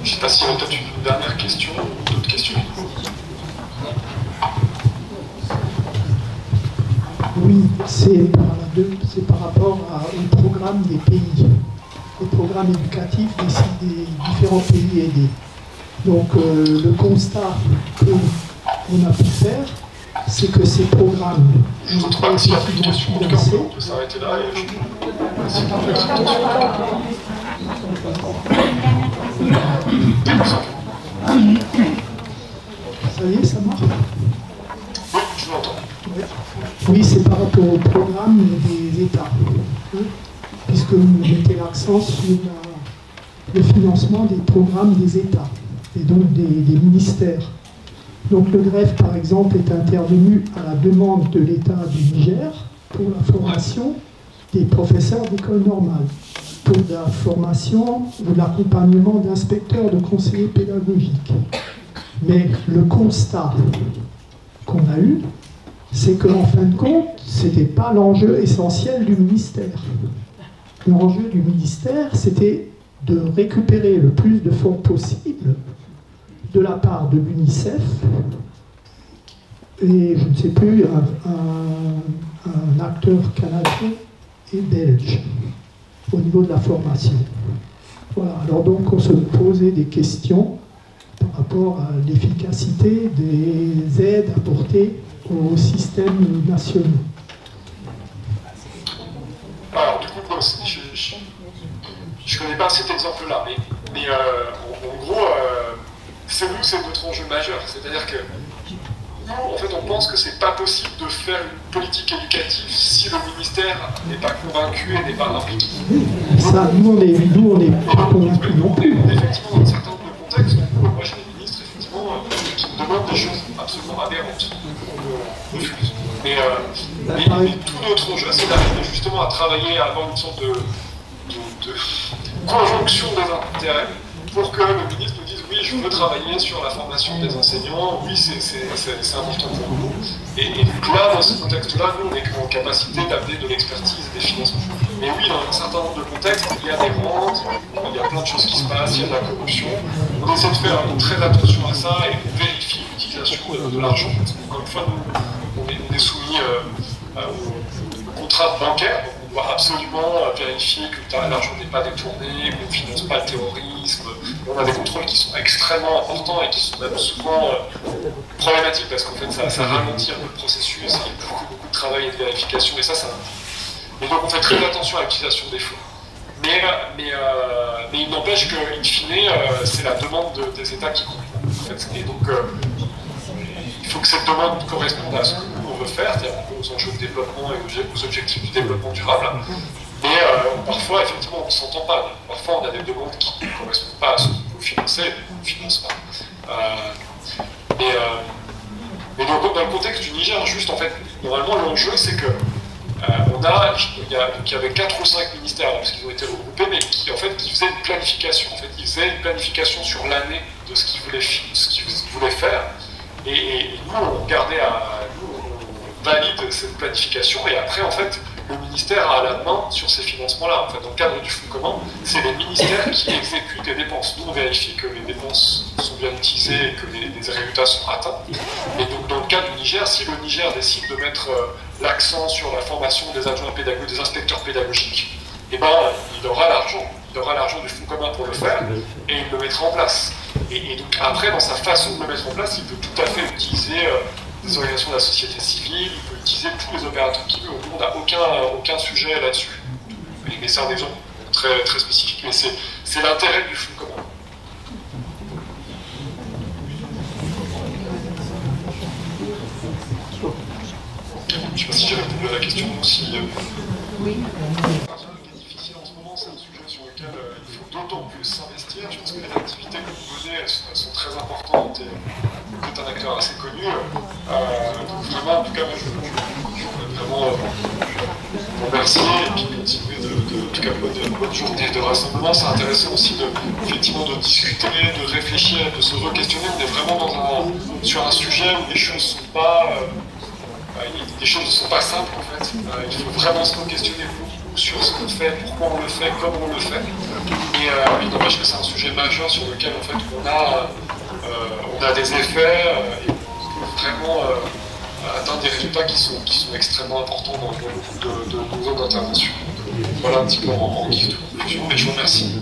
Je ne sais pas s'il y a peut-être une dernière question ou d'autres questions. Oui, c'est par rapport au programme des pays, les programmes éducatifs des différents pays aidés. Donc le constat qu'on a pu faire, c'est que ces programmes ont été financés. On peut s'arrêter là et merci pour votre attention. Ça y est, ça marche? Oui, je vous entends. Oui, c'est par rapport au programme des États, puisque vous mettez l'accent sur le financement des programmes des États, et donc des ministères. Donc le GREF, par exemple, est intervenu à la demande de l'État du Niger pour la formation des professeurs d'école normale, pour la formation ou l'accompagnement d'inspecteurs, de conseillers pédagogiques. Mais le constat qu'on a eu, c'est qu'en fin de compte, ce n'était pas l'enjeu essentiel du ministère. L'enjeu du ministère, c'était de récupérer le plus de fonds possible de la part de l'UNICEF et, je ne sais plus, un acteur canadien et belge au niveau de la formation. Voilà, alors donc on se posait des questions par rapport à l'efficacité des aides apportées aux systèmes nationaux. Alors, du coup, je ne connais pas cet exemple-là, mais en gros, c'est notre enjeu majeur. C'est-à-dire que nous, en fait, on pense que c'est pas possible de faire une politique éducative si le ministère n'est pas convaincu et n'est pas impliqué. Ça, nous, on n'est pas convaincus non plus. Effectivement, dans un certain nombre de contextes, moi j'ai des ministres, effectivement, qui me demandent des choses absolument aberrantes. On refuse. Mais tout notre enjeu, c'est d'arriver justement à travailler, à avoir une sorte de conjonction des intérêts pour que le ministre nous dise oui, je veux travailler sur la formation des enseignants, oui, c'est important pour nous. Et donc là, dans ce contexte-là, nous, on est en capacité d'amener de l'expertise et des financements. Mais oui, dans un certain nombre de contextes, il y a des rentes, il y a plein de choses qui se passent, il y a de la corruption. On essaie de faire très attention à ça et on vérifie l'utilisation de l'argent. Encore une fois, nous, on est soumis aux contraintes bancaires. On doit absolument vérifier que l'argent n'est pas détourné, qu'on ne finance pas le terrorisme. On a des contrôles qui sont extrêmement importants et qui sont même souvent problématiques parce qu'en fait ça ralentit un peu le processus, il y a beaucoup de travail et de vérification et ça. Et donc on fait très attention à l'utilisation des fonds. Mais il n'empêche qu'in fine, c'est la demande des États qui compte. En fait. Et donc il faut que cette demande corresponde à ce que nous on veut faire, c'est-à-dire aux enjeux de développement et aux objectifs du développement durable. Mais parfois, effectivement, on ne s'entend pas. Parfois, on a des demandes qui ne correspondent pas à ce qu'on peut financer, on ne finance pas. Mais donc, dans le contexte du Niger, juste en fait, normalement, l'enjeu, c'est que il y avait 4 ou 5 ministères, parce qu'ils ont été regroupés, mais qui faisaient une planification. En fait, ils faisaient une planification sur l'année de ce qu'ils voulaient faire. Et nous, on valide cette planification, et après, en fait, le ministère a la main sur ces financements-là. En fait, dans le cadre du fonds commun, c'est les ministères qui exécutent les dépenses. Nous, on vérifie que les dépenses sont bien utilisées et que les résultats sont atteints. Et donc, dans le cas du Niger, si le Niger décide de mettre l'accent sur la formation des adjoints pédagogiques, des inspecteurs pédagogiques, eh ben, il aura l'argent. Il aura l'argent du fonds commun pour le faire, et il le mettra en place. Et donc, après, dans sa façon de le mettre en place, il peut tout à fait utiliser des organisations de la société civile, il peut utiliser tous les opérateurs qu'il veut. On n'a aucun sujet là-dessus. Mais c'est un exemple très, très spécifique. Mais c'est l'intérêt du fonds commun. Je ne sais pas si j'ai répondu à la question aussi. Oui. Ce qui est difficile en ce moment, c'est un sujet sur lequel il faut d'autant plus s'investir. Je pense que les activités que vous menez, elles sont très importantes et vous êtes un acteur assez connu. Donc vraiment, en tout cas, moi, je voudrais vraiment vous remercier et puis continuer en tout cas, bonne journée de rassemblement. C'est intéressant aussi effectivement de discuter, de réfléchir, de se re-questionner. On est vraiment sur un sujet où les choses ne sont pas... les choses ne sont pas simples en fait. Il faut vraiment se questionner beaucoup sur ce qu'on fait, pourquoi on le fait, comment on le fait. Et il n'empêche que c'est un sujet majeur sur lequel en fait on a des effets et on peut vraiment atteindre des résultats qui sont extrêmement importants dans beaucoup de nos zones d'intervention. Voilà un petit peu en guise de conclusion, mais je vous remercie.